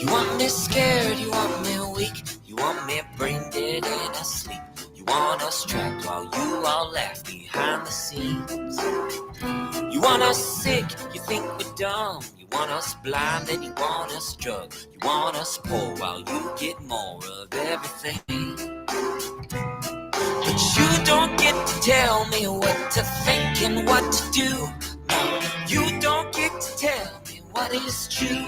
You want me scared, you want me weak, you want me brain dead and asleep. You want us trapped while you all laugh behind the scenes. You want us sick, you think we're dumb. You want us blind and you want us drugged. You want us poor while you get more of everything. But you don't get to tell me what to think and what to do. No, you don't get to tell me what is true.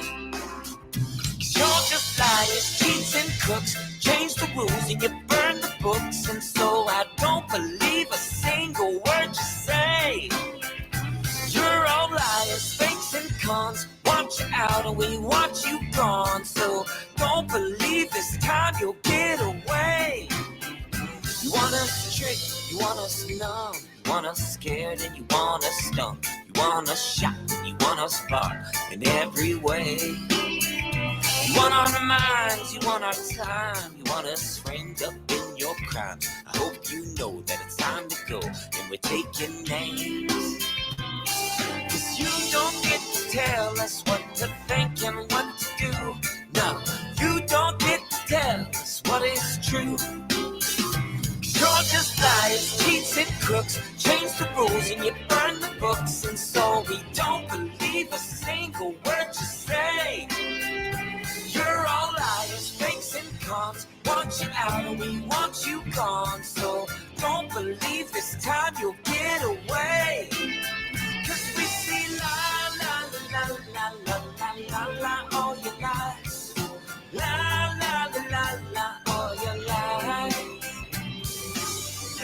'Cause you're just liars, cheats and crooks. Change the rules and you burn the books. And so I don't believe a single word you say. You're all liars, fakes and cons. Want you out and we want you gone. So don't believe this time you'll get away. You want us tricked, you want us numb. You want us scared and you want us stumped. You want us shot and you want us fought in every way. You want our minds, you want our time. You want us framed up in your crime. I hope you know that it's time to go and we're taking names. 'Cause you don't get to tell us what to think and what to do. No, you don't get to tell us what is true. 'Cause you're just liars, cheats and crooks. Change the rules and you burn the books. And so we don't believe a single word you say. You're all liars, fakes and cons. Want you out and we want you gone. So don't believe this time you'll get away. 'Cause we see la la la la la la la la all your lies. La la la la la all your lies.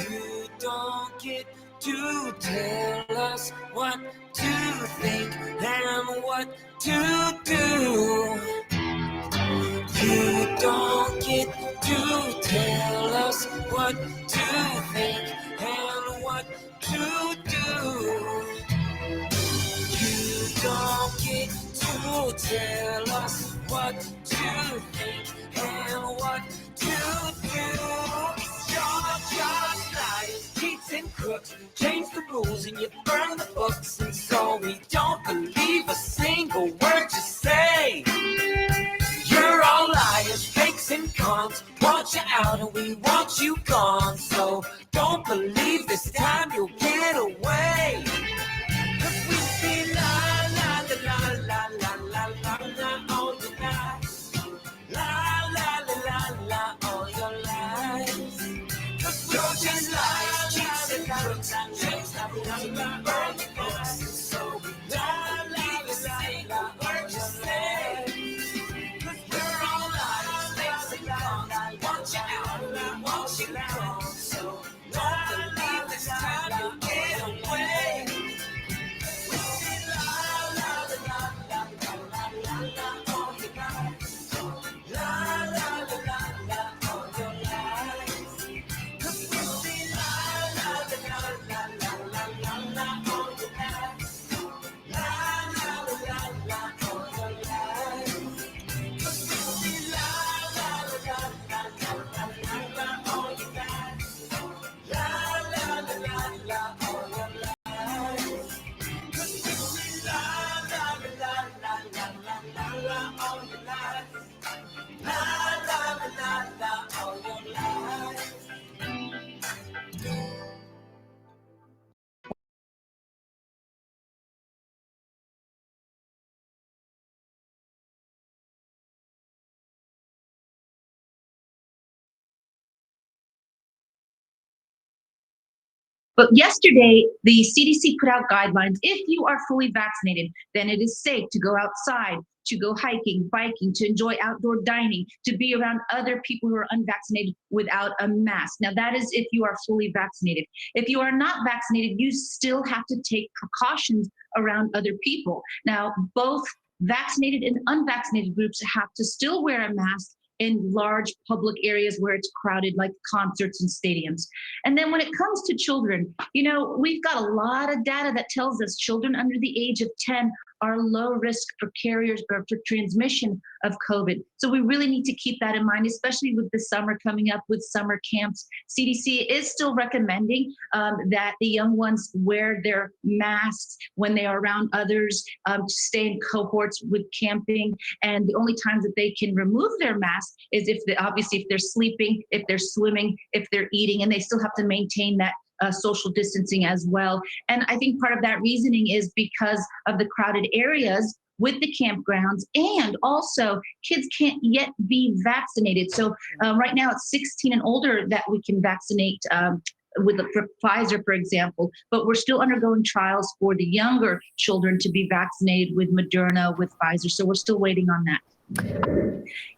You don't get to tell us what to think and what to do. You don't get to tell us what to think and what to do. You don't get to tell us what to think and what to do. You're just liars, cheats and crooks. Change the rules and you burn the books. And so we don't believe a single word you say. You're all liars, fakes and cons. Want you out and we want you gone. So don't believe this time you'll get away. 'Cause we see la la la la la la la la all your lies. La la la la la all your lies. 'Cause we're just liars, cheats and crooks. Change the rules and we burn the books. So we don't believe a single word you say. Want you out, want you gone. So don't believe this time you'll get away. We see la la la la la la la la all your lies. La la la la la all your lies. 'Cause we see la la la la la la la la la all your lies. La la la la la all your lies. 'Cause we see la la la la. But yesterday, the CDC put out guidelines. If you are fully vaccinated, then it is safe to go outside, to go hiking, biking, to enjoy outdoor dining, to be around other people who are unvaccinated without a mask. Now, that is if you are fully vaccinated. If you are not vaccinated, you still have to take precautions around other people. Now, both vaccinated and unvaccinated groups have to still wear a mask in large public areas where it's crowded, like concerts and stadiums. And then when it comes to children, you know, we've got a lot of data that tells us children under the age of 10 are low risk for carriers or for transmission of COVID. So we really need to keep that in mind, especially with the summer coming up with summer camps. CDC is still recommending that the young ones wear their masks when they are around others, stay in cohorts with camping. And the only times that they can remove their mask is obviously if they're sleeping, if they're swimming, if they're eating, and they still have to maintain that social distancing as well. And I think part of that reasoning is because of the crowded areas with the campgrounds, and also kids can't yet be vaccinated. So right now it's 16 and older that we can vaccinate for Pfizer, for example, but we're still undergoing trials for the younger children to be vaccinated with Moderna, with Pfizer. So we're still waiting on that.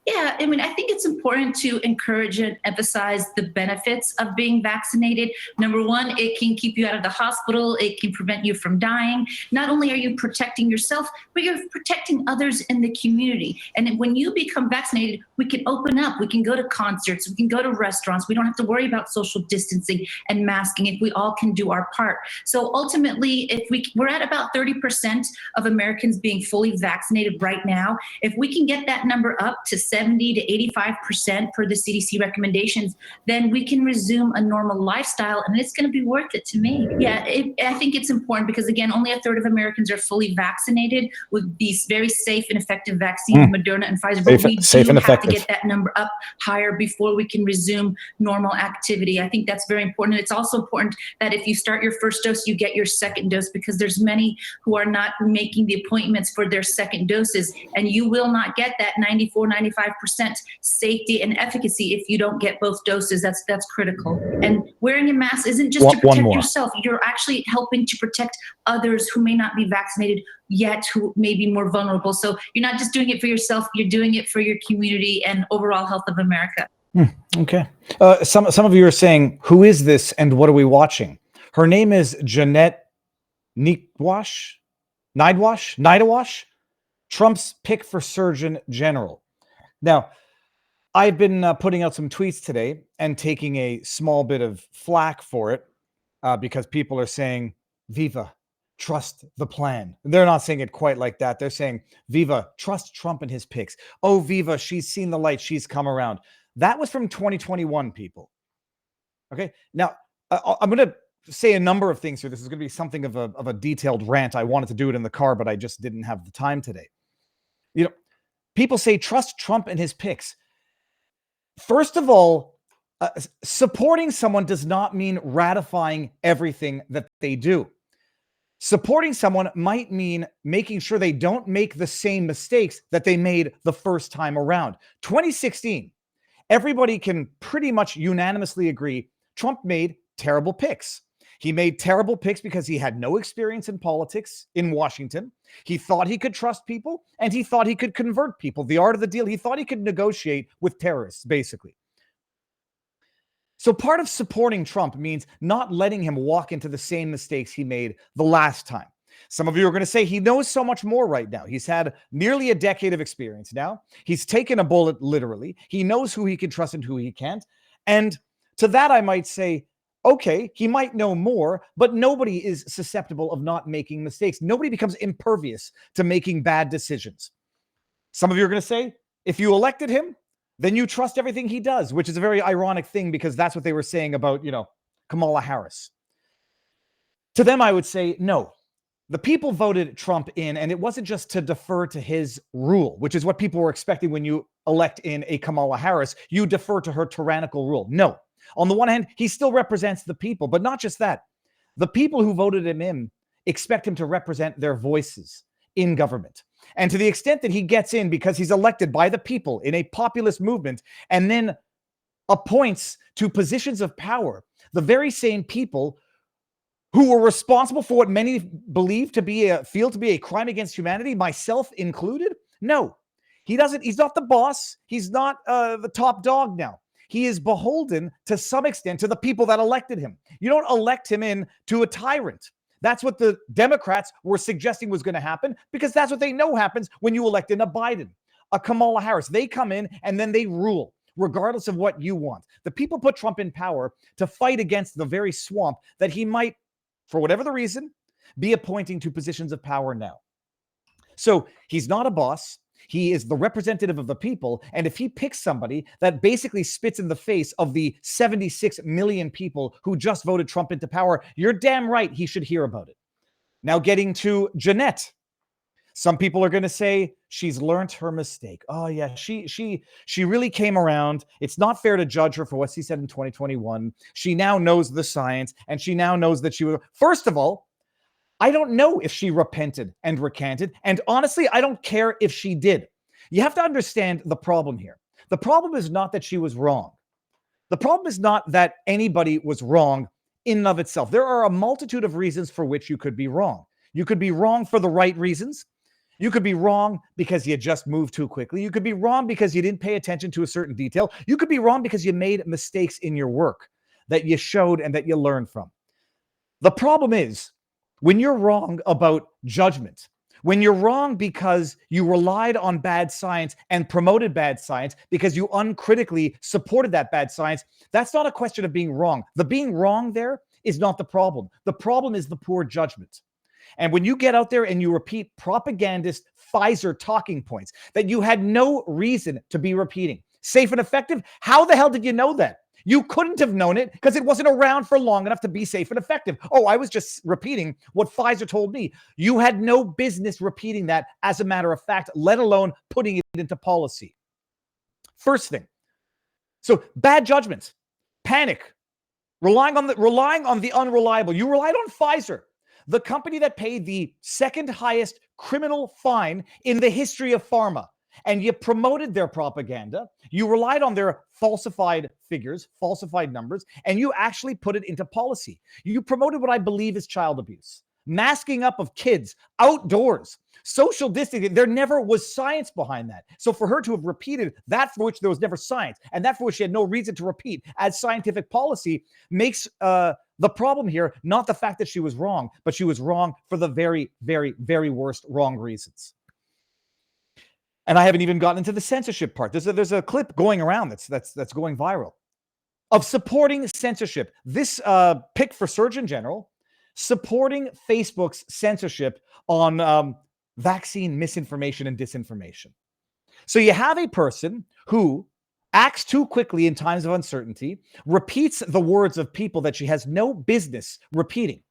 Yeah, I mean, I think it's important to encourage and emphasize the benefits of being vaccinated. Number one, it can keep you out of the hospital. It can prevent you from dying. Not only are you protecting yourself, but you're protecting others in the community. And when you become vaccinated, we can open up. We can go to concerts. We can go to restaurants. We don't have to worry about social distancing and masking if we all can do our part. So ultimately, if we're at about 30% of Americans being fully vaccinated right now, if we can get that number up to 70 to 85% per the CDC recommendations, then we can resume a normal lifestyle, and it's going to be worth it to me. Yeah, I think it's important because, again, only a third of Americans are fully vaccinated with these very safe and effective vaccines, Moderna and Pfizer. But we do have to get that number up higher before we can resume normal activity. I think that's very important. And it's also important that if you start your first dose, you get your second dose, because there's many who are not making the appointments for their second doses, and you will not get that 94-95% safety and efficacy if you don't get both doses. That's critical. And wearing a mask isn't just to protect yourself. You're actually helping to protect others who may not be vaccinated yet, who may be more vulnerable. So you're not just doing it for yourself, you're doing it for your community and overall health of America. Okay. Some of you are saying, who is this and what are we watching? Her name is Jeanette Nidwash, Trump's pick for Surgeon General. Now, I've been putting out some tweets today and taking a small bit of flack for it because people are saying, Viva, trust the plan. They're not saying it quite like that. They're saying, Viva, trust Trump and his picks. Oh, Viva, she's seen the light. She's come around. That was from 2021, people. Okay. Now, I'm going to say a number of things here. This is going to be something of a detailed rant. I wanted to do it in the car, but I just didn't have the time today. You know, people say trust Trump and his picks. First of all, supporting someone does not mean ratifying everything that they do. Supporting someone might mean making sure they don't make the same mistakes that they made the first time around. 2016, everybody can pretty much unanimously agree Trump made terrible picks. He made terrible picks because he had no experience in politics in Washington. He thought he could trust people, and he thought he could convert people. The art of the deal, he thought he could negotiate with terrorists, basically. So part of supporting Trump means not letting him walk into the same mistakes he made the last time. Some of you are going to say he knows so much more right now. He's had nearly a decade of experience now. He's taken a bullet literally. He knows who he can trust and who he can't. And to that, I might say, okay, he might know more, but nobody is susceptible of not making mistakes. Nobody becomes impervious to making bad decisions. Some of you are going to say, if you elected him, then you trust everything he does, which is a very ironic thing because that's what they were saying about, Kamala Harris. To them, I would say, no. The people voted Trump in, and it wasn't just to defer to his rule, which is what people were expecting when you elect in a Kamala Harris. You defer to her tyrannical rule. No. On the one hand, he still represents the people, but not just that. The people who voted him in expect him to represent their voices in government. And to the extent that he gets in because he's elected by the people in a populist movement and then appoints to positions of power the very same people who were responsible for what many believe to be feel to be a crime against humanity, myself included. No, he doesn't. He's not the boss. He's not the top dog now. He is beholden to some extent to the people that elected him. You don't elect him in to a tyrant. That's what the Democrats were suggesting was going to happen because that's what they know happens when you elect in a Biden, a Kamala Harris. They come in and then they rule regardless of what you want. The people put Trump in power to fight against the very swamp that he might, for whatever the reason, be appointing to positions of power now. So he's not a boss. He is the representative of the people. And if he picks somebody that basically spits in the face of the 76 million people who just voted Trump into power, you're damn right he should hear about it. Now, getting to Jeanette. Some people are going to say she's learned her mistake. Oh yeah, she really came around. It's not fair to judge her for what she said in 2021. She now knows the science, and she now knows that she was. First of all, I don't know if she repented and recanted, and honestly, I don't care if she did. You have to understand the problem here. The problem is not that she was wrong. The problem is not that anybody was wrong in and of itself. There are a multitude of reasons for which you could be wrong. You could be wrong for the right reasons. You could be wrong because you just moved too quickly. You could be wrong because you didn't pay attention to a certain detail. You could be wrong because you made mistakes in your work that you showed and that you learned from. The problem is when you're wrong about judgment, when you're wrong because you relied on bad science and promoted bad science because you uncritically supported that bad science, that's not a question of being wrong. The being wrong there is not the problem. The problem is the poor judgment. And when you get out there and you repeat propagandist Pfizer talking points that you had no reason to be repeating, safe and effective, how the hell did you know that? You couldn't have known it because it wasn't around for long enough to be safe and effective. Oh, I was just repeating what Pfizer told me. You had no business repeating that as a matter of fact, let alone putting it into policy. First thing. So bad judgment, panic, relying on the unreliable. You relied on Pfizer, the company that paid the second highest criminal fine in the history of pharma, and you promoted their propaganda. You relied on their falsified figures, falsified numbers, and you actually put it into policy. You promoted what I believe is child abuse, masking up of kids outdoors, social distancing. There never was science behind that. So for her to have repeated that for which there was never science, and that for which she had no reason to repeat as scientific policy, makes the problem here not the fact that she was wrong, but she was wrong for the very, very, very worst wrong reasons. And I haven't even gotten into the censorship part. There's a clip going around that's going viral of supporting censorship. This pick for Surgeon General supporting Facebook's censorship on vaccine misinformation and disinformation. So you have a person who acts too quickly in times of uncertainty, repeats the words of people that she has no business repeating,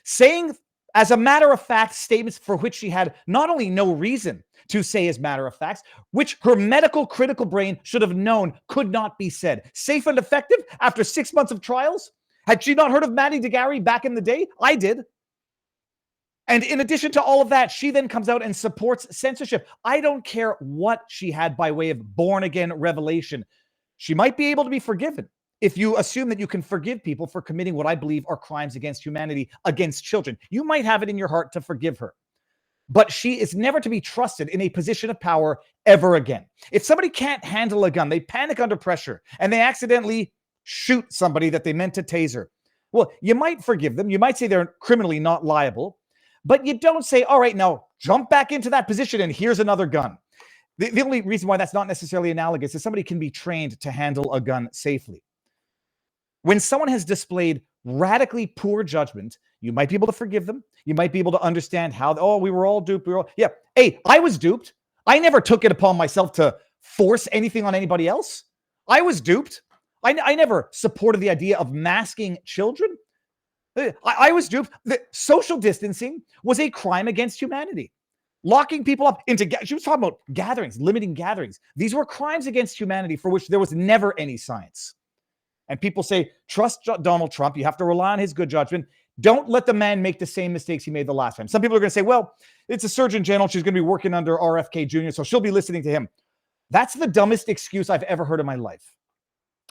saying, as a matter of fact, statements for which she had not only no reason to say as matter of facts, which her medical critical brain should have known could not be said. Safe and effective after 6 months of trials? Had she not heard of Maddie DeGarry back in the day? I did. And in addition to all of that, she then comes out and supports censorship. I don't care what she had by way of born-again revelation. She might be able to be forgiven if you assume that you can forgive people for committing what I believe are crimes against humanity, against children. You might have it in your heart to forgive her. But she is never to be trusted in a position of power ever again. If somebody can't handle a gun, they panic under pressure, and they accidentally shoot somebody that they meant to taser. Well, you might forgive them. You might say they're criminally not liable. But you don't say, all right, now jump back into that position and here's another gun. The only reason why that's not necessarily analogous is somebody can be trained to handle a gun safely. When someone has displayed radically poor judgment, you might be able to forgive them. You might be able to understand how, oh, we were all duped. Hey, I was duped. I never took it upon myself to force anything on anybody else. I was duped. I never supported the idea of masking children. I was duped. The social distancing was a crime against humanity. Locking people up into, she was talking about gatherings, limiting gatherings. These were crimes against humanity for which there was never any science. And people say, trust Donald Trump. You have to rely on his good judgment. Don't let the man make the same mistakes he made the last time. Some people are going to say, well, it's a Surgeon General. She's going to be working under RFK Jr., so she'll be listening to him. That's the dumbest excuse I've ever heard in my life.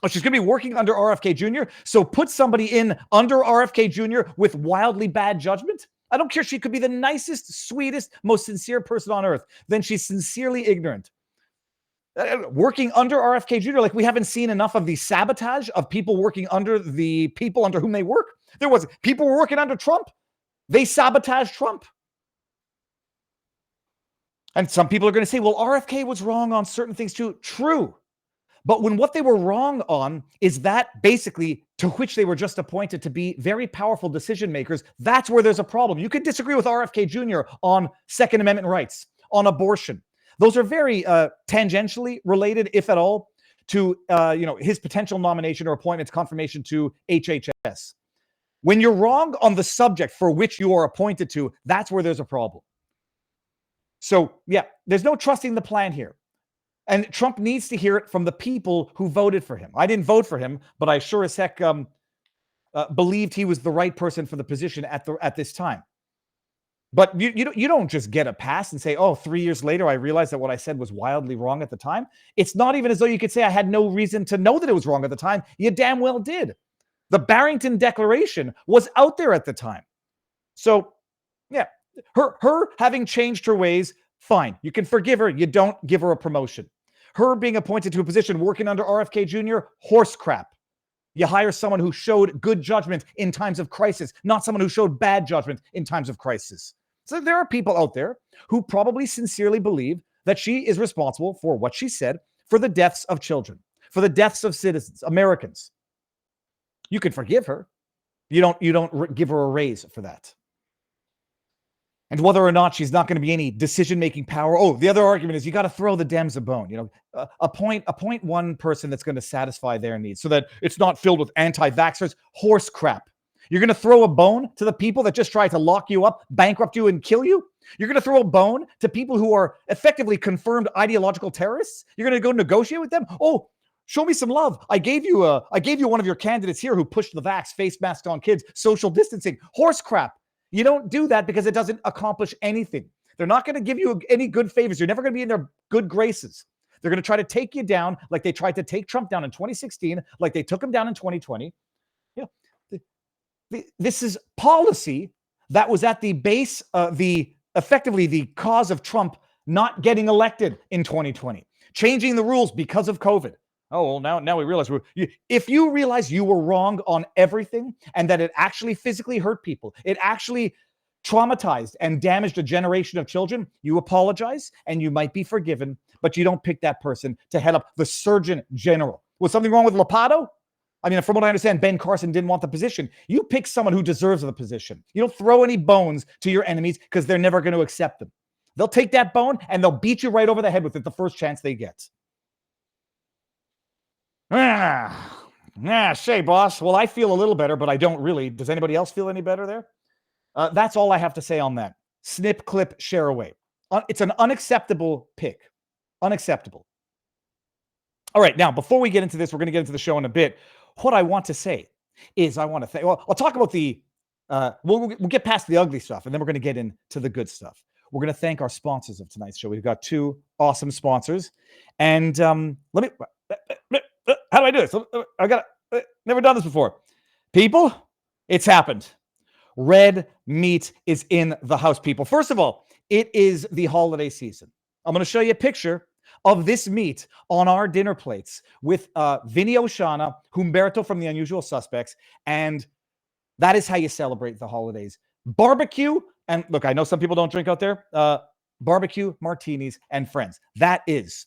Oh, she's going to be working under RFK Jr., so put somebody in under RFK Jr. with wildly bad judgment? I don't care. She could be the nicest, sweetest, most sincere person on earth. Then she's sincerely ignorant. Working under RFK Jr., like we haven't seen enough of the sabotage of people working under the people under whom they work. There was people were working under Trump. They sabotaged Trump. And some people are going to say, well, RFK was wrong on certain things too. True. But when what they were wrong on is that basically to which they were just appointed to be very powerful decision makers, that's where there's a problem. You could disagree with RFK Jr. on Second Amendment rights, on abortion. Those are very tangentially related, if at all, to his potential nomination or appointment confirmation to HHS. When you're wrong on the subject for which you are appointed to, that's where there's a problem. So, yeah, there's no trusting the plan here. And Trump needs to hear it from the people who voted for him. I didn't vote for him, but I sure as heck believed he was the right person for the position at this time. But you don't just get a pass and say, oh, 3 years later, I realized that what I said was wildly wrong at the time. It's not even as though you could say I had no reason to know that it was wrong at the time. You damn well did. The Barrington Declaration was out there at the time. So, yeah, her having changed her ways, fine. You can forgive her. You don't give her a promotion. Her being appointed to a position working under RFK Jr., horse crap. You hire someone who showed good judgment in times of crisis, not someone who showed bad judgment in times of crisis. So there are people out there who probably sincerely believe that she is responsible for what she said, for the deaths of children, for the deaths of citizens, Americans. You can forgive her. You don't give her a raise for that. And whether or not she's not going to be any decision-making power. Oh, the other argument is you got to throw the Dems a bone. Appoint one person that's going to satisfy their needs so that it's not filled with anti-vaxxers. Horse crap. You're going to throw a bone to the people that just try to lock you up, bankrupt you, and kill you? You're going to throw a bone to people who are effectively confirmed ideological terrorists? You're going to go negotiate with them? Oh, show me some love. I gave you one of your candidates here who pushed the vax, face mask on kids, social distancing. Horse crap. You don't do that because it doesn't accomplish anything. They're not going to give you any good favors. You're never going to be in their good graces. They're going to try to take you down like they tried to take Trump down in 2016, like they took him down in 2020. This is policy that was at the base, effectively the cause of Trump not getting elected in 2020, changing the rules because of COVID. Oh, well, now we realize if you realize you were wrong on everything and that it actually physically hurt people, it actually traumatized and damaged a generation of children, you apologize and you might be forgiven, but you don't pick that person to head up the Surgeon General. Was something wrong with Lopato? I mean, from what I understand, Ben Carson didn't want the position. You pick someone who deserves the position. You don't throw any bones to your enemies because they're never going to accept them. They'll take that bone and they'll beat you right over the head with it the first chance they get. Say, boss. Well, I feel a little better, but I don't really. Does anybody else feel any better there? That's all I have to say on that. Snip, clip, share away. It's an unacceptable pick. Unacceptable. All right, now, before we get into this, we're going to get into the show in a bit. What I want to say is I'll talk about we'll get past the ugly stuff, and then we're going to get into the good stuff. We're going to thank our sponsors of tonight's show. We've got two awesome sponsors. And how do I do this? Never done this before. People, it's happened. Red meat is in the house, people. First of all, it is the holiday season. I'm going to show you a picture of this meat on our dinner plates with Vinny Oshana, Humberto from The Unusual Suspects, and that is how you celebrate the holidays. Barbecue, and look, I know some people don't drink out there, barbecue, martinis, and friends. That is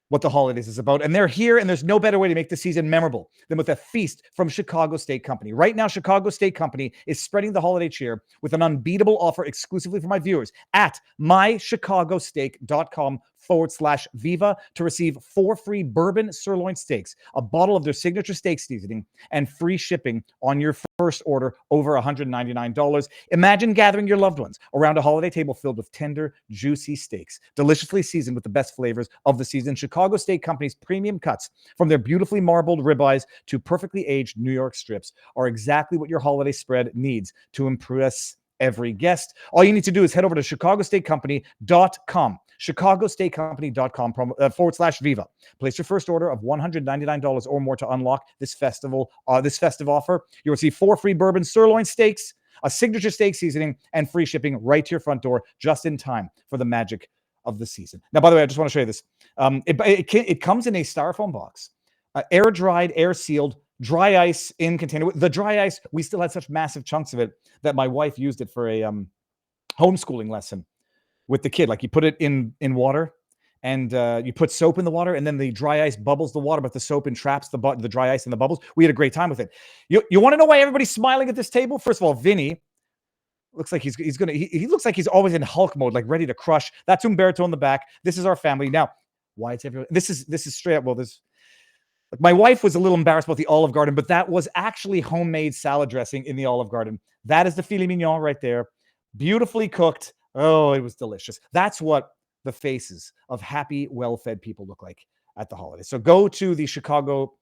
what the holidays is about. And they're here, and there's no better way to make the season memorable than with a feast from Chicago Steak Company. Right now, Chicago Steak Company is spreading the holiday cheer with an unbeatable offer exclusively for my viewers at mychicagosteak.com/Viva to receive 4 free bourbon sirloin steaks, a bottle of their signature steak seasoning, and free shipping on your first order over $199. Imagine gathering your loved ones around a holiday table filled with tender, juicy steaks, deliciously seasoned with the best flavors of the season. Chicago Steak Company's premium cuts, from their beautifully marbled ribeyes to perfectly aged New York strips, are exactly what your holiday spread needs to impress every guest. All you need to do is head over to chicagosteakcompany.com. chicagosteakcompany.com/Viva. Place your first order of $199 or more to unlock this festive offer. You'll receive 4 free bourbon sirloin steaks, a signature steak seasoning, and free shipping right to your front door just in time for the magic of the season. Now, by the way, I just want to show you this. It comes in a styrofoam box, air dried, air sealed, dry ice in container. The dry ice, we still had such massive chunks of it that my wife used it for a homeschooling lesson with the kid. Like, you put it in water, and you put soap in the water, and then the dry ice bubbles the water, but the soap entraps the dry ice in the bubbles. We had a great time with it. You want to know why everybody's smiling at this table? First of all, Vinny, Looks like he looks like he's always in Hulk mode, like ready to crush. That's Umberto in the back. This is our family. Now, why it's everyone? This is straight up. Well, like my wife was a little embarrassed about the Olive Garden, but that was actually homemade salad dressing in the Olive Garden. That is the filet mignon right there. Beautifully cooked. Oh, it was delicious. That's what the faces of happy, well-fed people look like at the holidays. So go to the Chicago,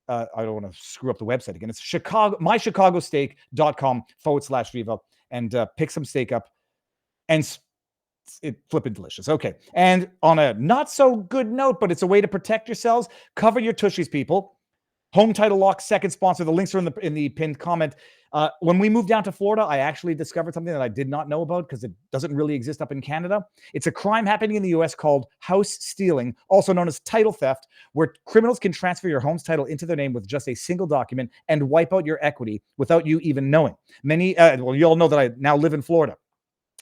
I don't want to screw up the website again. It's mychicagosteak.com/Viva and pick some steak up, and it's flipping delicious. Okay. And on a not so good note, but it's a way to protect yourselves, cover your tushies, people. Home Title Lock, second sponsor. The links are in the pinned comment. When we moved down to Florida, I actually discovered something that I did not know about because it doesn't really exist up in Canada. It's a crime happening in the U.S. called house stealing, also known as title theft, where criminals can transfer your home's title into their name with just a single document and wipe out your equity without you even knowing. Well, you all know that I now live in Florida.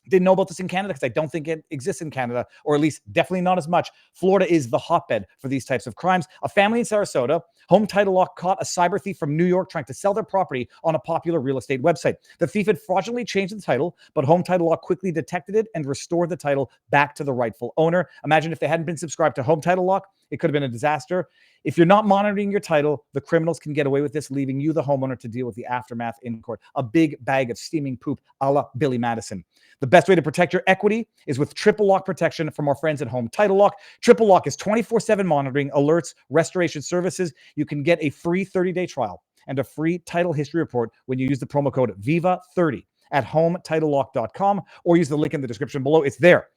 Didn't know about this in Canada because I don't think it exists in Canada, or at least definitely not as much. Florida is the hotbed for these types of crimes. A family in Sarasota, Home Title Lock caught a cyber thief from New York trying to sell their property on a popular real estate website. The thief had fraudulently changed the title, but Home Title Lock quickly detected it and restored the title back to the rightful owner. Imagine if they hadn't been subscribed to Home Title Lock, it could have been a disaster. If you're not monitoring your title, the criminals can get away with this, leaving you, the homeowner, to deal with the aftermath in court. A big bag of steaming poop a la Billy Madison. The best way to protect your equity is with triple lock protection from our friends at Home Title Lock. Triple Lock is 24/7 monitoring, alerts, restoration services. You can get a free 30-day trial and a free title history report when you use the promo code VIVA30 at HomeTitleLock.com or use the link in the description below. It's there.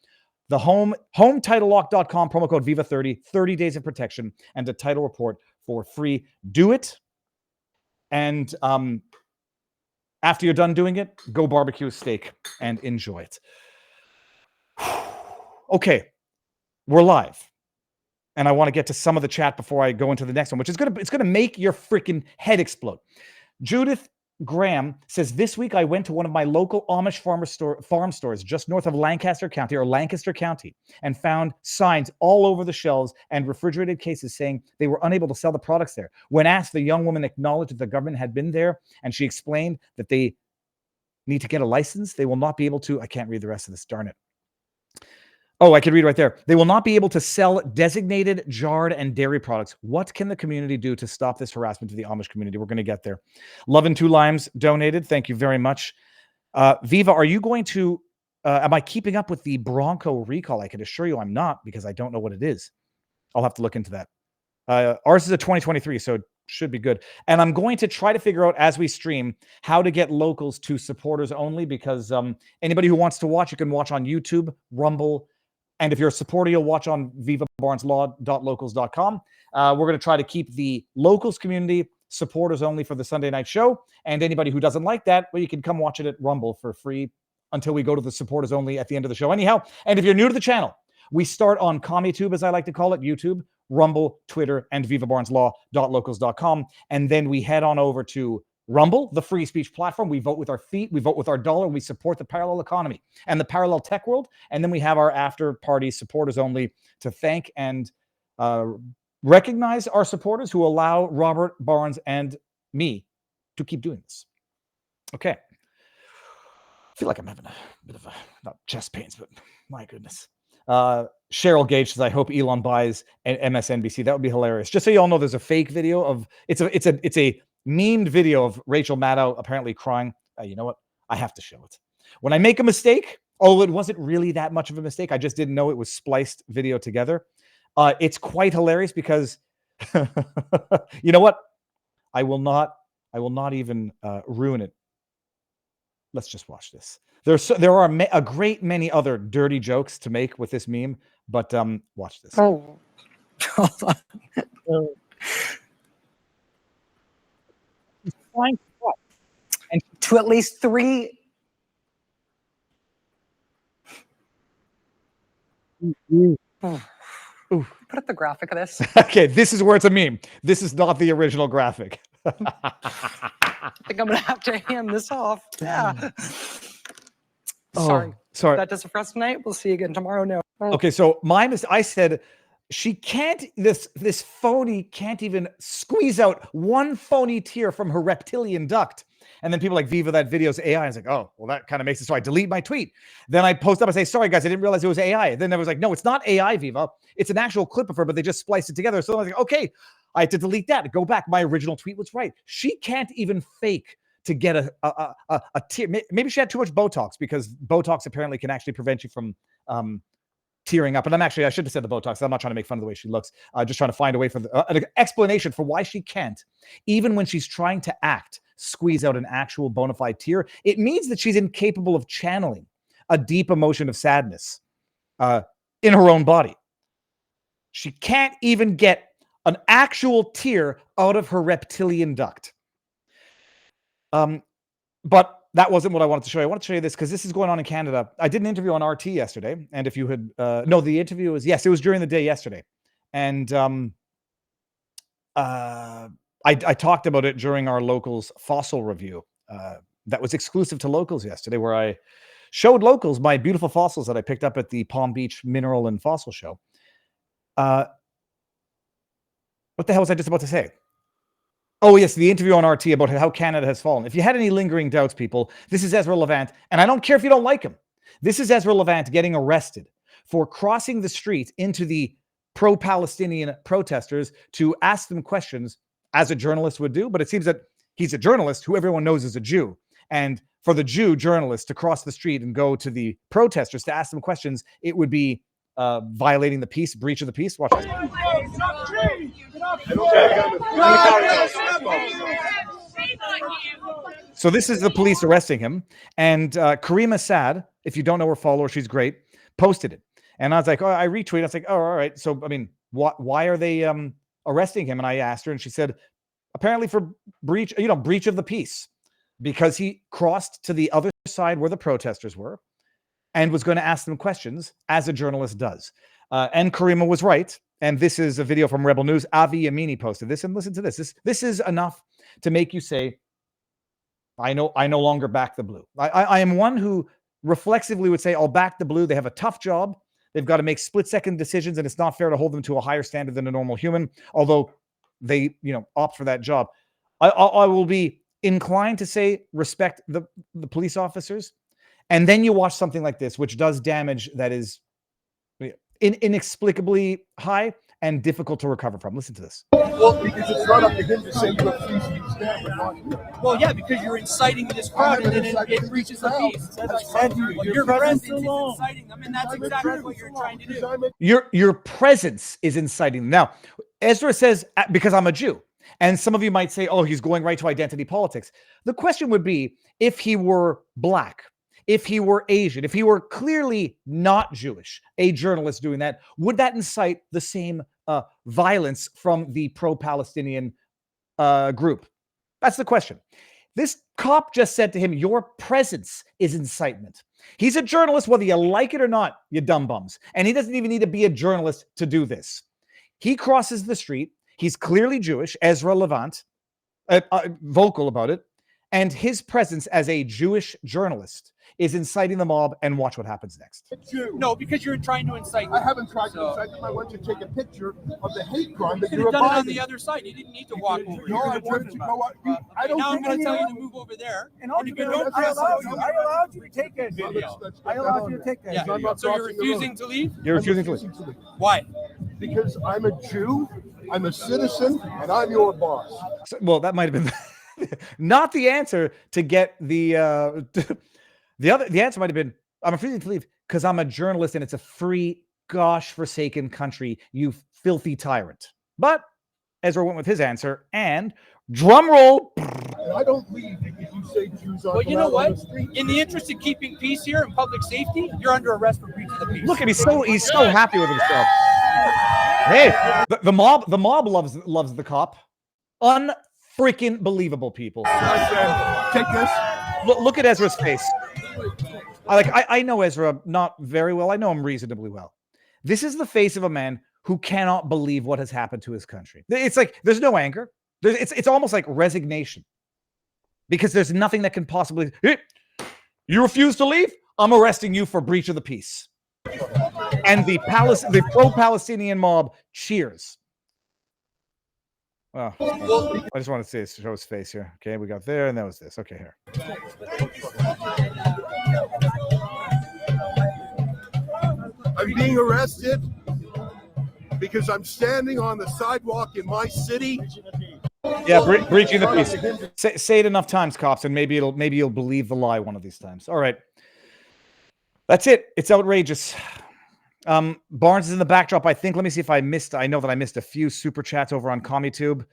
The HomeTitleLock.com promo code VIVA30, 30 days of protection and a title report for free. Do it. And after you're done doing it, go barbecue a steak and enjoy it. Okay, we're live. And I want to get to some of the chat before I go into the next one, which is it's gonna make your freaking head explode. Judith Graham says, this week I went to one of my local Amish farm stores just north of Lancaster County and found signs all over the shelves and refrigerated cases saying they were unable to sell the products there. When asked, the young woman acknowledged that the government had been there, and she explained that they need to get a license. They will not be able to, I can't read the rest of this, darn it. Oh, I could read right there. They will not be able to sell designated jarred and dairy products. What can the community do to stop this harassment to the Amish community? We're going to get there. Love and Two Limes donated. Thank you very much. Viva, are you going to, am I keeping up with the Bronco recall? I can assure you I'm not, because I don't know what it is. I'll have to look into that. Ours is a 2023, so it should be good. And I'm going to try to figure out as we stream how to get locals to supporters only, because anybody who wants to watch, you can watch on YouTube, Rumble, and if you're a supporter, you'll watch on vivabarneslaw.locals.com. We're going to try to keep the locals community supporters only for the Sunday night show. And anybody who doesn't like that, well, you can come watch it at Rumble for free until we go to the supporters only at the end of the show. Anyhow, and if you're new to the channel, we start on CommieTube, as I like to call it, YouTube, Rumble, Twitter, and vivabarneslaw.locals.com. And then we head on over to Rumble, the free speech platform. We vote with our feet, we vote with our dollar, we support the parallel economy and the parallel tech world. And then we have our after party supporters only to thank and recognize our supporters who allow Robert Barnes and me to keep doing this. Okay. I feel like I'm having a bit of not chest pains, but my goodness. Cheryl Gage says, I hope Elon buys MSNBC. That would be hilarious. Just so you all know, there's a fake video of it's a memed video of Rachel Maddow apparently crying. You know what? I have to show it. When I make a mistake, it wasn't really that much of a mistake. I just didn't know it was spliced video together. It's quite hilarious because you know what? I will not even ruin it. Let's just watch this. There are a great many other dirty jokes to make with this meme, but watch this. Oh, hold on. And to at least 3. Ooh. Put up the graphic of this. Okay, this is where it's a meme. This is not the original graphic. I think I'm gonna have to hand this off. Yeah. Sorry. That does it for us tonight. We'll see you again tomorrow. No. Okay, so I said she can't. This phony can't even squeeze out one phony tear from her reptilian duct. And then people like Viva, that video's AI. I was like, oh, well, that kind of makes it. So I delete my tweet. Then I post up and say, sorry, guys, I didn't realize it was AI. Then I was like, no, it's not AI, Viva. It's an actual clip of her, but they just spliced it together. So I was like, okay, I had to delete that. Go back. My original tweet was right. She can't even fake to get a tear. Maybe she had too much Botox, because Botox apparently can actually prevent you from tearing up. And I should have said the Botox. I'm not trying to make fun of the way she looks. Just trying to find a way for an explanation for why she can't, even when she's trying to act, squeeze out an actual bona fide tear. It means that she's incapable of channeling a deep emotion of sadness in her own body. She can't even get an actual tear out of her reptilian duct. But that wasn't what I wanted to show you. I want to show you this because this is going on in Canada. I did an interview on RT yesterday. And if you had, the interview was, yes, it was during the day yesterday. And I talked about it during our Locals fossil review. That was exclusive to Locals yesterday, where I showed Locals my beautiful fossils that I picked up at the Palm Beach Mineral and Fossil Show. What the hell was I just about to say? Oh, yes, the interview on RT about how Canada has fallen. If you had any lingering doubts, people, this is Ezra Levant, and I don't care if you don't like him. This is Ezra Levant getting arrested for crossing the street into the pro-Palestinian protesters to ask them questions, as a journalist would do. But it seems that he's a journalist who everyone knows is a Jew. And for the Jew journalist to cross the street and go to the protesters to ask them questions, it would be violating the peace, breach of the peace. Watch this. So this is the police arresting him. And Karima Sad, if you don't know her follower, she's great, posted it. And I was like, oh, I retweeted. I was like, oh, all right. So, I mean, why are they arresting him? And I asked her, and she said, apparently for breach of the peace, because he crossed to the other side where the protesters were and was going to ask them questions, as a journalist does. And Karima was right. And this is a video from Rebel News. Avi Yamini posted this, and listen to this. This is enough to make you say, I no longer back the blue. I am one who reflexively would say, I'll back the blue. They have a tough job. They've got to make split-second decisions, and it's not fair to hold them to a higher standard than a normal human, although they, opt for that job. I will be inclined to say respect the police officers. And then you watch something like this, which does damage that is inexplicably high and difficult to recover from. Listen to this. Well, because it's not up to him to say you refuse to stand. Well, yeah, because you're inciting this crowd and then it reaches the peace. As I said to you, your presence is inciting them, and that's exactly what you're trying to do. Your presence is inciting them. Now, Ezra says, because I'm a Jew. And some of you might say, oh, he's going right to identity politics. The question would be, if he were black, if he were Asian, if he were clearly not Jewish, a journalist doing that, would that incite the same violence from the pro-Palestinian group? That's the question. This cop just said to him, your presence is incitement. He's a journalist, whether you like it or not, you dumb bums. And he doesn't even need to be a journalist to do this. He crosses the street. He's clearly Jewish, Ezra Levant, vocal about it. And his presence as a Jewish journalist is inciting the mob, and watch what happens next. No, because you're trying to incite. I haven't tried to incite them. I want you to take a picture of the hate crime that you're done it on the other side. You didn't need to walk over. No, I want to go. I don't. Now I'm going to tell you to move over there. And you don't press. I allowed you to take that video. I allowed you to take that. Yeah. So you're refusing to leave? You're refusing to leave. Why? Because I'm a Jew, I'm a citizen, and I'm your boss. So, well, that might have been not the answer to get the answer might have been, I'm refusing to leave because I'm a journalist and it's a free, gosh-forsaken country, you filthy tyrant. But Ezra went with his answer, and drum roll. And I don't leave because you say Jews are. But you know what? In the interest of keeping peace here and public safety, you're under arrest for breach of the peace. Look at he's so happy with himself. Hey, the mob loves the cop. Unfreaking believable, people. Take this. Look at Ezra's face. I know Ezra not very well. I know him reasonably well. This is the face of a man who cannot believe what has happened to his country. It's like there's no anger. It's almost like resignation, because there's nothing that can possibly. Hey, you refuse to leave? I'm arresting you for breach of the peace. And the pro-Palestinian mob cheers. Well, I just want to show his face here. Okay, we got there, and that was this. Okay, here. I'm being arrested because I'm standing on the sidewalk in my city. Yeah, breaching the peace. Say it enough times, cops, and maybe you'll believe the lie one of these times. All right, that's it. It's outrageous. Barnes is in the backdrop, I think. Let me see if I missed. I know that I missed a few super chats over on CommuTube.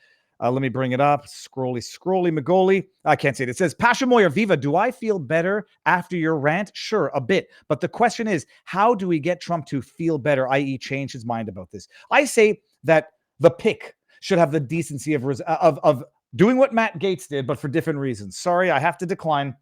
Let me bring it up. Scrolly Magoli. I can't see it. It says, Pasha Moyer, Viva, do I feel better after your rant? Sure, a bit. But the question is, how do we get Trump to feel better, i.e. change his mind about this? I say that the pick should have the decency of doing what Matt Gaetz did, but for different reasons. Sorry, I have to decline.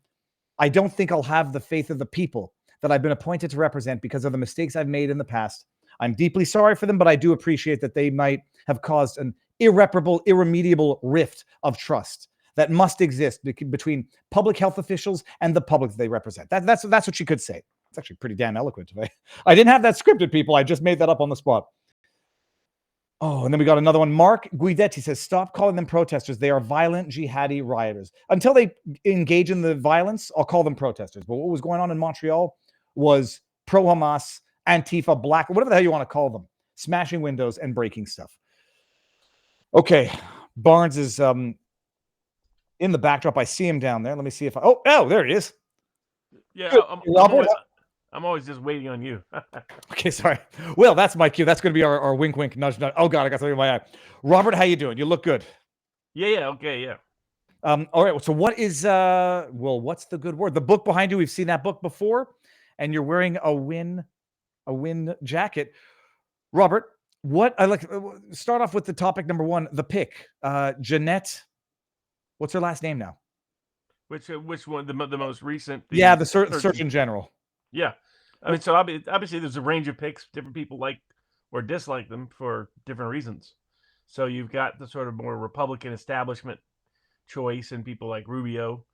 I don't think I'll have the faith of the people that I've been appointed to represent because of the mistakes I've made in the past. I'm deeply sorry for them, but I do appreciate that they might have caused an irreparable, irremediable rift of trust that must exist between public health officials and the public that they represent. That's what she could say. It's actually pretty damn eloquent. I didn't have that scripted, people. I just made that up on the spot. Oh, and then we got another one. Mark Guidetti says, stop calling them protesters. They are violent jihadi rioters. Until they engage in the violence, I'll call them protesters. But what was going on in Montreal was pro-Hamas, Antifa, black, whatever the hell you want to call them, smashing windows and breaking stuff. Okay, Barnes is in the backdrop. I see him down there. Let me see if oh, there he is. Yeah, Robert. I'm always just waiting on you. Okay, sorry. Well, that's my cue. That's going to be our wink, wink, nudge, nudge. Oh, God, I got something in my eye. Robert, how you doing? You look good. Yeah, okay, yeah. All right, so what is, what's the good word? The book behind you, we've seen that book before, and you're wearing a win jacket. Robert, what I like, start off with the topic number one, the pick. Jeanette, what's her last name now? Which one? The most recent? The Surgeon General. Yeah. I mean, so obviously there's a range of picks. Different people like or dislike them for different reasons. So you've got the sort of more Republican establishment choice and people like Rubio.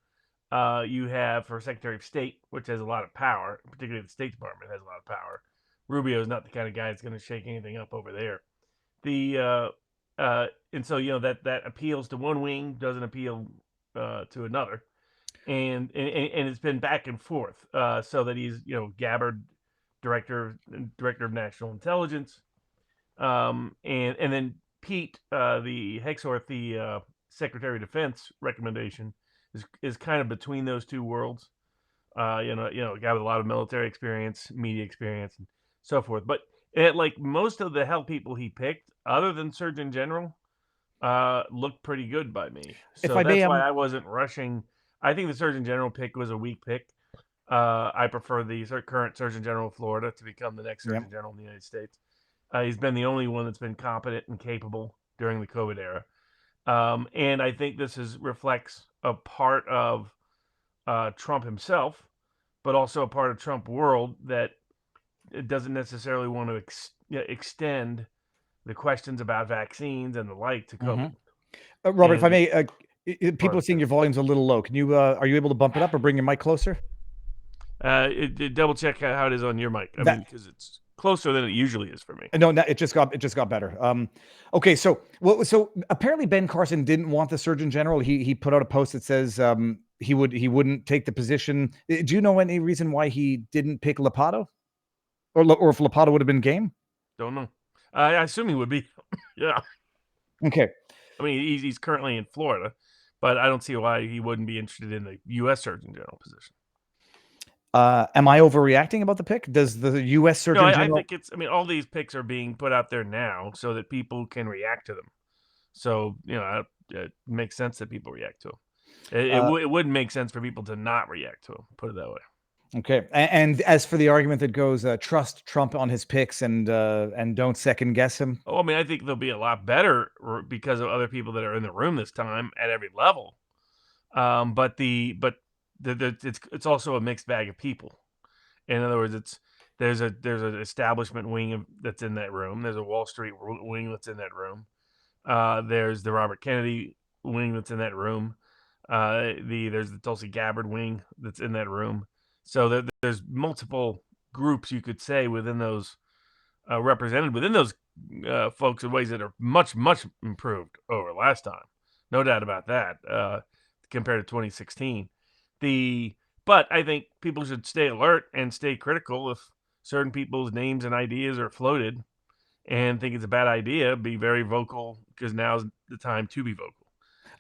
You have for Secretary of State, which has a lot of power, particularly the State Department has a lot of power. Rubio is not the kind of guy that's going to shake anything up over there. And so, that appeals to one wing, doesn't appeal to another. And it's been back and forth, so that he's Gabbard, director of national intelligence, and then Pete, the Hexorth, the Secretary of Defense recommendation is kind of between those two worlds. A guy with a lot of military experience, media experience, and so forth. But like most of the health people he picked, other than Surgeon General, looked pretty good by me. So that's why I wasn't rushing. I think the Surgeon General pick was a weak pick. I prefer the current Surgeon General of Florida to become the next Surgeon General in the United States. He's been the only one that's been competent and capable during the COVID era. And I think this reflects a part of Trump himself, but also a part of Trump world that it doesn't necessarily want to extend the questions about vaccines and the like to COVID. Robert, if I may, people are saying your volume's a little low. Can you are you able to bump it up or bring your mic closer? Double check how it is on your mic. I mean, because it's closer than it usually is for me. No, it just got better. Okay, so apparently Ben Carson didn't want the Surgeon General. He put out a post that says he wouldn't take the position. Do you know any reason why he didn't pick Lopado, or if Lopado would have been game? Don't know. I assume he would be. Yeah. Okay. I mean, he's currently in Florida, but I don't see why he wouldn't be interested in the U.S. Surgeon General position. Am I overreacting about the pick? Does the U.S. Surgeon General? I think all these picks are being put out there now so that people can react to them. So, it makes sense that people react to them. It wouldn't make sense for people to not react to them, put it that way. Okay. And as for the argument that goes, trust Trump on his picks and don't second guess him. Oh, I mean, I think they'll be a lot better because of other people that are in the room this time at every level. But it's also a mixed bag of people. In other words, there's an establishment wing that's in that room. There's a Wall Street wing that's in that room. There's the Robert Kennedy wing that's in that room. There's the Tulsi Gabbard wing that's in that room. So there's multiple groups, you could say, within those represented within those folks in ways that are much, much improved over last time. No doubt about that, compared to 2016. But I think people should stay alert and stay critical if certain people's names and ideas are floated and think it's a bad idea. Be very vocal, because now's the time to be vocal.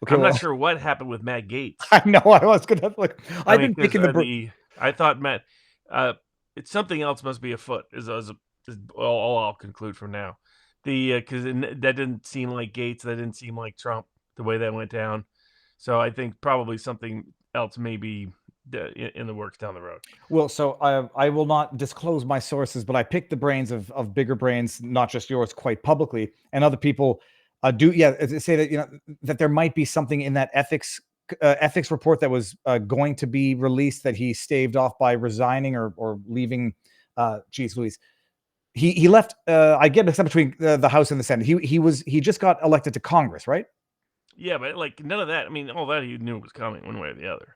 Okay, I'm well, not sure what happened with Matt Gaetz. I know I was gonna look. I've been 'cause, thinking I thought Matt, it's something else must be afoot. Is all I'll conclude from now. Because that didn't seem like Gaetz. That didn't seem like Trump. The way that went down. So I think probably something else may be in the works down the road. Well, so I will not disclose my sources, but I picked the brains of bigger brains, not just yours, quite publicly, and other people say that that there might be something in that ethics report that was going to be released that he staved off by resigning or leaving. Geez Louise, he left. I get mixed up between the House and the Senate. He just got elected to Congress, right? Yeah, but like none of that. I mean, all that he knew was coming one way or the other.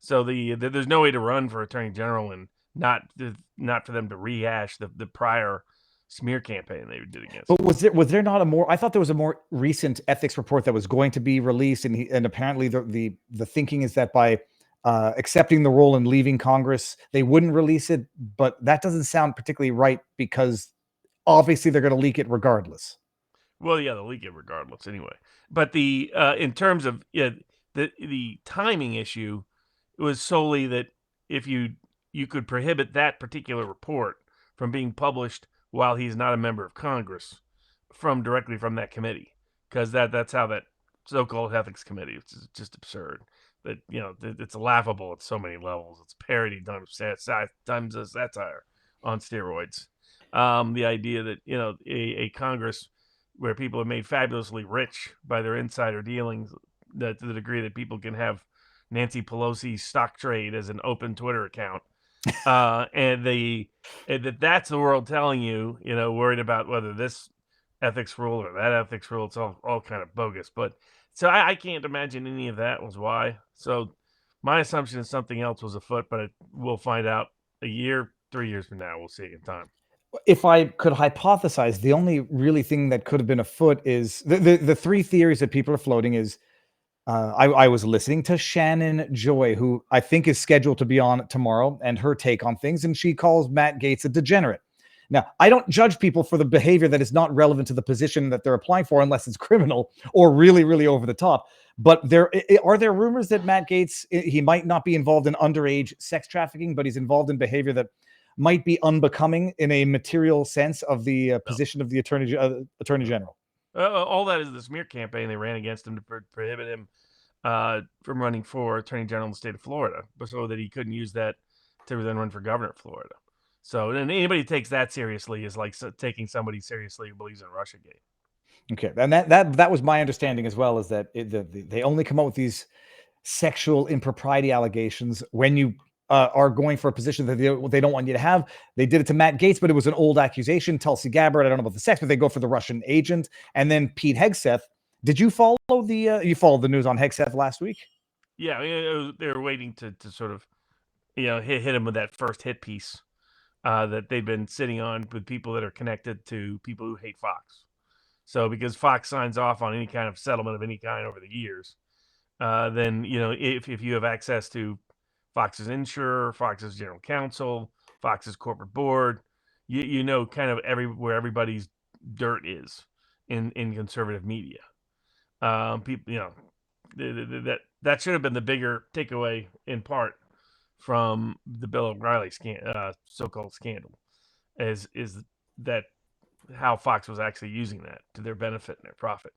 So there's no way to run for attorney general and not for them to rehash the prior smear campaign they did against. But was there not a more? I thought there was a more recent ethics report that was going to be released, and apparently the thinking is that by accepting the role and leaving Congress, they wouldn't release it. But that doesn't sound particularly right, because obviously they're going to leak it regardless. Well, yeah, they'll leak it regardless anyway. But in terms of the timing issue, it was solely that if you could prohibit that particular report from being published while he's not a member of Congress directly from that committee, because that's how that so-called ethics committee. It's just absurd. That it's laughable at so many levels. It's parody times satire on steroids. The idea that a Congress where people are made fabulously rich by their insider dealings, to the degree that people can have Nancy Pelosi's stock trade as an open Twitter account, and that's the world telling you, worried about whether this ethics rule or that ethics rule. It's all kind of bogus. But so I can't imagine any of that was why. So my assumption is something else was afoot, but we'll find out a year, 3 years from now. We'll see in time. If I could hypothesize, the only really thing that could have been afoot is the three theories that people are floating is, I was listening to Shannon Joy, who I think is scheduled to be on tomorrow, and her take on things, and she calls Matt Gaetz a degenerate. Now, I don't judge people for the behavior that is not relevant to the position that they're applying for, unless it's criminal or really, really over the top. But are there rumors that Matt Gaetz, he might not be involved in underage sex trafficking, but he's involved in behavior that might be unbecoming in a material sense of the position of the attorney general? All that is the smear campaign they ran against him to prohibit him from running for attorney general in the state of Florida, but so that he couldn't use that to then run for governor of Florida. So, and anybody who takes that seriously is like taking somebody seriously who believes in Russiagate. Okay, and that was my understanding as well, is that they only come up with these sexual impropriety allegations when you are going for a position that they don't want you to have. They did it to Matt Gaetz, but it was an old accusation. Tulsi Gabbard, I don't know about the sex, but they go for the Russian agent. And then Pete Hegseth. Did you follow you followed the news on Hegseth last week? Yeah, they were waiting to sort of hit him with that first hit piece that they've been sitting on with people that are connected to people who hate Fox. So because Fox signs off on any kind of settlement of any kind over the years, then if you have access to Fox's insurer, Fox's general counsel, Fox's corporate board, you know kind of where everybody's dirt is in conservative media. People, that should have been the bigger takeaway in part from the Bill O'Reilly so-called scandal, is that how Fox was actually using that to their benefit and their profit.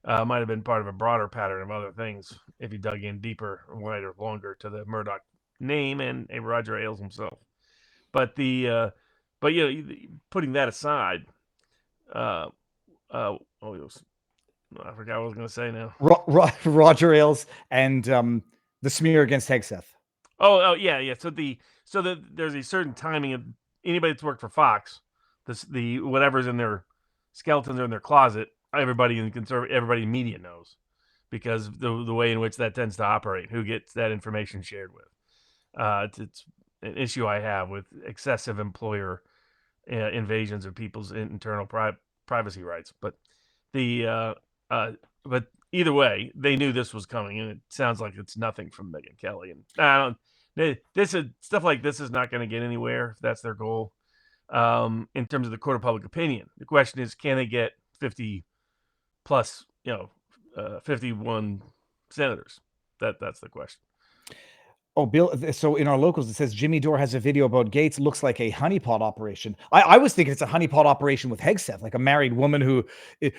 Might have been part of a broader pattern of other things if you dug in deeper, wider, longer to the Murdoch name and Roger Ailes himself. But putting that aside, I forgot what I was going to say now. Roger Ailes and the smear against Hegseth. Oh yeah. So there's a certain timing of anybody that's worked for Fox. The whatever's in their skeletons or in their closet, everybody in media knows, because the way in which that tends to operate, who gets that information shared with. It's an issue I have with excessive employer invasions of people's internal privacy rights. But but either way, they knew this was coming, and it sounds like it's nothing from Megyn Kelly. And I don't. This is stuff like this is not going to get anywhere if that's their goal. In terms of the court of public opinion, the question is, can they get 50 plus, 51 senators? That's the question. Oh, Bill. So in our locals, it says Jimmy Dore has a video about Gates. Looks like a honeypot operation. I was thinking it's a honeypot operation with Hegseth, like a married woman who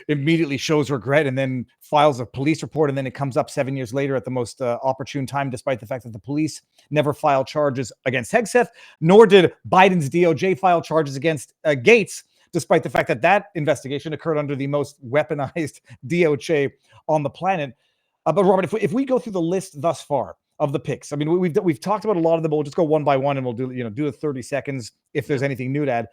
immediately shows regret and then files a police report. And then it comes up 7 years later at the most opportune time, despite the fact that the police never filed charges against Hegseth, nor did Biden's DOJ file charges against Gates, despite the fact that that investigation occurred under the most weaponized DOJ on the planet. But Robert, if we go through the list thus far of the picks, I mean, we've talked about a lot of them, but we'll just go one by one, and we'll do the 30 seconds if there's anything new to add.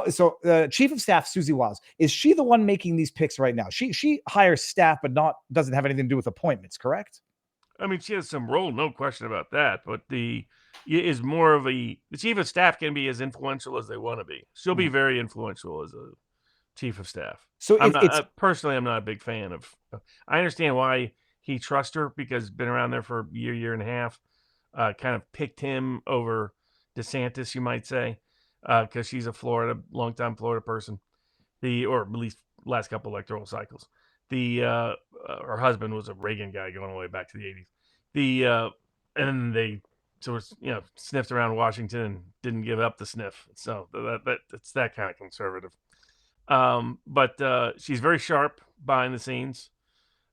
So Chief of Staff Susie Wiles, is she the one making these picks right now? She hires staff, but doesn't have anything to do with appointments, correct? I mean, she has some role, no question about that. But the Chief of Staff can be as influential as they want to be. She'll be very influential as a Chief of Staff. So personally, I'm not a big fan of. I understand why he trusts her, because he's been around there for a year and a half. Kind of picked him over DeSantis, you might say, because she's a longtime Florida person, or at least last couple electoral cycles. Her husband was a Reagan guy going all the way back to the 80s. And they sort of sniffed around Washington and didn't give up the sniff. So it's that kind of conservative. But she's very sharp behind the scenes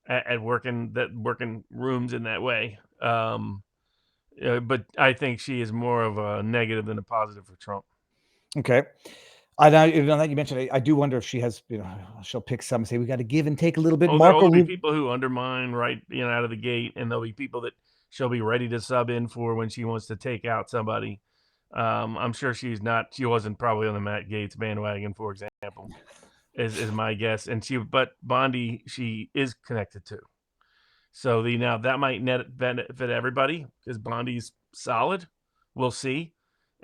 at working rooms in that way. But I think she is more of a negative than a positive for Trump. Okay. I know that you mentioned, I do wonder if she has, she'll pick some and say, we got to give and take a little bit. There'll be people who undermine right, out of the gate, and there'll be people that she'll be ready to sub in for when she wants to take out somebody. I'm sure she wasn't probably on the Matt Gaetz bandwagon, for example, is my guess. But Bondi, she is connected to. So now that might benefit everybody because Bondi's solid. We'll see.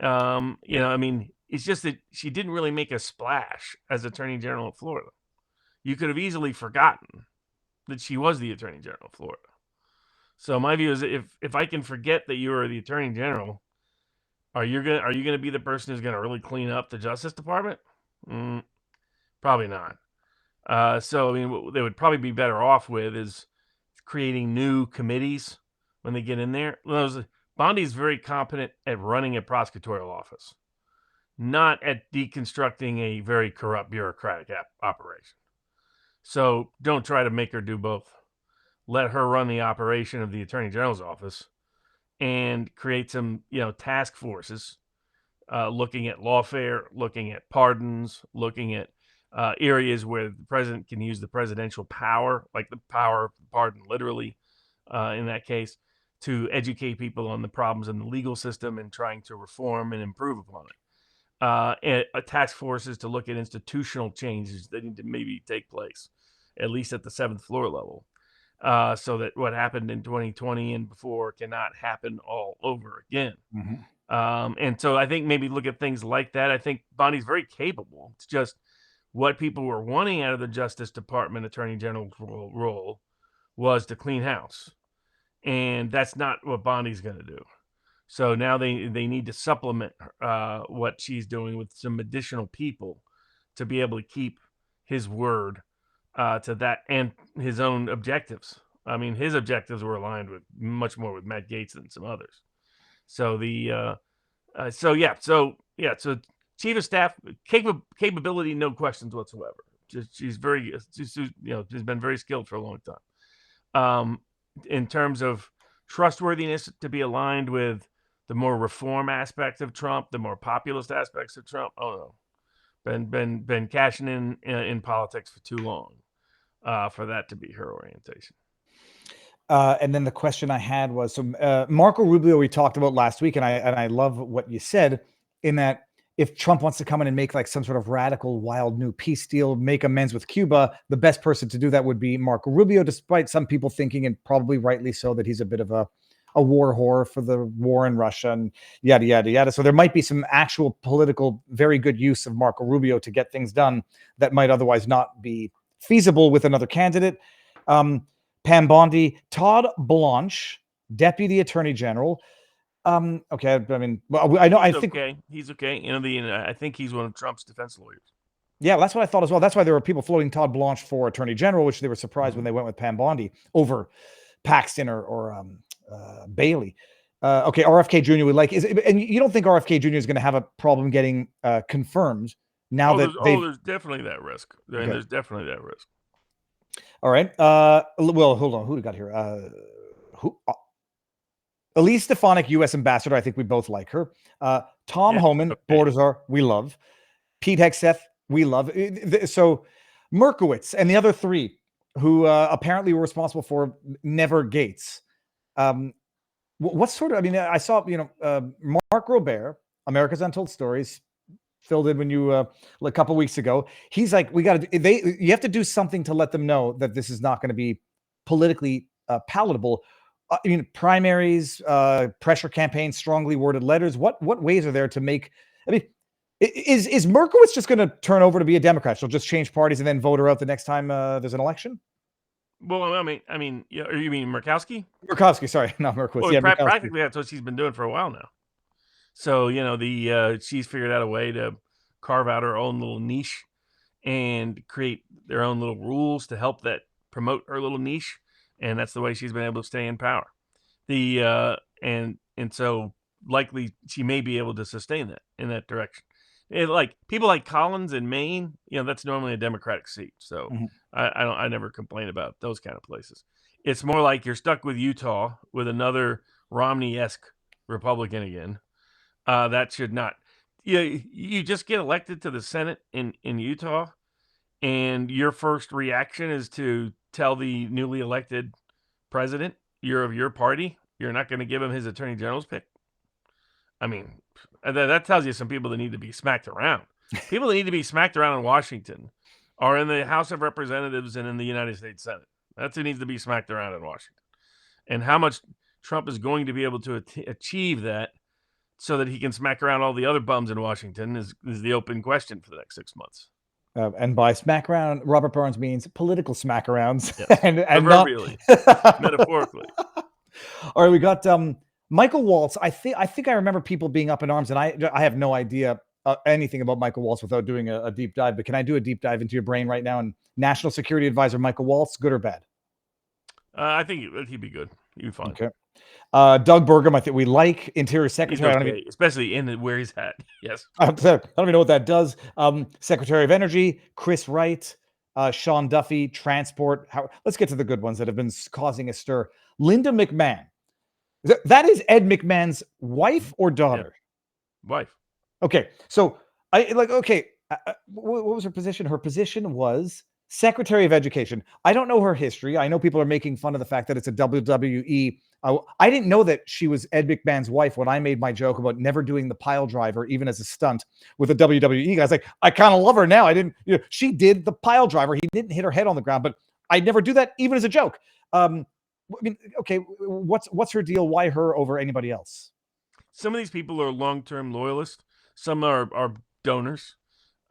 I mean, it's just that she didn't really make a splash as Attorney General of Florida. You could have easily forgotten that she was the Attorney General of Florida. So my view is, if I can forget that you are the Attorney General, are you gonna be the person who's gonna really clean up the Justice Department? Probably not. So I mean, what they would probably be better off with is creating new committees when they get in there. Bondi's very competent at running a prosecutorial office, not at deconstructing a very corrupt bureaucratic operation. So don't try to make her do both. Let her run the operation of the Attorney General's office and create some, task forces, looking at lawfare, looking at pardons, looking at areas where the president can use the presidential power, like the power of pardon, literally, in that case, to educate people on the problems in the legal system and trying to reform and improve upon it. And task forces to look at institutional changes that need to maybe take place, at least at the 7th floor level, so that what happened in 2020 and before cannot happen all over again. Mm-hmm. And so I think maybe look at things like that. I think Bondi's very capable. It's just what people were wanting out of the Justice Department Attorney General role was to clean house. And that's not what Bondi's going to do. So now they need to supplement what she's doing with some additional people to be able to keep his word to that and his own objectives. I mean, his objectives were aligned with much more with Matt Gaetz than some others. So so Chief of Staff capability, no questions whatsoever. She's been very skilled for a long time. In terms of trustworthiness, to be aligned with the more reform aspect of Trump, the more populist aspects of Trump. Oh no, been cashing in politics for too long for that to be her orientation. And then the question I had was, so Marco Rubio we talked about last week, and I love what you said in that if Trump wants to come in and make like some sort of radical, wild new peace deal, make amends with Cuba, the best person to do that would be Marco Rubio, despite some people thinking, and probably rightly so, that he's a bit of a a war whore for the war in Russia and yada, yada, yada. So there might be some actual political, very good use of Marco Rubio to get things done that might otherwise not be feasible with another candidate. Pam Bondi, Todd Blanche, Deputy Attorney General. Okay, I mean, well, I know, I think he's okay. I think he's one of Trump's defense lawyers. Yeah, that's what I thought as well. That's why there were people floating Todd Blanche for Attorney General, which they were surprised when they went with Pam Bondi over Paxton or Bailey. Okay, RFK Jr. we like. And you don't think RFK Jr. is going to have a problem getting confirmed now that there's definitely that risk. Okay. There's definitely that risk. All right. Well, hold on. Who we got here? Elise Stefanik, U.S. Ambassador. I think we both like her. Tom Homan, Bordazar, we love. Pete Hegseth, we love. So Merkowitz and the other three who apparently were responsible for Never Gates. What sort of, I mean, I saw, Mark Robert, America's Untold Stories, filled in when you a couple weeks ago. He's like, you have to do something to let them know that this is not going to be politically palatable. I mean, primaries, pressure campaigns, strongly worded letters. What ways are there to make? I mean, is Merkowitz just going to turn over to be a Democrat? She'll just change parties and then vote her out the next time there's an election? Well, I mean, you mean Murkowski? Murkowski, sorry, not Merkowitz. Well, yeah, practically that's what she's been doing for a while now. So she's figured out a way to carve out her own little niche and create their own little rules to help that promote her little niche, and that's the way she's been able to stay in power. And so likely she may be able to sustain that in that direction. Like people like Collins in Maine, that's normally a Democratic seat. So I never complain about those kind of places. It's more like you're stuck with Utah with another Romney-esque Republican again. That should not. You just get elected to the Senate in Utah, and your first reaction is to tell the newly elected president you're of your party. You're not going to give him his attorney general's pick. I mean, that tells you some people that need to be smacked around. People that need to be smacked around in Washington are in the House of Representatives and in the United States Senate. That's who needs to be smacked around in Washington. And how much Trump is going to be able to achieve that so that he can smack around all the other bums in Washington is the open question for the next 6 months. And by smack around, Robert Barnes means political smack arounds. Yes. and proverbially, metaphorically. All right, we got Michael Waltz. I think I remember people being up in arms, and I have no idea anything about Michael Waltz without doing a deep dive. But can I do a deep dive into your brain right now? And National Security Advisor Michael Waltz, good or bad? I think he'd be good. He'd be fine. Okay. Doug Burgum, I think we like. Interior Secretary. He's okay, especially in where he's at. Yes. I don't even know what that does. Secretary of Energy, Chris Wright, Sean Duffy, Transport. Let's get to the good ones that have been causing a stir. Linda McMahon. That is Ed McMahon's wife or daughter? Yeah. Wife. Okay. So what was her position? Her position was Secretary of Education. I don't know her history. I know people are making fun of the fact that it's a WWE. I didn't know that she was Ed McMahon's wife when I made my joke about never doing the pile driver, even as a stunt with a WWE guy. I was like, I kind of love her now. I didn't, she did the pile driver. He didn't hit her head on the ground, but I'd never do that even as a joke. I mean, okay, what's her deal? Why her over anybody else? Some of these people are long-term loyalists. Some are donors.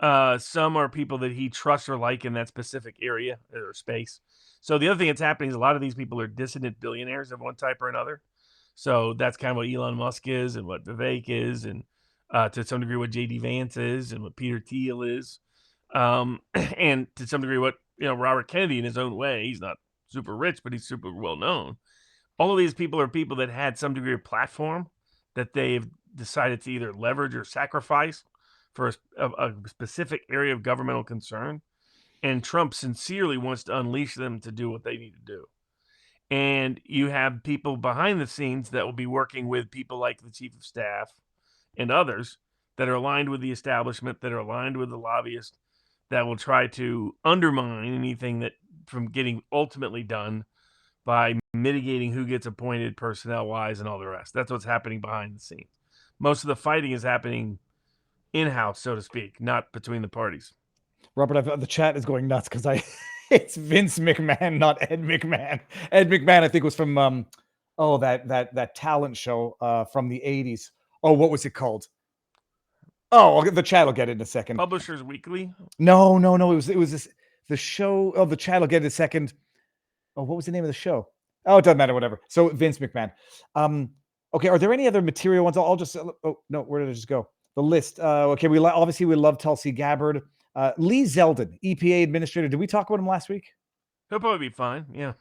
Some are people that he trusts or like in that specific area or space. So the other thing that's happening is a lot of these people are dissident billionaires of one type or another. So that's kind of what Elon Musk is and what Vivek is, and to some degree what JD Vance is and what Peter Thiel is. And to some degree what Robert Kennedy in his own way. He's not super rich, but he's super well known. All of these people are people that had some degree of platform that they've decided to either leverage or sacrifice for a specific area of governmental concern. And Trump sincerely wants to unleash them to do what they need to do. And you have people behind the scenes that will be working with people like the chief of staff and others that are aligned with the establishment, that are aligned with the lobbyists, that will try to undermine anything that from getting ultimately done by mitigating who gets appointed personnel-wise and all the rest. That's what's happening behind the scenes. Most of the fighting is happening in-house, so to speak, not between the parties. Robert, the chat is going nuts because it's Vince McMahon, not Ed McMahon. Ed McMahon, I think, was from Oh, that talent show from the 80s. Oh, what was it called? Oh, the chat will get it in a second. Publishers Weekly. No. It was the show. Oh, the chat will get it in a second. Oh, what was the name of the show? Oh, it doesn't matter. Whatever. So Vince McMahon. Okay. Are there any other material ones? I'll just. Oh no, where did it just go? The list. Okay. Obviously we love Tulsi Gabbard. Lee Zeldin, EPA administrator. Did we talk about him last week? He'll probably be fine. Yeah.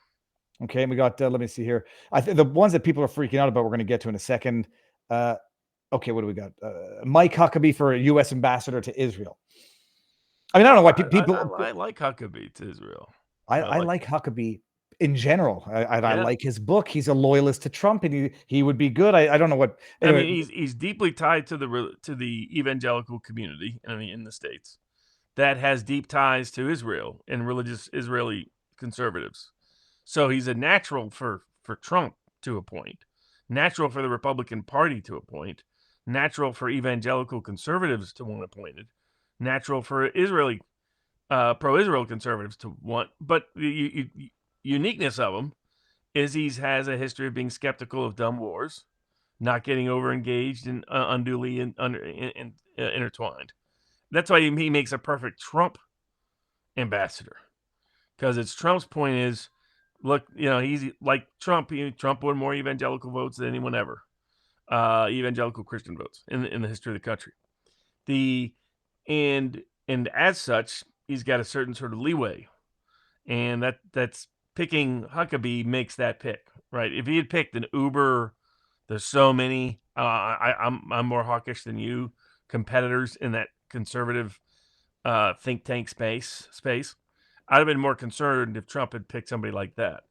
Okay. And we got. Let me see here. I think the ones that people are freaking out about, we're going to get to in a second. Okay. What do we got? Mike Huckabee for U.S. ambassador to Israel. I mean, I don't know why people. I like Huckabee to Israel. I like Huckabee in general. I like his book. He's a loyalist to Trump, and he would be good. I don't know what. Anyway. I mean, he's deeply tied to the evangelical community. I mean, in the States, that has deep ties to Israel and religious Israeli conservatives. So he's a natural for Trump to a point, natural for the Republican Party to a point, natural for evangelical conservatives to want appointed, natural for Israeli pro-Israel conservatives to want. But the uniqueness of him is he has a history of being skeptical of dumb wars, not getting over-engaged and unduly intertwined. That's why he makes a perfect Trump ambassador, because it's Trump's point is, look, he's like Trump. Trump won more evangelical votes than anyone ever, evangelical Christian votes in the history of the country. And as such, he's got a certain sort of leeway, and that's picking Huckabee makes that pick, right? If he had picked an Uber, there's so many. I'm more hawkish than you, competitors in that conservative think tank space. I'd have been more concerned if Trump had picked somebody like that.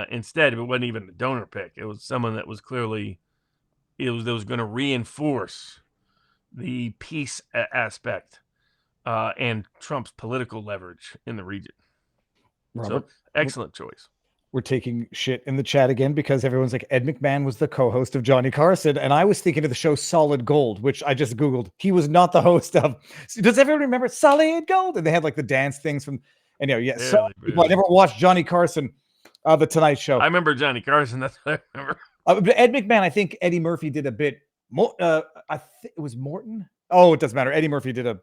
Instead, it wasn't even a donor pick. It was someone that was clearly that was going to reinforce the peace aspect and Trump's political leverage in the region. Robert, so excellent choice. We're taking shit in the chat again because everyone's like, Ed McMahon was the co-host of Johnny Carson. And I was thinking of the show Solid Gold, which I just Googled. He was not the host of. Does everyone remember Solid Gold? And they had like the dance things from, anyway, yeah. So I never watched Johnny Carson, The Tonight Show. I remember Johnny Carson. That's what I remember. But Ed McMahon, I think Eddie Murphy did a bit more. I think it was Morton. Oh, it doesn't matter. Eddie Murphy did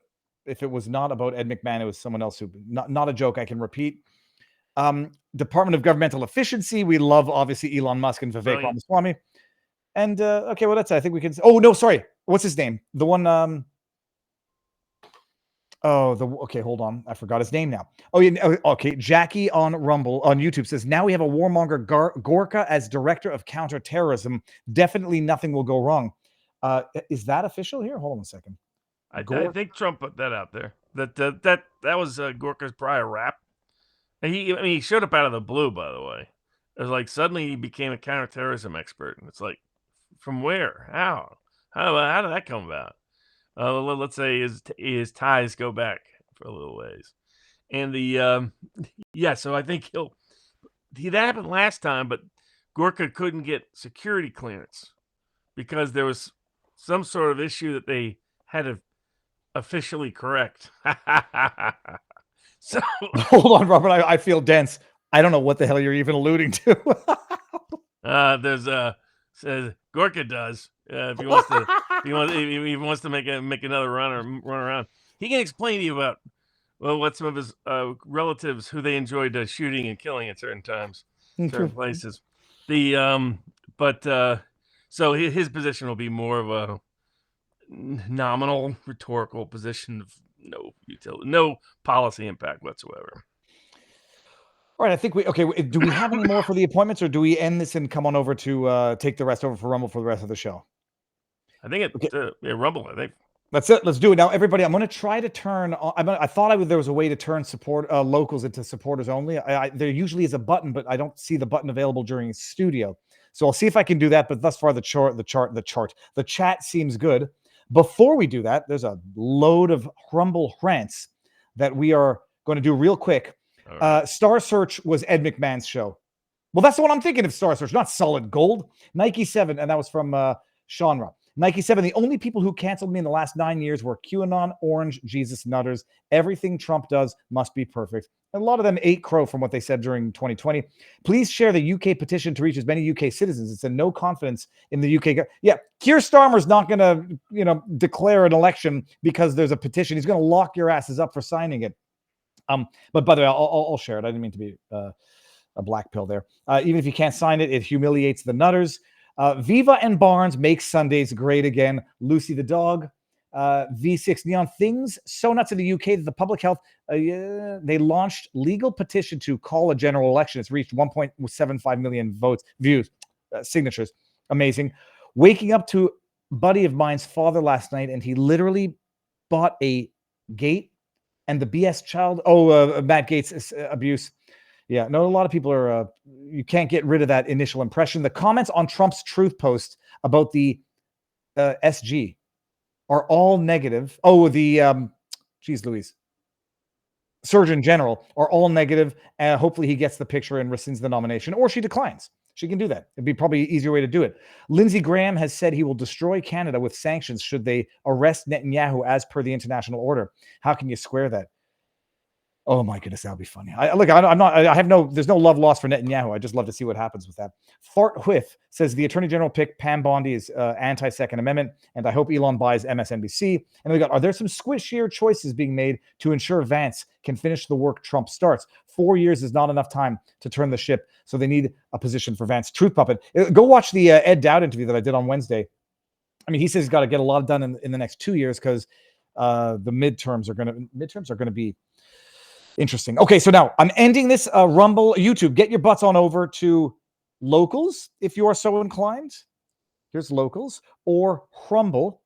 if it was not about Ed McMahon, it was someone else who, not a joke I can repeat. Department of Governmental Efficiency. We love, obviously, Elon Musk and Vivek Ramaswamy. And, okay, well, that's, I think we can, oh, no, sorry. What's his name? The one, okay, hold on. I forgot his name now. Oh, yeah, okay. Jackie on Rumble on YouTube says, now we have a warmonger Gorka as director of counterterrorism. Definitely nothing will go wrong. Is that official here? Hold on a second. I think Trump put that out there. That was Gorka's prior rap. He showed up out of the blue, by the way. It was like suddenly he became a counterterrorism expert. And it's like, from where? How did that come about? Let's say his ties go back for a little ways. And so I think that happened last time, but Gorka couldn't get security clearance because there was some sort of issue that they had to officially correct. So hold on, Robert. I feel dense. I don't know what the hell you're even alluding to. Says Gorka does. If he wants to make another run or run around, he can explain to you about what some of his relatives who they enjoyed shooting and killing at certain times, certain places. So his position will be more of a nominal rhetorical position of no utility, no policy impact whatsoever. All right, I think do we have any more for the appointments, or do we end this and come on over to take the rest over for Rumble for the rest of the show? I think it's Rumble. I think that's it. Let's do it now, everybody. I'm going to try to turn. I thought there was a way to turn support locals into supporters only. There usually is a button, but I don't see the button available during studio. So I'll see if I can do that. But thus far, the chat seems good. Before we do that, there's a load of Rumble rants that we are going to do real quick. Right. Star Search was Ed McMahon's show. Well, that's the one I'm thinking of, Star Search, not Solid Gold. Nike 7, and that was from Shanra. Nike 7, the only people who canceled me in the last 9 years were QAnon, Orange, Jesus Nutters. Everything Trump does must be perfect. And a lot of them ate crow from what they said during 2020. Please share the UK petition to reach as many UK citizens. It's a no confidence in the UK. Yeah, Keir Starmer's not going to, declare an election because there's a petition. He's going to lock your asses up for signing it. But by the way, I'll share it. I didn't mean to be a black pill there. Even if you can't sign it, it humiliates the Nutters. Viva and Barnes make Sundays great again. Lucy the dog. V6 Neon. Things so nuts in the UK that the public health, they launched legal petition to call a general election. It's reached 1.75 million signatures. Amazing. Waking up to a buddy of mine's father last night, and he literally bought a gate and the BS child. Matt Gaetz abuse. Yeah, no, a lot of people are, you can't get rid of that initial impression. The comments on Trump's truth post about the SG are all negative. Geez Louise. Surgeon General are all negative. Hopefully he gets the picture and rescinds the nomination, or she declines. She can do that. It'd be probably an easier way to do it. Lindsey Graham has said he will destroy Canada with sanctions should they arrest Netanyahu as per the international order. How can you square that? Oh my goodness, that'll be funny. There's no love lost for Netanyahu. I just love to see what happens with that. Fart Whiff says the Attorney General picked Pam Bondi as anti-Second Amendment, and I hope Elon buys MSNBC. And we got, are there some squishier choices being made to ensure Vance can finish the work Trump starts? 4 years is not enough time to turn the ship, so they need a position for Vance. Truth Puppet. Go watch the Ed Dowd interview that I did on Wednesday. I mean, he says he's got to get a lot done in the next 2 years because the midterms are going to be interesting. Okay, so now I'm ending this Rumble. YouTube, get your butts on over to Locals if you are so inclined. Here's Locals or Rumble,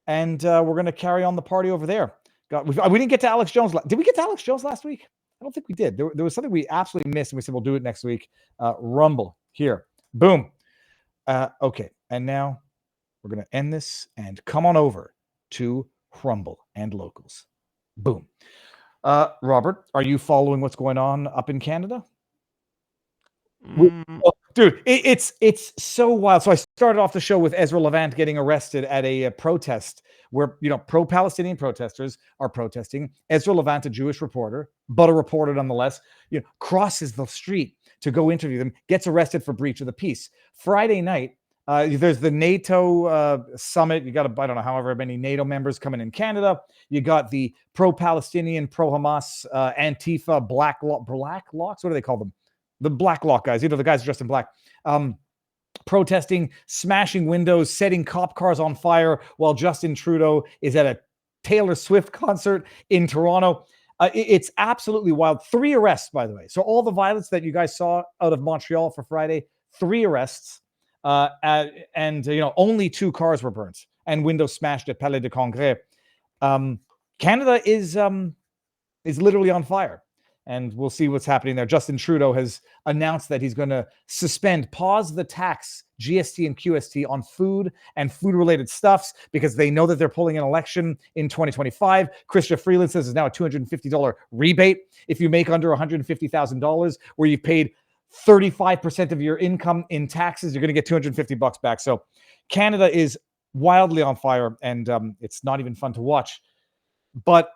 and we're going to carry on the party over there. We didn't get to Alex Jones. Did we get to Alex Jones last week? I don't think we did. There was something we absolutely missed, and we said we'll do it next week. Rumble here. Boom. Okay, and now we're going to end this and come on over to Rumble and Locals. Boom. Robert, are you following what's going on up in Canada? Dude, it's so wild. So I started off the show with Ezra Levant getting arrested at a protest where, pro-Palestinian protesters are protesting. Ezra Levant, a Jewish reporter, but a reporter nonetheless, crosses the street to go interview them, gets arrested for breach of the peace. Friday night, there's the NATO summit. You got however many NATO members coming in Canada. You got the pro-Palestinian, pro-Hamas, Antifa, Black Locks. What do they call them? The Black Lock guys. The guys dressed in black. Protesting, smashing windows, setting cop cars on fire while Justin Trudeau is at a Taylor Swift concert in Toronto. It's absolutely wild. 3 arrests, by the way. So all the violence that you guys saw out of Montreal for Friday, 3 arrests. Only 2 cars were burnt and windows smashed at Palais de Congrès. Canada is literally on fire, and we'll see what's happening there. Justin Trudeau has announced that he's going to pause the tax, GST and QST, on food and food-related stuffs because they know that they're pulling an election in 2025. Chrystia Freeland says there's now a $250 rebate if you make under $150,000, where you've paid 35% of your income in taxes, you're going to get $250 back. So Canada is wildly on fire, and it's not even fun to watch. But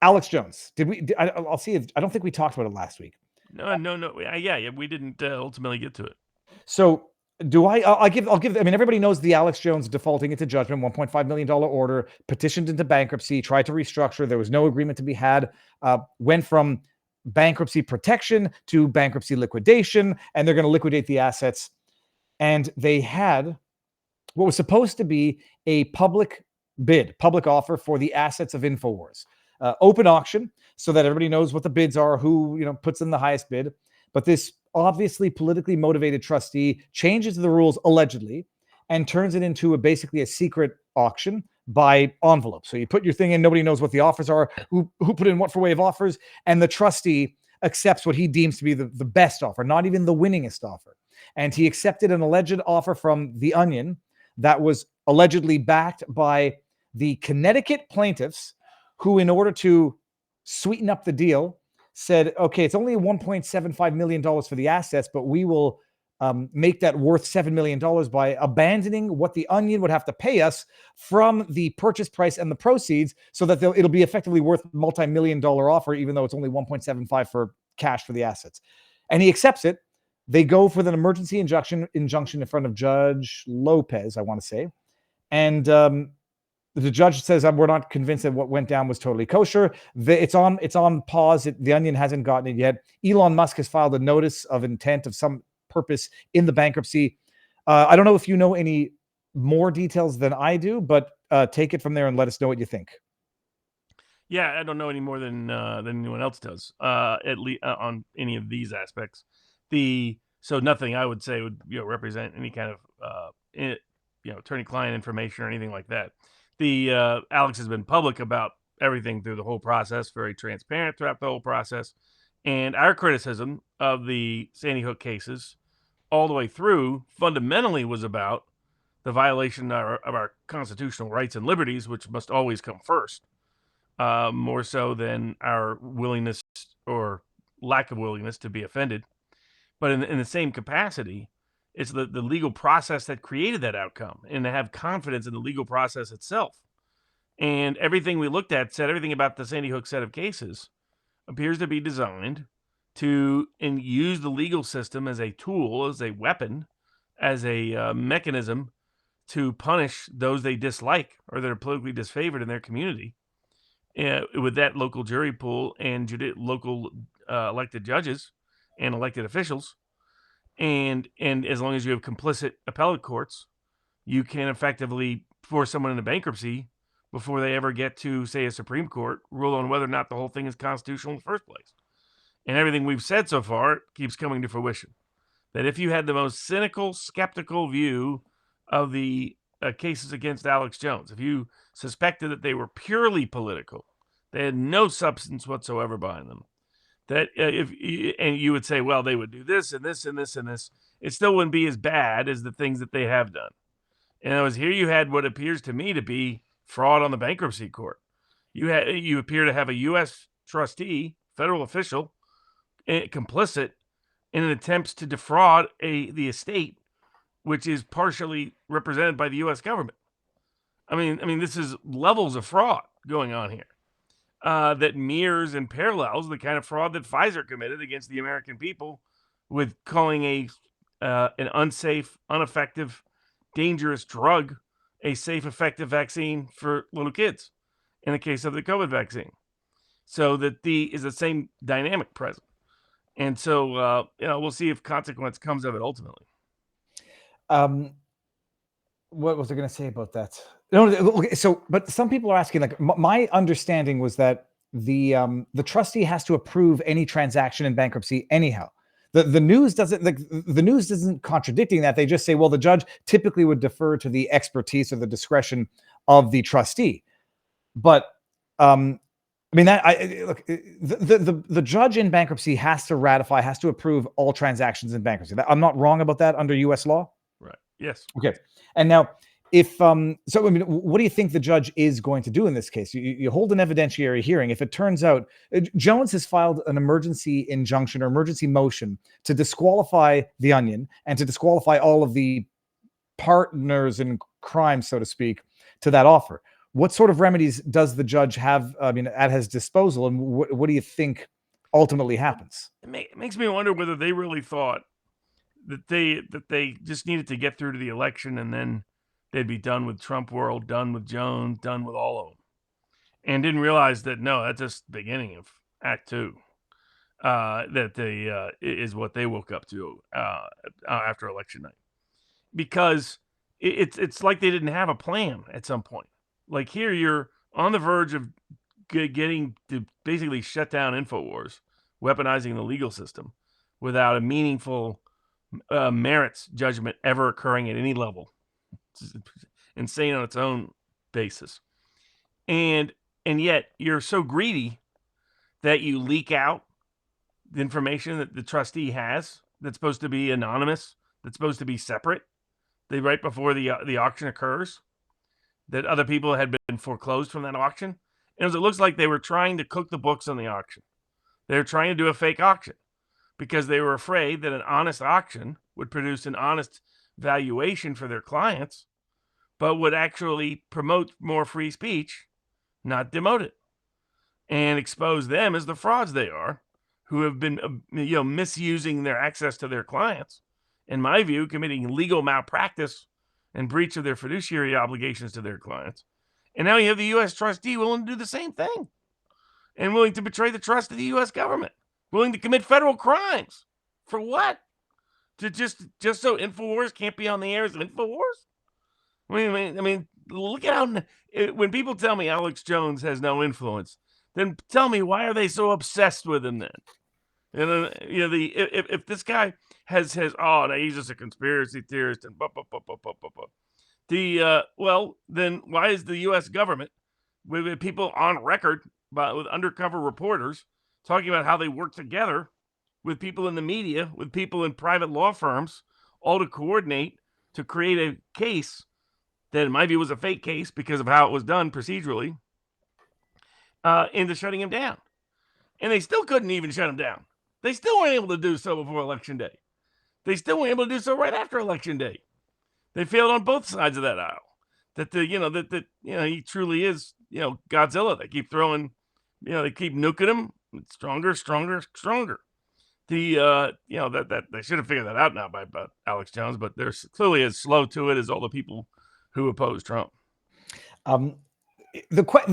Alex Jones, I'll see if I don't think we talked about it last week. No. Yeah, we didn't ultimately get to it. So I'll give, everybody knows the Alex Jones defaulting into judgment, $1.5 million order, petitioned into bankruptcy, tried to restructure. There was no agreement to be had, went from bankruptcy protection to bankruptcy liquidation, and they're going to liquidate the assets. And they had what was supposed to be a public offer for the assets of Infowars. Open auction so that everybody knows what the bids are, who puts in the highest bid. But this obviously politically motivated trustee changes the rules allegedly and turns it into basically a secret auction by envelope. So you put your thing in, nobody knows what the offers are, who put in what for way of offers, and the trustee accepts what he deems to be the best offer, not even the winningest offer. And he accepted an alleged offer from The Onion that was allegedly backed by the Connecticut plaintiffs, who, in order to sweeten up the deal, said, okay, it's only $1.75 million for the assets, but we will make that worth $7 million by abandoning what the Onion would have to pay us from the purchase price and the proceeds, so that it'll be effectively worth multi-million-dollar offer, even though it's only 1.75 for cash for the assets. And he accepts it. They go for an emergency injunction in front of Judge Lopez, I want to say. And the judge says, we're not convinced that what went down was totally kosher. It's on pause. The Onion hasn't gotten it yet. Elon Musk has filed a notice of intent of some purpose in the bankruptcy. I don't know if you know any more details than I do, but take it from there and let us know what you think. Yeah, I don't know any more than anyone else does, at least on any of these aspects. So nothing I would say would represent any kind of attorney-client information or anything like that. Alex has been public about everything through the whole process, very transparent throughout the whole process. And our criticism of the Sandy Hook cases all the way through fundamentally was about the violation of our constitutional rights and liberties, which must always come first, more so than our willingness or lack of willingness to be offended. But in the same capacity, it's the legal process that created that outcome, and to have confidence in the legal process itself. And everything we looked at said everything about the Sandy Hook set of cases appears to be designed to use the legal system as a tool, as a weapon, as a mechanism to punish those they dislike or that are politically disfavored in their community, with that local jury pool and local elected judges and elected officials. And as long as you have complicit appellate courts, you can effectively force someone into bankruptcy before they ever get to, say, a Supreme Court rule on whether or not the whole thing is constitutional in the first place. And everything we've said so far keeps coming to fruition. That if you had the most cynical, skeptical view of the cases against Alex Jones, if you suspected that they were purely political, they had no substance whatsoever behind them, that and you would say, well, they would do this and this and this and this, it still wouldn't be as bad as the things that they have done. And it was here you had what appears to me to be fraud on the bankruptcy court. You appear to have a U.S. trustee, federal official, complicit in an attempt to defraud the estate, which is partially represented by the U.S. government. I mean, this is levels of fraud going on here that mirrors and parallels the kind of fraud that Pfizer committed against the American people with calling an unsafe, ineffective, dangerous drug a safe, effective vaccine for little kids in the case of the COVID vaccine. So that is the same dynamic present. And so, we'll see if consequence comes of it ultimately. What was I going to say about that? No, okay. So, but some people are asking, like, my understanding was that the trustee has to approve any transaction in bankruptcy anyhow. The news isn't contradicting that. They just say, well, the judge typically would defer to the expertise or the discretion of the trustee. But the judge in bankruptcy has to ratify, has to approve all transactions in bankruptcy. I'm not wrong about that under U.S. law? Right. Yes. Okay. And now, what do you think the judge is going to do in this case? You hold an evidentiary hearing. If it turns out Jones has filed an emergency injunction or emergency motion to disqualify the Onion and to disqualify all of the partners in crime, so to speak, to that offer. What sort of remedies does the judge have, at his disposal, and what do you think ultimately happens? It makes me wonder whether they really thought that they just needed to get through to the election and then they'd be done with Trump world, done with Jones, done with all of them, and didn't realize that no, that's just the beginning of Act 2. That is what they woke up to after election night, because it's like they didn't have a plan at some point. Like here, you're on the verge of getting to basically shut down Infowars, weaponizing the legal system without a meaningful merits judgment ever occurring at any level. It's insane on its own basis. And yet you're so greedy that you leak out the information that the trustee has that's supposed to be anonymous, that's supposed to be separate, right before the auction occurs, that other people had been foreclosed from that auction. And it looks like they were trying to cook the books on the auction. They're trying to do a fake auction. because they were afraid that an honest auction would produce an honest valuation for their clients, but would actually promote more free speech, not demote it, and expose them as the frauds they are, who have been misusing their access to their clients, in my view, committing legal malpractice and breach of their fiduciary obligations to their clients. And now you have the U.S. trustee willing to do the same thing and willing to betray the trust of the U.S. government, willing to commit federal crimes. For what? To just so Infowars can't be on the air as Infowars? I mean, look at how, when people tell me Alex Jones has no influence, then tell me, why are they so obsessed with him then? If this guy has now he's just a conspiracy theorist and well, then why is the U.S. government, with people on record, with undercover reporters, talking about how they work together with people in the media, with people in private law firms, all to coordinate to create a case that, in my view, was a fake case because of how it was done procedurally, into shutting him down? And they still couldn't even shut him down. They still weren't able to do so before Election Day. They still weren't able to do so right after Election Day. They failed on both sides of that aisle. That he truly is, Godzilla. They keep throwing, they keep nuking him. Stronger. That they should have figured that out now by Alex Jones, but they're clearly as slow to it as all the people who oppose Trump. The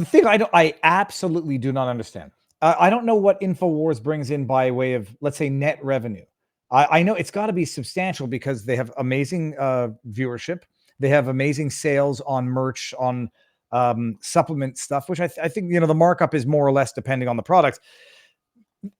thing I absolutely do not understand. I don't know what Infowars brings in by way of, let's say, net revenue. I know it's got to be substantial because they have amazing viewership. They have amazing sales on merch, on supplement stuff, which I think, the markup is more or less depending on the products.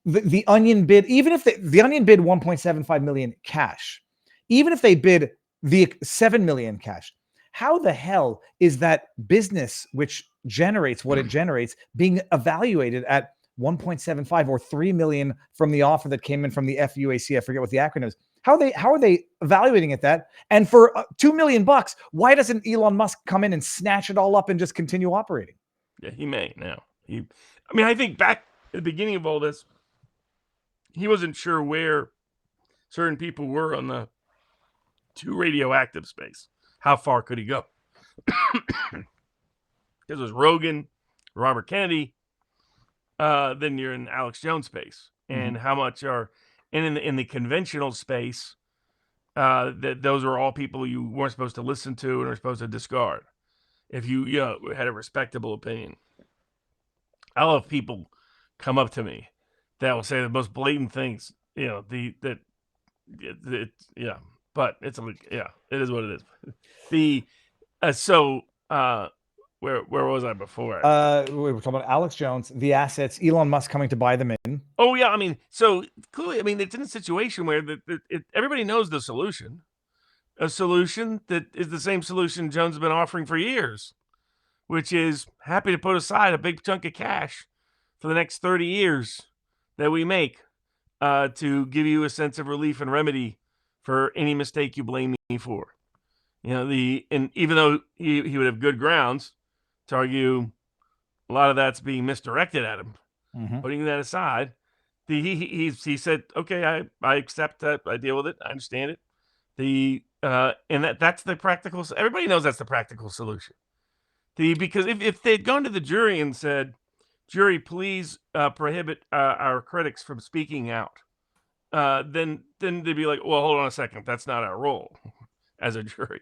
The Onion bid, even if the Onion bid 1.75 million cash, even if they bid the 7 million cash, how the hell is that business, which generates what it generates, being evaluated at 1.75 or 3 million from the offer that came in from the FUAC? I forget what the acronym is. How are they evaluating it that? And for $2 million, why doesn't Elon Musk come in and snatch it all up and just continue operating? Yeah, he may now. I think back at the beginning of all this, he wasn't sure where certain people were on the too radioactive space. How far could he go? Because it was Rogan, Robert Kennedy. Then you're in Alex Jones space, and how much are, and in the conventional space, that those are all people you weren't supposed to listen to and are supposed to discard if you had a respectable opinion. I'll have people come up to me that will say the most blatant things, but it's it is what it is. Where was I before? We were talking about Alex Jones, the assets, Elon Musk coming to buy them in. Oh yeah, so clearly, it's in a situation where everybody knows the solution, a solution that is the same solution Jones has been offering for years, which is happy to put aside a big chunk of cash for the next 30 years that we make to give you a sense of relief and remedy for any mistake you blame me for. And even though he would have good grounds to argue a lot of that's being misdirected at him, putting that aside, he said, okay, I accept that, I deal with it, I understand it. And that's the practical. Everybody knows that's the practical solution. Because if they'd gone to the jury and said, jury, please prohibit our critics from speaking out, then they'd be like, well, hold on a second, that's not our role as a jury.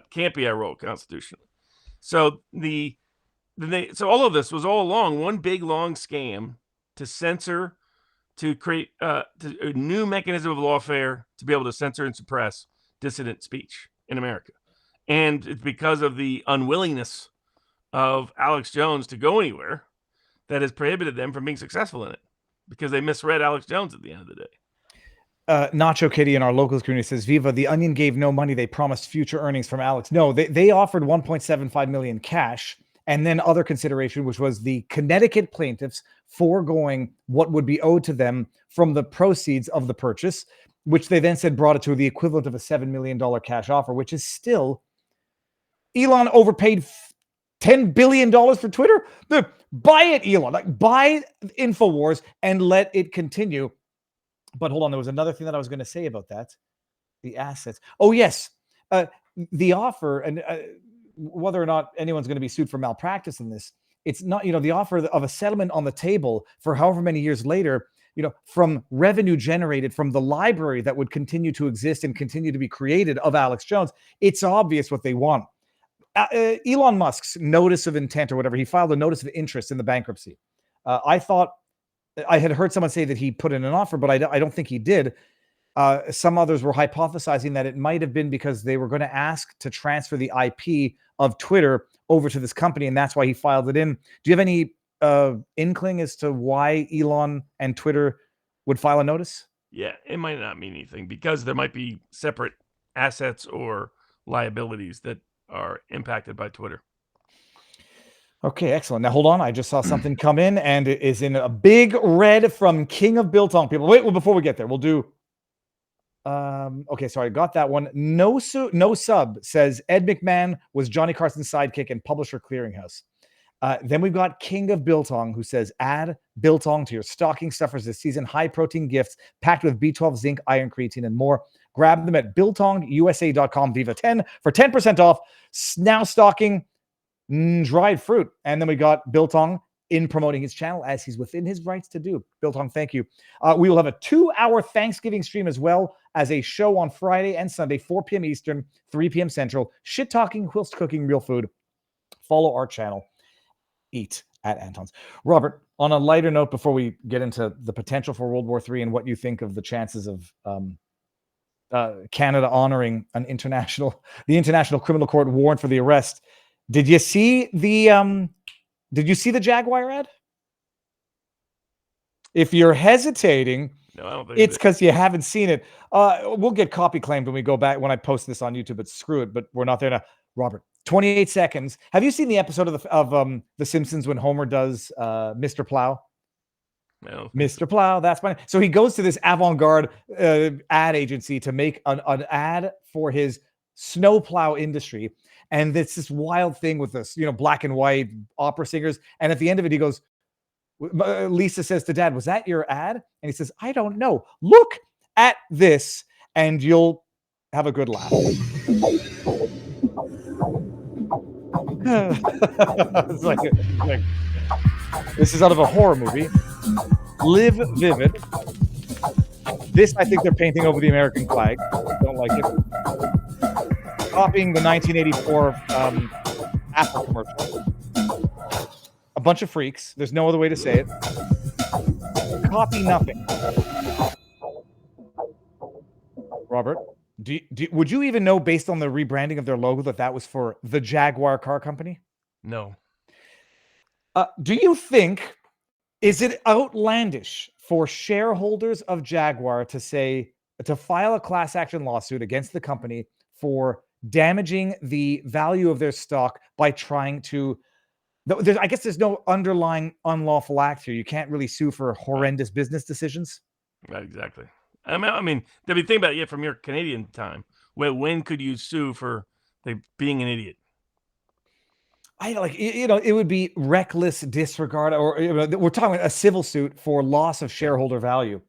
Can't be our role constitutionally. So so all of this was all along one big long scam to censor, to create a new mechanism of lawfare to be able to censor and suppress dissident speech in America. And it's because of the unwillingness of Alex Jones to go anywhere that has prohibited them from being successful in it, because they misread Alex Jones at the end of the day. Nacho Kitty in our locals community says, Viva, the Onion gave no money. They promised future earnings from Alex. No, they offered 1.75 million cash and then other consideration, which was the Connecticut plaintiffs foregoing what would be owed to them from the proceeds of the purchase, which they then said brought it to the equivalent of a $7 million cash offer, which is still, Elon overpaid $10 billion for Twitter. Buy it, Elon. Buy Infowars and let it continue. But hold on, there was another thing that I was going to say about that. The assets. Oh, yes. The offer, and whether or not anyone's going to be sued for malpractice in this, it's not, the offer of a settlement on the table for however many years later, from revenue generated from the library that would continue to exist and continue to be created of Alex Jones. It's obvious what they want. Elon Musk's notice of intent or whatever, he filed a notice of interest in the bankruptcy. I thought, I had heard someone say that he put in an offer, but I don't think he did. Some others were hypothesizing that it might have been because they were going to ask to transfer the IP of Twitter over to this company, and that's why he filed it in. Do you have any inkling as to why Elon and Twitter would file a notice? Yeah, it might not mean anything because there might be separate assets or liabilities that are impacted by Twitter. Okay, excellent. Now, hold on. I just saw something come in, and it is in a big red from King of Biltong people. Wait, well, before we get there, we'll do... okay, sorry, I got that one. No sub says Ed McMahon was Johnny Carson's sidekick and Publisher Clearinghouse. Then we've got King of Biltong who says, add Biltong to your stocking stuffers this season. High protein gifts packed with B12, zinc, iron, creatine, and more. Grab them at BiltongUSA.com Viva 10 for 10% off. Now stocking dried fruit. And then we got Biltong in promoting his channel as he's within his rights to do. Biltong, thank you. We will have a 2-hour Thanksgiving stream as well as a show on Friday and Sunday, 4 p.m. Eastern, 3 p.m. Central. Shit talking whilst cooking real food. Follow our channel. Eat at Anton's. Robert, on a lighter note, before we get into the potential for World War III and what you think of the chances of Canada honoring the International Criminal Court warrant for the arrest, did you see the Jaguar ad? If you're hesitating, no, I don't think it's because you haven't seen it. We'll get copy claimed when we go back, when I post this on YouTube, but screw it. But we're not there now. Robert, 28 seconds. Have you seen the episode of The Simpsons when Homer does Mr. Plow? No. Mr. Plow, that's fine. So he goes to this avant-garde ad agency to make an ad for his snowplow industry. And it's this wild thing with this, black and white opera singers. And at the end of it, he goes, Lisa says to Dad, was that your ad? And he says, I don't know. Look at this and you'll have a good laugh. It's like, this is out of a horror movie. Live Vivid. This, I think they're painting over the American flag. Don't like it. Copying the 1984 Apple commercial. A bunch of freaks. There's no other way to say it. Copy nothing. Robert, would you even know, based on the rebranding of their logo, that was for the Jaguar car company? No. Do you think, is it outlandish for shareholders of Jaguar to file a class action lawsuit against the company for damaging the value of their stock by trying to... I guess there's no underlying unlawful act here. You can't really sue for horrendous business decisions. Right, exactly. I mean, the thing about it, from your Canadian time, when could you sue for being an idiot? It would be reckless disregard, or we're talking about a civil suit for loss of shareholder value.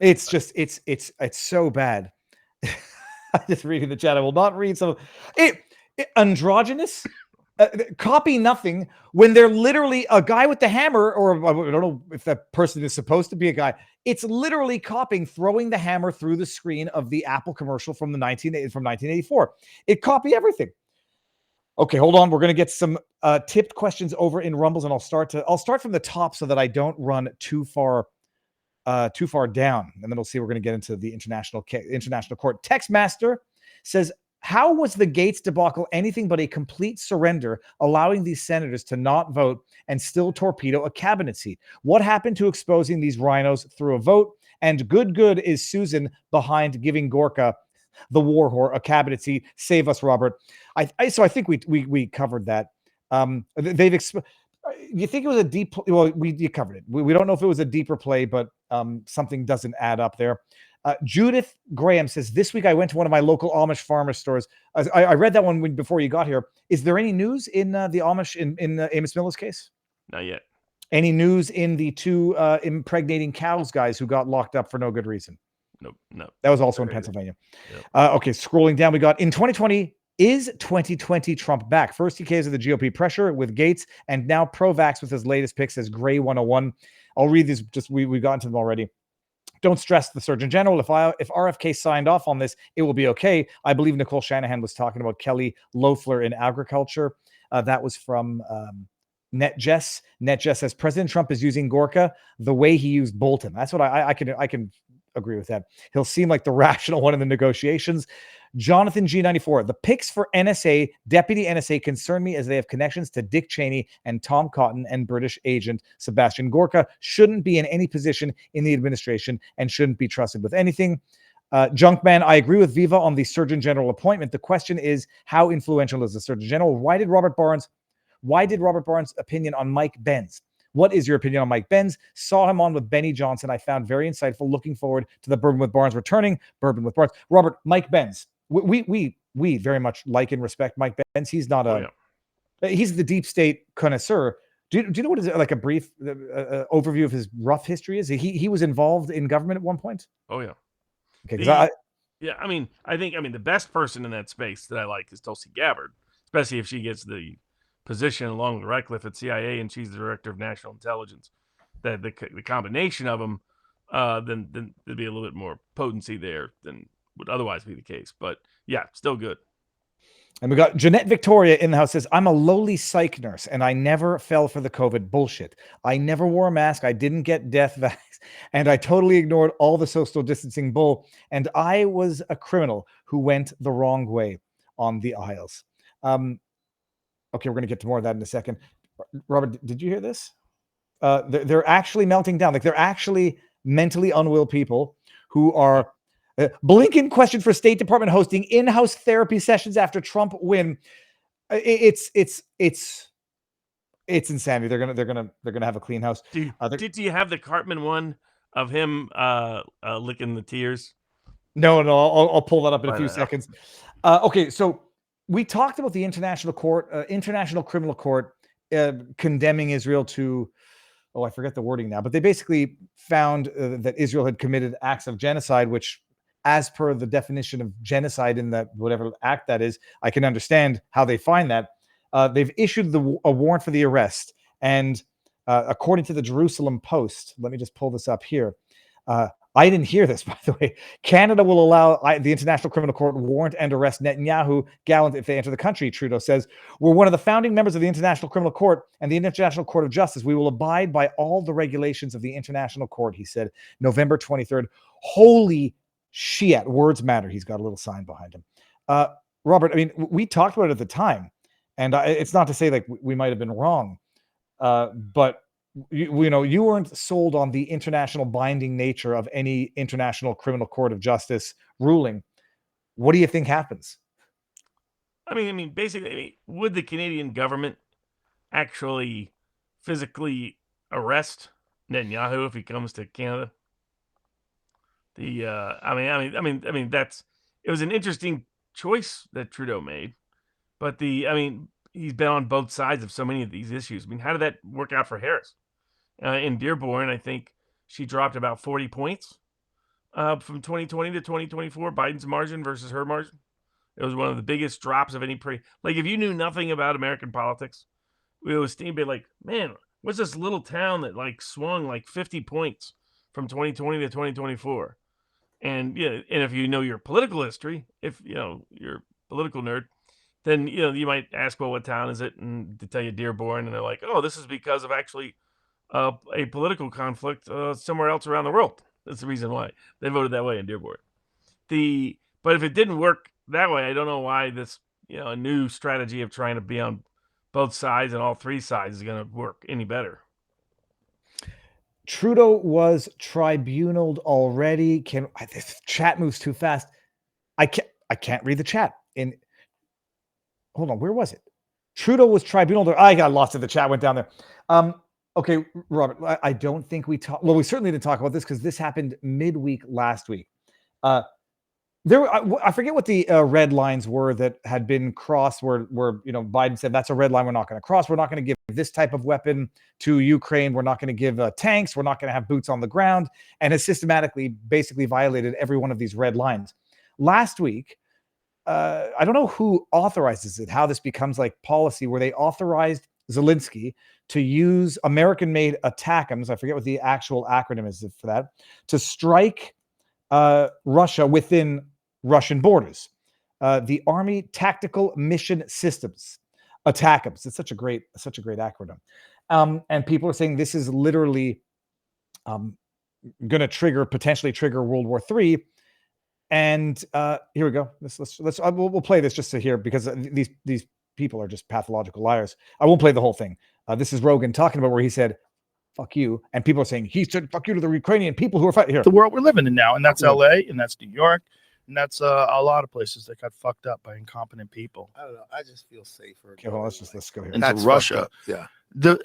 It's just it's so bad. I'm just reading the chat. I will not read some. Androgynous. Copy nothing when they're literally a guy with the hammer, or I don't know if that person is supposed to be a guy. It's literally copying, throwing the hammer through the screen of the Apple commercial from 1984. It copy everything. Okay, hold on. We're going to get some tipped questions over in Rumbles, and I'll start from the top so that I don't run too far down, and then we'll see. We're going to get into the international court. Textmaster says, how was the Gates debacle anything but a complete surrender, allowing these senators to not vote and still torpedo a cabinet seat? What happened to exposing these rhinos through a vote? And good is Susan behind giving Gorka, the war whore, a cabinet seat? Save us, Robert. So I think we covered that. You think it was a deep? Well, you covered it. We don't know if it was a deeper play, but something doesn't add up there. Judith Graham says, this week I went to one of my local Amish farmer stores. I read that one before you got here. Is there any news in the Amish in Amos Miller's case? Not yet. Any news in the 2 impregnating cows guys who got locked up for no good reason? Nope. No. That was also in Crazy. Pennsylvania. Yep. Okay, scrolling down, we got in 2020. Is 2020 Trump back? First, he caves of the GOP pressure with Gates, and now pro-vax with his latest pick, says Gray 101. I'll read these. We've gotten to them already. Don't stress the Surgeon General. If RFK signed off on this, it will be okay. I believe Nicole Shanahan was talking about Kelly Loeffler in agriculture. That was from NetJess. NetJess says President Trump is using Gorka the way he used Bolton. That's what I can agree with that. He'll seem like the rational one in the negotiations. Jonathan G94, the picks for NSA, Deputy NSA concern me as they have connections to Dick Cheney and Tom Cotton and British agent Sebastian Gorka. Shouldn't be in any position in the administration and shouldn't be trusted with anything. Junkman, I agree with Viva on the Surgeon General appointment. The question is, how influential is the Surgeon General? Why did Robert Barnes' opinion on Mike Benz? What is your opinion on Mike Benz? Saw him on with Benny Johnson. I found very insightful. Looking forward to the Bourbon with Barnes returning. Bourbon with Barnes. Robert, Mike Benz. We very much like and respect Mike Benz. He's not he's the deep state connoisseur. Do you know what is like a brief overview of his rough history is? He was involved in government at one point. Oh yeah. Okay. I think the best person in that space that I like is Tulsi Gabbard, especially if she gets the position along with Ratcliffe at CIA and she's the director of national intelligence. That the combination of them, then there'd be a little bit more potency there than would otherwise be the case. But yeah, still good. And we got Jeanette Victoria in the house says, I'm a lowly psych nurse and I never fell for the COVID bullshit. I never wore a mask. I didn't get death vax and I totally ignored all the social distancing bull. And I was a criminal who went the wrong way on the aisles. Okay, we're going to get to more of that in a second. Robert, did you hear this? They're actually melting down. Like they're actually mentally unwell people who are Blinken question for State Department hosting in-house therapy sessions after Trump win. It's insanity. They're gonna have a clean house. Did you have the Cartman one of him licking the tears? No. I'll pull that up in a few seconds. Okay, so we talked about the International Criminal Court condemning Israel to. Oh, I forget the wording now, but they basically found that Israel had committed acts of genocide, which, as per the definition of genocide in that whatever act that is, I can understand how they find that. They've issued a warrant for the arrest. And according to the Jerusalem Post, let me just pull this up here. I didn't hear this, by the way. Canada will allow the International Criminal Court warrant and arrest Netanyahu, Gallant, if they enter the country, Trudeau says. We're one of the founding members of the International Criminal Court and the International Court of Justice. We will abide by all the regulations of the International Court, he said, November 23rd. Holy shit, words matter. He's got a little sign behind him. Robert, I mean, we talked about it at the time, and it's not to say like we might have been wrong, but you weren't sold on the international binding nature of any International Criminal Court of Justice ruling. What do you think happens? I mean, basically, would the Canadian government actually physically arrest Netanyahu if he comes to Canada? It was an interesting choice that Trudeau made, but he's been on both sides of so many of these issues. I mean, how did that work out for Harris? In Dearborn, I think she dropped about 40 points from 2020 to 2024, Biden's margin versus her margin. It was one of the biggest drops of any like if you knew nothing about American politics, we always be like, man, what's this little town that like swung like 50 points from 2020 to 2024? And and if you know your political history, if you're a political nerd, then you might ask, well, what town is it? And to tell you Dearborn, and they're like, oh, this is because of actually a political conflict somewhere else around the world. That's the reason why they voted that way in Dearborn. But if it didn't work that way, I don't know why this a new strategy of trying to be on both sides and all three sides is going to work any better. Trudeau was tribunaled already. This chat moves too fast. I can't read the chat. Hold on, where was it? Trudeau was tribunaled. I got lost in the chat. Went down there. Okay, Robert. I don't think we talked. Well, we certainly didn't talk about this because this happened midweek last week. I forget what the red lines were that had been crossed. Where Biden said that's a red line we're not going to cross. We're not going to give this type of weapon to Ukraine. We're not going to give tanks. We're not going to have boots on the ground, and has systematically basically violated every one of these red lines. Last week, I don't know who authorizes it, how this becomes like policy, where they authorized Zelensky to use American-made ATACMS, I forget what the actual acronym is for that, to strike Russia within Russian borders. The Army Tactical Mission Systems, ATACMS. It's such a great acronym. And people are saying this is literally going to potentially trigger World War III. And here we go. We'll play this just to hear, because these people are just pathological liars. I won't play the whole thing. This is Rogan talking about where he said, "Fuck you," and people are saying he said, "Fuck you" to the Ukrainian people who are fighting here. The world we're living in now, and that's LA, and that's New York, and that's a lot of places that got fucked up by incompetent people. I don't know. I just feel safer. Okay, well, let's go here. Into Russia. Yeah.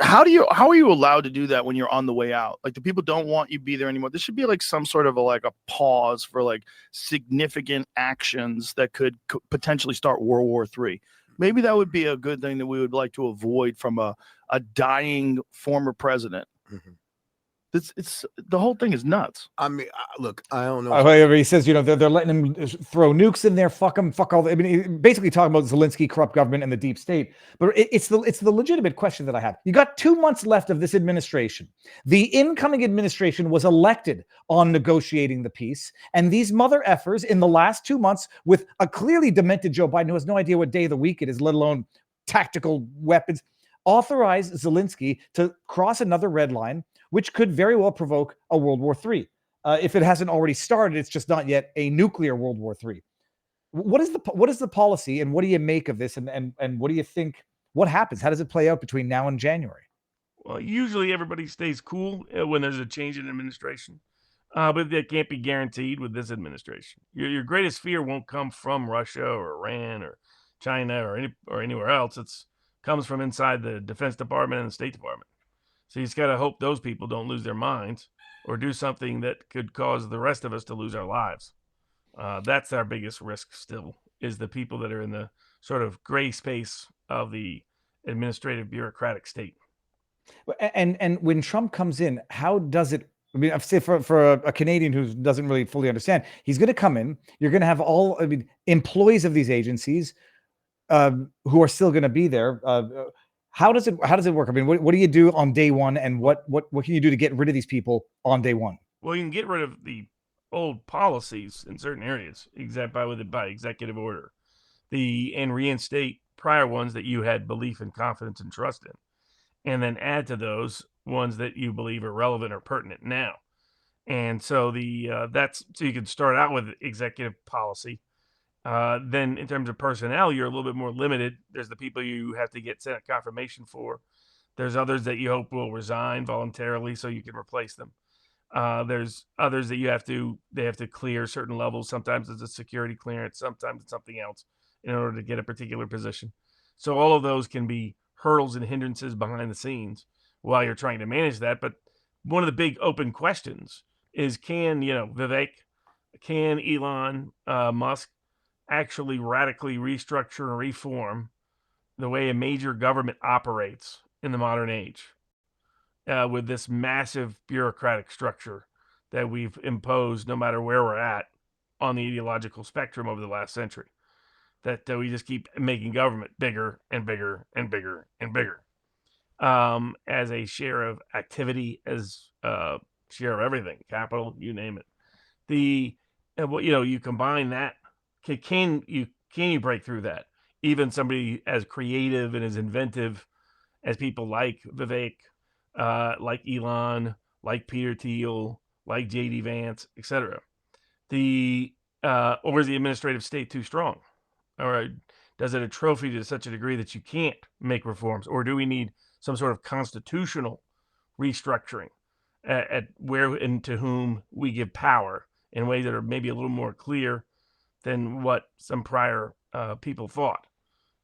How are you allowed to do that when you're on the way out? Like, the people don't want you to be there anymore. There should be like some sort of a pause for like significant actions that could potentially start World War III. Maybe that would be a good thing that we would like to avoid from a dying former president. Mm-hmm. It's the whole thing is nuts. I mean, look, I don't know. He says, they're letting him throw nukes in there. Fuck him. Fuck all. I mean, basically talking about Zelensky, corrupt government, and the deep state. But it's the legitimate question that I have. You got 2 months left of this administration. The incoming administration was elected on negotiating the peace, and these mother effers in the last 2 months, with a clearly demented Joe Biden who has no idea what day of the week it is, let alone tactical weapons, authorized Zelensky to cross another red line, which could very well provoke a World War III. If it hasn't already started, it's just not yet a nuclear World War III. What is the policy, and what do you make of this, and what do you think? What happens? How does it play out between now and January? Well, usually everybody stays cool when there's a change in administration, but that can't be guaranteed with this administration. Your greatest fear won't come from Russia or Iran or China or anywhere else. It comes from inside the Defense Department and the State Department. So you just got to hope those people don't lose their minds or do something that could cause the rest of us to lose our lives. That's our biggest risk still, is the people that are in the sort of gray space of the administrative bureaucratic state. And when Trump comes in, how does it? I mean, I've said for a Canadian who doesn't really fully understand, he's going to come in. You're going to have employees of these agencies who are still going to be there. How does it work? I mean, what do you do on day one, and what can you do to get rid of these people on day one? Well, you can get rid of the old policies in certain areas, by executive order, and reinstate prior ones that you had belief and confidence and trust in, and then add to those ones that you believe are relevant or pertinent now. And so so you can start out with executive policy. Then in terms of personnel, you're a little bit more limited. There's the people you have to get Senate confirmation for. There's others that you hope will resign voluntarily so you can replace them. There's others that they have to clear certain levels. Sometimes it's a security clearance, sometimes it's something else in order to get a particular position. So all of those can be hurdles and hindrances behind the scenes while you're trying to manage that. But one of the big open questions is, can Elon Musk actually radically restructure and reform the way a major government operates in the modern age, with this massive bureaucratic structure that we've imposed, no matter where we're at on the ideological spectrum over the last century, that we just keep making government bigger and bigger and bigger and bigger, as a share of activity, as share of everything, capital, you name it. You combine that. Can you break through that? Even somebody as creative and as inventive as people like Vivek, like Elon, like Peter Thiel, like J.D. Vance, etc. Or is the administrative state too strong? Or does it atrophy to such a degree that you can't make reforms? Or do we need some sort of constitutional restructuring at where and to whom we give power in ways that are maybe a little more clear than what some prior people thought?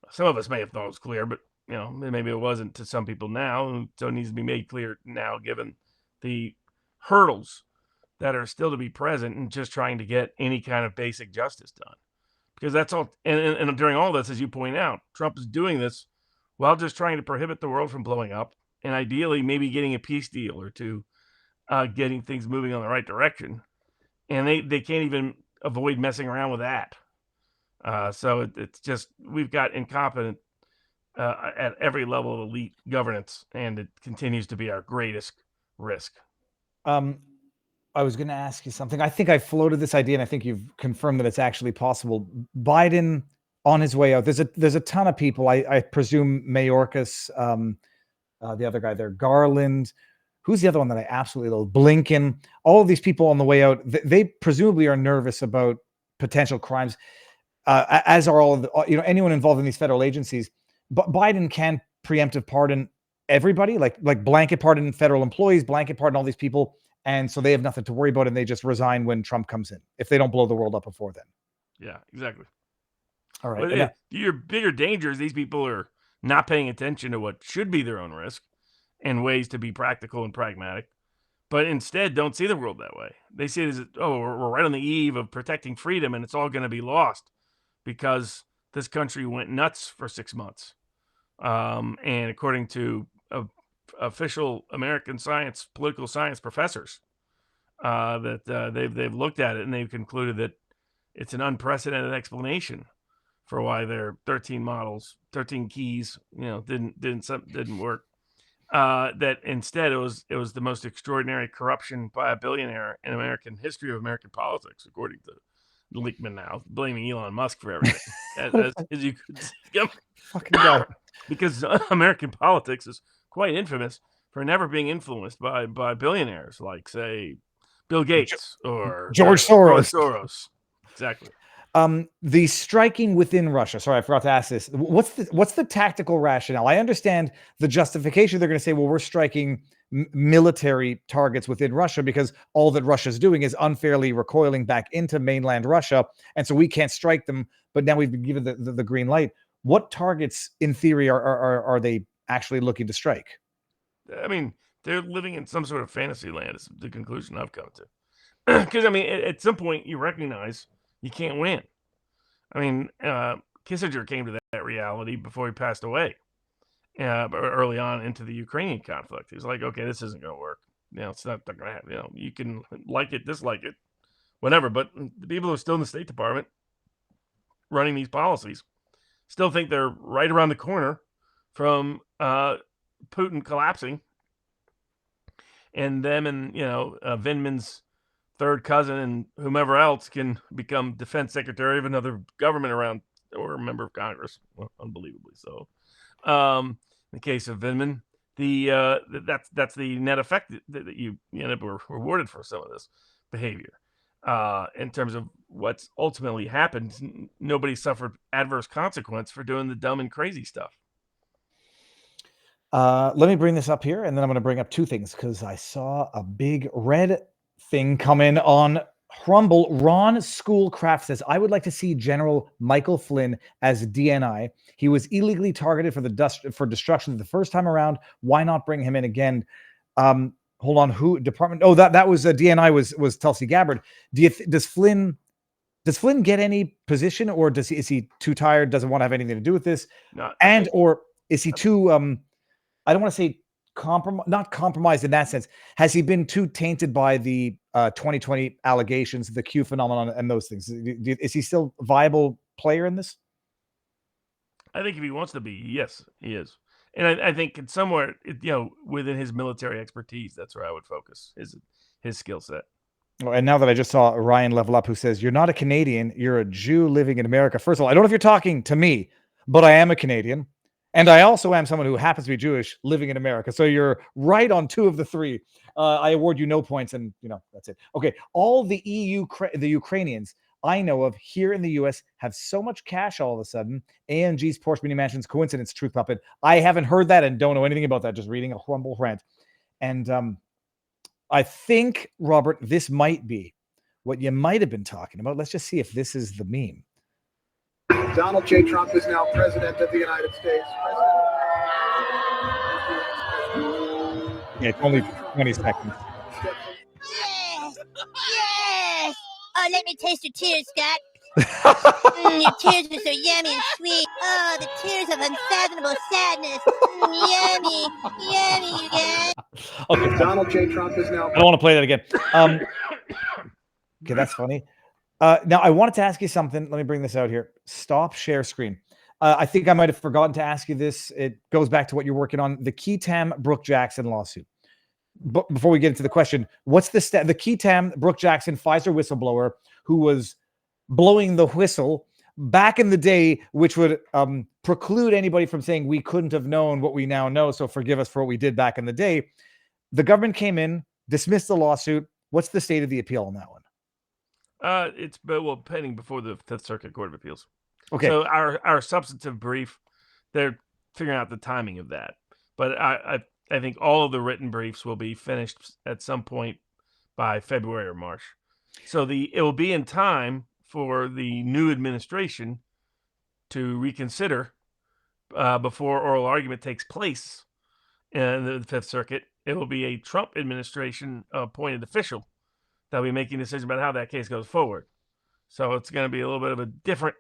Some of us may have thought it was clear, but maybe it wasn't to some people now. So it needs to be made clear now, given the hurdles that are still to be present in just trying to get any kind of basic justice done. Because that's all. And during all this, as you point out, Trump is doing this while just trying to prohibit the world from blowing up, and ideally maybe getting a peace deal or two, getting things moving on the right direction. And they can't even avoid messing around with that. So it's just, we've got incompetent at every level of elite governance, and it continues to be our greatest risk. I was going to ask you something. I think I floated this idea, and I think you've confirmed that it's actually possible. Biden on his way out. There's a ton of people. I presume Mayorkas, the other guy there, Garland. Who's the other one that I absolutely love? Blinken. All of these people on the way out, they presumably are nervous about potential crimes, as are all of the, anyone involved in these federal agencies. But Biden can preemptive pardon everybody, like blanket pardon federal employees, blanket pardon all these people. And so they have nothing to worry about, and they just resign when Trump comes in, if they don't blow the world up before then. Yeah, exactly. All right. But your bigger danger is these people are not paying attention to what should be their own risk and ways to be practical and pragmatic, but instead don't see the world that way. They see it as, we're right on the eve of protecting freedom, and it's all going to be lost because this country went nuts for 6 months. And according to official American political science professors, that they've looked at it, and they've concluded that it's an unprecedented explanation for why their 13 keys, didn't work. That instead it was the most extraordinary corruption by a billionaire in American history of American politics, according to Leakman, now blaming Elon Musk for everything. as you could see. Fucking guy. Because American politics is quite infamous for never being influenced by billionaires like, say, Bill Gates or George Soros. Soros. Exactly. The striking within Russia. Sorry, I forgot to ask this. What's the tactical rationale? I understand the justification. They're going to say, well, we're striking military targets within Russia because all that Russia's doing is unfairly recoiling back into mainland Russia, and so we can't strike them. But now we've been given the green light. What targets, in theory, are they actually looking to strike? I mean, they're living in some sort of fantasy land. Is the conclusion I've come to. Because at some point you recognize you can't win. Kissinger came to that reality before he passed away. Early on into the Ukrainian conflict, he's like, okay, this isn't going to work. It's not going to happen. You can like it, dislike it, whatever. But the people who are still in the State Department running these policies still think they're right around the corner from Putin collapsing, and them and Vindman's third cousin and whomever else can become defense secretary of another government around, or a member of Congress, unbelievably so. In the case of Vindman, that's the net effect that you end up rewarded for some of this behavior. In terms of what's ultimately happened, nobody suffered adverse consequence for doing the dumb and crazy stuff. Let me bring this up here, and then I'm going to bring up two things because I saw a big red thing come in on Rumble. Ron Schoolcraft says, I would like to see General Michael Flynn as DNI. He was illegally targeted for destruction the first time around. Why not bring him in again? Hold on, who department? Oh, that was DNI was Tulsi Gabbard. Does Flynn get any position, or is he too tired? Doesn't want to have anything to do with this, or is he too? I don't want to say not compromised in that sense. Has he been too tainted by the 2020 allegations, the Q phenomenon, and those things? Is he still a viable player in this? I think if he wants to be, yes, he is. And I think somewhere, within his military expertise, that's where I would focus his skill set. Oh, and now that I just saw Ryan level up, who says, you're not a Canadian, you're a Jew living in America. First of all, I don't know if you're talking to me, but I am a Canadian. And I also am someone who happens to be Jewish living in America. So you're right on two of the three. I award you no points, and that's it. Okay. All the the Ukrainians I know of here in the U.S. have so much cash all of a sudden. AMG's Porsche Mini Mansions, coincidence, truth puppet. I haven't heard that and don't know anything about that. Just reading a Rumble rant. And I think, Robert, this might be what you might have been talking about. Let's just see if this is the meme. Donald J. Trump is now president of the United States. Yeah, it's only 20 seconds. Yes! Yes! Oh, let me taste your tears, Scott. Your tears are so yummy and sweet. Oh, the tears of unfathomable sadness. Yummy, yummy, you guys. Okay, Donald J. Trump is now. I don't want to play that again. Okay, that's funny. Now, I wanted to ask you something. Let me bring this out here. Stop share screen. I think I might have forgotten to ask you this. It goes back to what you're working on, the Keatam Brooke Jackson lawsuit. But before we get into the question, what's the Keatam Brooke Jackson Pfizer whistleblower who was blowing the whistle back in the day, which would preclude anybody from saying we couldn't have known what we now know, so forgive us for what we did back in the day. The government came in, dismissed the lawsuit. What's the state of the appeal on that one? It's pending before the Fifth Circuit Court of Appeals. Okay. So our substantive brief, they're figuring out the timing of that. But I think all of the written briefs will be finished at some point by February or March. So it will be in time for the new administration to reconsider before oral argument takes place in the Fifth Circuit. It will be a Trump administration appointed official that will be making a decision about how that case goes forward. So it's going to be a little bit of a different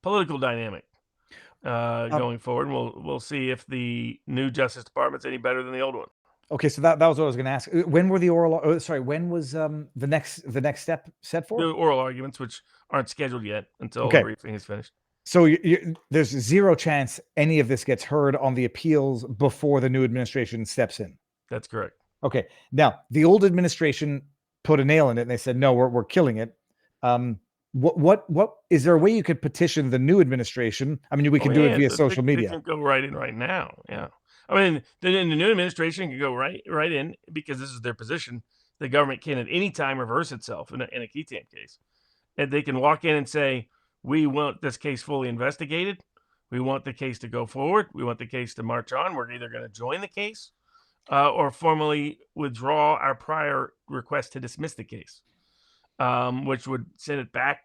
political dynamic going forward. And we'll see if the new Justice Department's any better than the old one. Okay, so that was what I was going to ask. When were the when was the next step set for? The oral arguments, which aren't scheduled yet until the briefing is finished. So there's zero chance any of this gets heard on the appeals before the new administration steps in. That's correct. Okay. Now, the old administration put a nail in it and they said, no, we're killing it. What is there a way you could petition the new administration? I mean, we can do it via social media. They can go right in right now. Yeah. I mean, the new administration can go right in because this is their position. The government can at any time reverse itself in a Keatam case. And they can walk in and say, we want this case fully investigated. We want the case to go forward. We want the case to march on. We're either going to join the case or formally withdraw our prior request to dismiss the case, which would send it back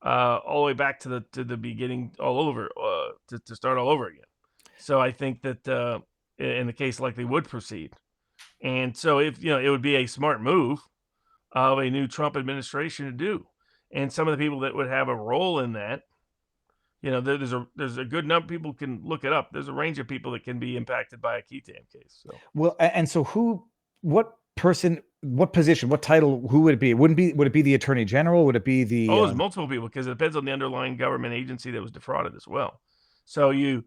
all the way back to the beginning, all over to start all over again. So I think that in the case likely would proceed, and so if it would be a smart move of a new Trump administration to do, and some of the people that would have a role in that. There's a good number of people can look it up. There's a range of people that can be impacted by a Keatam case. So. Well, and so what person, what position, what title, who would it be? Would it be the Attorney General? Would it be the? There's multiple people because it depends on the underlying government agency that was defrauded as well. So you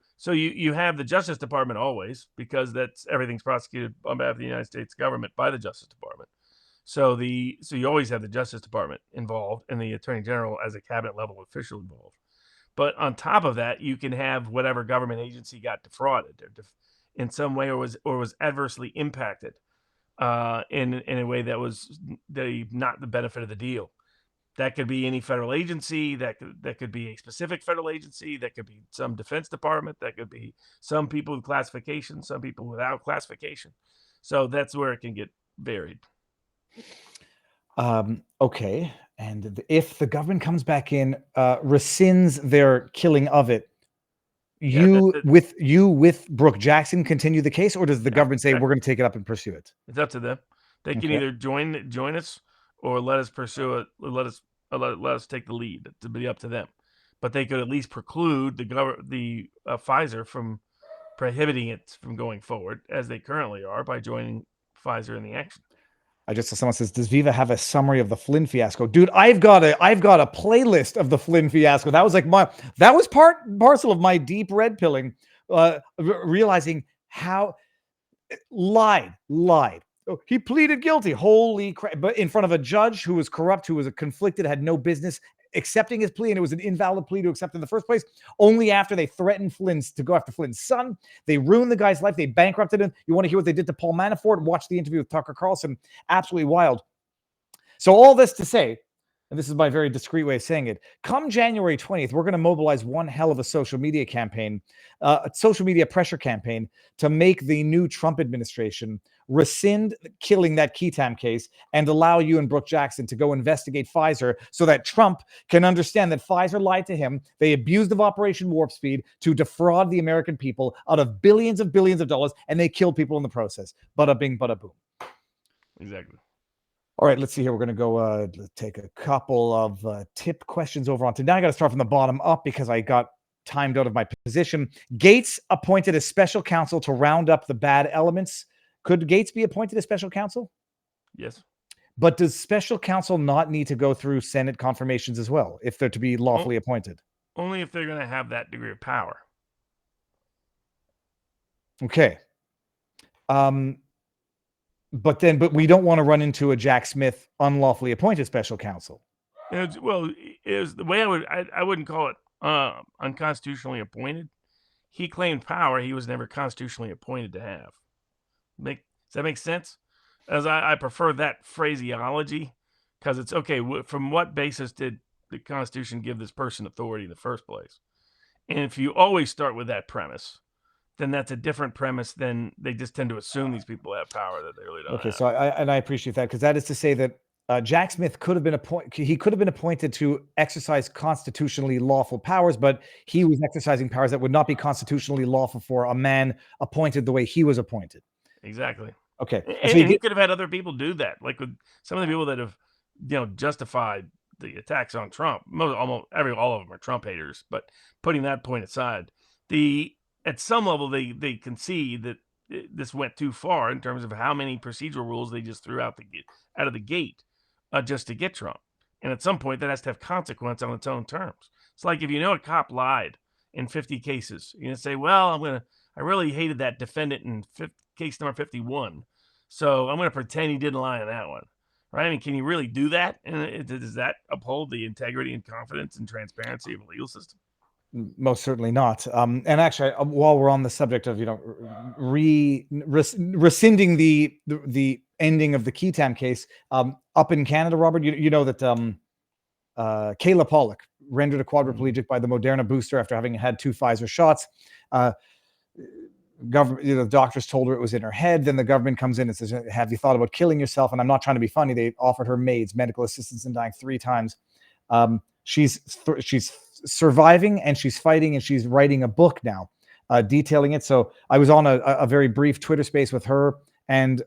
have the Justice Department always because everything's prosecuted on behalf of the United States government by the Justice Department. So you always have the Justice Department involved and the Attorney General as a cabinet level official involved. But on top of that, you can have whatever government agency got defrauded in some way or was adversely impacted in a way that was not the benefit of the deal. That could be any federal agency. That could be a specific federal agency. That could be some Defense Department. That could be some people with classification, some people without classification. So that's where it can get varied. Okay. And if the government comes back in, rescinds their killing of it, with Brooke Jackson continue the case, or does the government say we're going to take it up and pursue it? It's up to them. They can either join us or let us pursue it. Let us take the lead. To be up to them. But they could at least preclude the Pfizer from prohibiting it from going forward as they currently are by joining Pfizer in the action. I just saw someone says, does Viva have a summary of the Flynn fiasco? Dude, I've got a playlist of the Flynn fiasco. That was parcel of my deep red pilling, realizing how lied. Oh, he pleaded guilty. Holy crap. But in front of a judge who was corrupt, who was conflicted, had no business accepting his plea, and it was an invalid plea to accept in the first place, only after they threatened to go after Flynn's son. They ruined the guy's life. They bankrupted him. You want to hear what they did to Paul Manafort? Watch the interview with Tucker Carlson. Absolutely wild. So all this to say, and this is my very discreet way of saying it, come January 20th, we're going to mobilize one hell of a social media campaign, a social media pressure campaign to make the new Trump administration rescind killing that Keatam case and allow you and Brooke Jackson to go investigate Pfizer so that Trump can understand that Pfizer lied to him. They abused of Operation Warp Speed to defraud the American people out of billions of dollars, and they killed people in the process. Bada bing, bada boom. Exactly. All right, let's see here. We're going to go take a couple of tip questions over on to. Now I got to start from the bottom up because I got timed out of my position. Gates appointed a special counsel to round up the bad elements. Could Gates be appointed a special counsel? Yes. But does special counsel not need to go through Senate confirmations as well if they're to be lawfully appointed? Only if they're going to have that degree of power. Okay. But we don't want to run into a Jack Smith unlawfully appointed special counsel. Is the way I wouldn't call it unconstitutionally appointed. He claimed power he was never constitutionally appointed to have. Does that make sense? As I prefer that phraseology because it's okay. From what basis did the Constitution give this person authority in the first place? And if you always start with that premise, then that's a different premise than they just tend to assume these people have power that they really don't. Okay, have. so I appreciate that because that is to say that Jack Smith could have been appointed to exercise constitutionally lawful powers, but he was exercising powers that would not be constitutionally lawful for a man appointed the way he was appointed. Exactly. Okay, and he could have had other people do that, like with some of the people that have, justified the attacks on Trump. All of them are Trump haters, but putting that point aside, at some level they concede that this went too far in terms of how many procedural rules they just threw out of the gate just to get Trump. And at some point that has to have consequence on its own terms. It's like if a cop lied in 50 cases, you're going to say, well, I really hated that defendant in case number 51. So I'm going to pretend he didn't lie on that one. Right? I mean, can you really do that? And does that uphold the integrity and confidence and transparency of a legal system? Most certainly not. And actually, while we're on the subject of rescinding the ending of the Keatam case, up in Canada, Robert, you know that Kayla Pollock rendered a quadriplegic by the Moderna booster after having had 2 Pfizer shots. Government, the doctors told her it was in her head. Then the government comes in and says, "Have you thought about killing yourself?" And I'm not trying to be funny. They offered her maids, medical assistance, and dying 3 times. She's surviving and she's fighting and she's writing a book now, detailing it. So I was on a very brief Twitter space with her and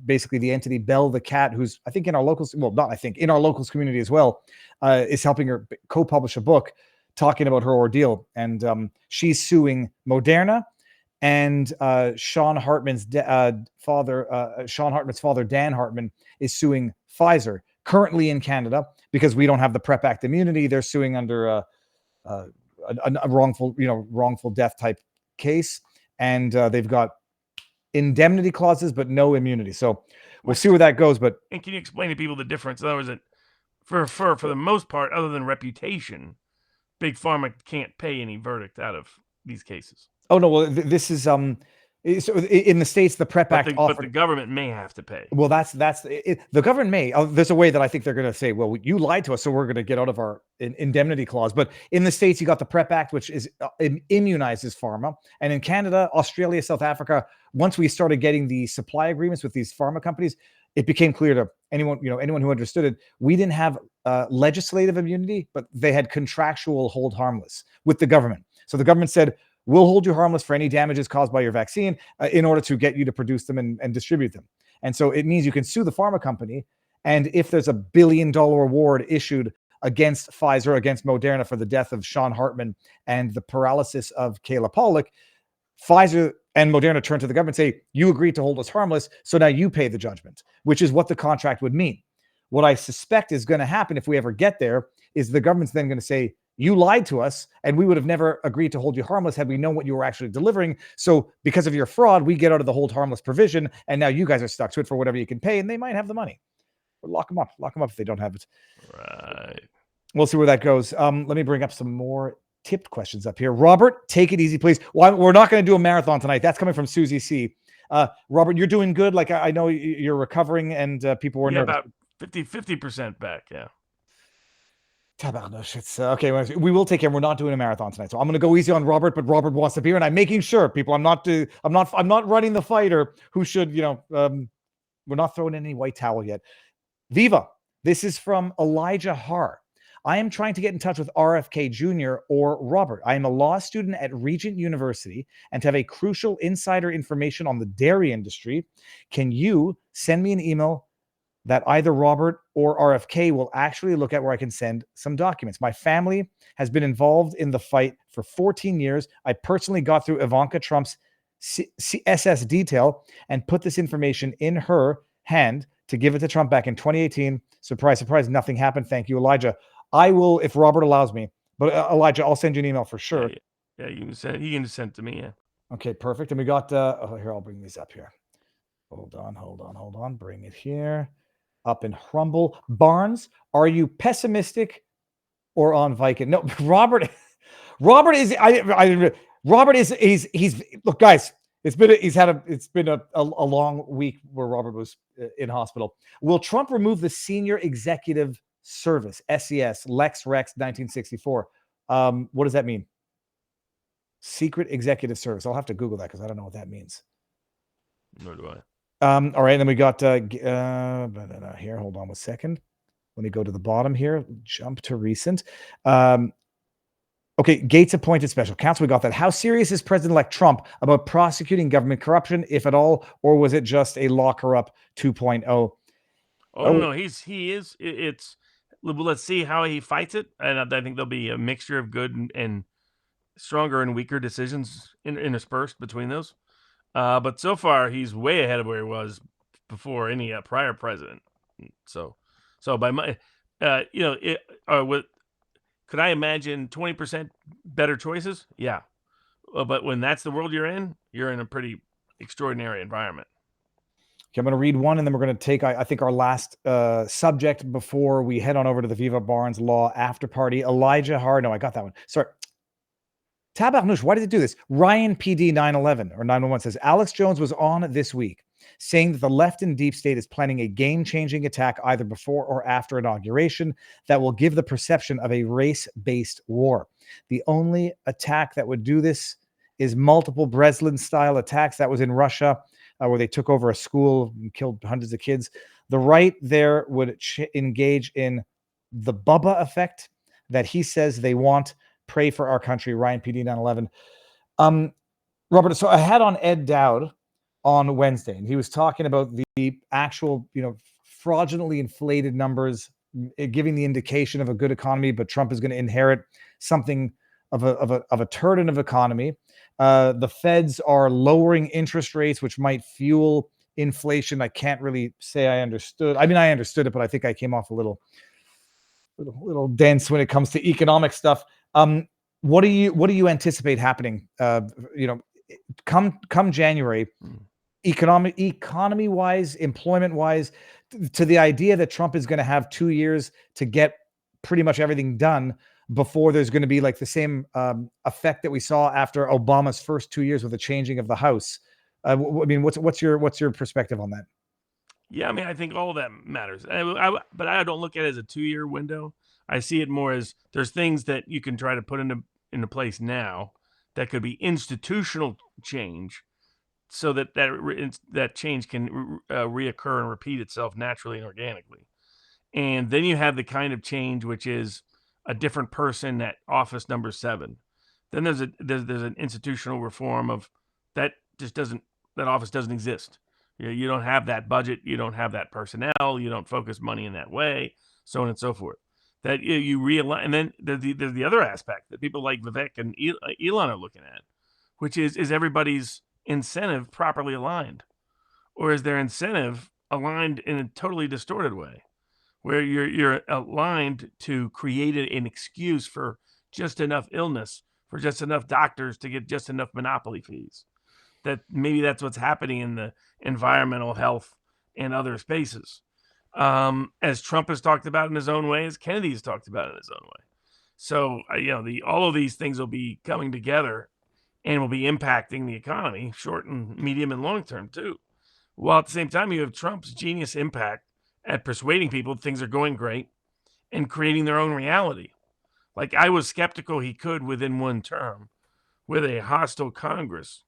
basically the entity Bell the Cat, who's I think in our locals, in our locals community as well, is helping her co-publish a book talking about her ordeal. And she's suing Moderna and Sean Hartman's father, Dan Hartman, is suing Pfizer currently in Canada because we don't have the PrEP Act immunity. They're suing under a wrongful death type case, and they've got indemnity clauses but no immunity. So we'll see where that goes. But can you explain to people the difference? In other words, that for the most part, other than reputation, Big Pharma can't pay any verdict out of these cases. Oh no! Well, this is so in the States, the PrEP Act offered, but the government may have to pay. Well, that's it. The government may. There's a way that I think they're going to say, "Well, you lied to us, so we're going to get out of our indemnity clause." But in the States, you got the PrEP Act, which is immunizes pharma, and in Canada, Australia, South Africa, once we started getting the supply agreements with these pharma companies, it became clear to anyone who understood it. We didn't have legislative immunity, but they had contractual hold harmless with the government. So the government said, "We'll hold you harmless for any damages caused by your vaccine in order to get you to produce them and distribute them." And so it means you can sue the pharma company. And if there's $1 billion award issued against Pfizer, against Moderna for the death of Sean Hartman and the paralysis of Kayla Pollock, Pfizer and Moderna turn to the government and say, "You agreed to hold us harmless, so now you pay the judgment," which is what the contract would mean. What I suspect is going to happen if we ever get there is the government's then going to say, "You lied to us, and we would have never agreed to hold you harmless had we known what you were actually delivering. So because of your fraud, we get out of the hold harmless provision, and now you guys are stuck to it for whatever you can pay," and they might have the money. Or lock them up if they don't have it. Right. We'll see where that goes. Let me bring up some more tipped questions up here. Robert, take it easy, please. Well, we're not going to do a marathon tonight. That's coming from Susie C. Robert, you're doing good. Like I know you're recovering, and people were nervous. About 50% back. Yeah. Tabarnouche, it's okay. We will take care. We're not doing a marathon tonight, so I'm going to go easy on Robert. But Robert wants to be here, and I'm making sure people. I'm not running the fighter who should. We're not throwing in any white towel yet. Viva. This is from Elijah Har. I am trying to get in touch with RFK Jr. or Robert. I am a law student at Regent University and have a crucial insider information on the dairy industry. Can you send me an email that either Robert or RFK will actually look at where I can send some documents. My family has been involved in the fight for 14 years. I personally got through Ivanka Trump's SS detail and put this information in her hand to give it to Trump back in 2018. Surprise, surprise, nothing happened. Thank you, Elijah. I will, if Robert allows me, but Elijah, I'll send you an email for sure. Yeah, you can send. He can send it to me. Yeah. Okay, perfect. And we got. Here, I'll bring these up here. Hold on. Bring it here. Up in Humble. Barnes, are you pessimistic or on Viking? No, Robert. Robert is. Robert is. He's. Look, guys. It's been a long week where Robert was in hospital. Will Trump remove the Senior Executive Service (SES) Lex Rex 1964? What does that mean? Secret Executive Service. I'll have to Google that because I don't know what that means. Nor do I. All right, and then we got here. Hold on a second. Let me go to the bottom here. Jump to recent. Okay, Gates appointed special counsel. We got that. How serious is President-elect Trump about prosecuting government corruption, if at all, or was it just a lock her up 2.0? Oh no, he is. It's. Let's see how he fights it, and I think there'll be a mixture of good and stronger and weaker decisions interspersed between those. But so far, he's way ahead of where he was before any prior president. So by my, could I imagine 20% better choices? Yeah. But when that's the world you're in a pretty extraordinary environment. Okay, I'm going to read one, and then we're going to take, I think, our last subject before we head on over to the Viva Barnes Law after party. Elijah Hard. No, I got that one. Sorry. Tabarnouche, why did it do this? Ryan PD 911 or 911 says, Alex Jones was on this week saying that the left in deep state is planning a game-changing attack either before or after inauguration that will give the perception of a race-based war. The only attack that would do this is multiple Breslin-style attacks. That was in Russia, where they took over a school and killed hundreds of kids. The right there would engage in the Bubba effect that he says they want. Pray for our country, Ryan PD 911. Robert, so I had on Ed Dowd on Wednesday, and he was talking about the actual, fraudulently inflated numbers, giving the indication of a good economy, but Trump is going to inherit something of a turd of economy. The feds are lowering interest rates, which might fuel inflation. I can't really say I understood. I mean, I understood it, but I think I came off a little dense when it comes to economic stuff. What do you anticipate happening? Come January, economy wise, employment wise, to the idea that Trump is going to have 2 years to get pretty much everything done before there's going to be like the same effect that we saw after Obama's first 2 years with the changing of the House. I mean, what's your perspective on that? Yeah, I mean, I think all of that matters. But I don't look at it as a 2-year window. I see it more as there's things that you can try to put into place now that could be institutional change, so that change can reoccur and repeat itself naturally and organically. And then you have the kind of change which is a different person at office number 7. Then there's an institutional reform of that that office doesn't exist. You don't have that budget, you don't have that personnel, you don't focus money in that way, so on and so forth. That you realign, and then there's the other aspect that people like Vivek and Elon are looking at, which is everybody's incentive properly aligned, or is their incentive aligned in a totally distorted way, where you're aligned to create an excuse for just enough illness, for just enough doctors to get just enough monopoly fees. That maybe that's what's happening in the environmental health and other spaces. As Trump has talked about in his own way, as Kennedy's talked about in his own way. So, all of these things will be coming together and will be impacting the economy, short and medium and long term too. While at the same time, you have Trump's genius impact at persuading people things are going great and creating their own reality. Like, I was skeptical he could, within one term, with a hostile Congress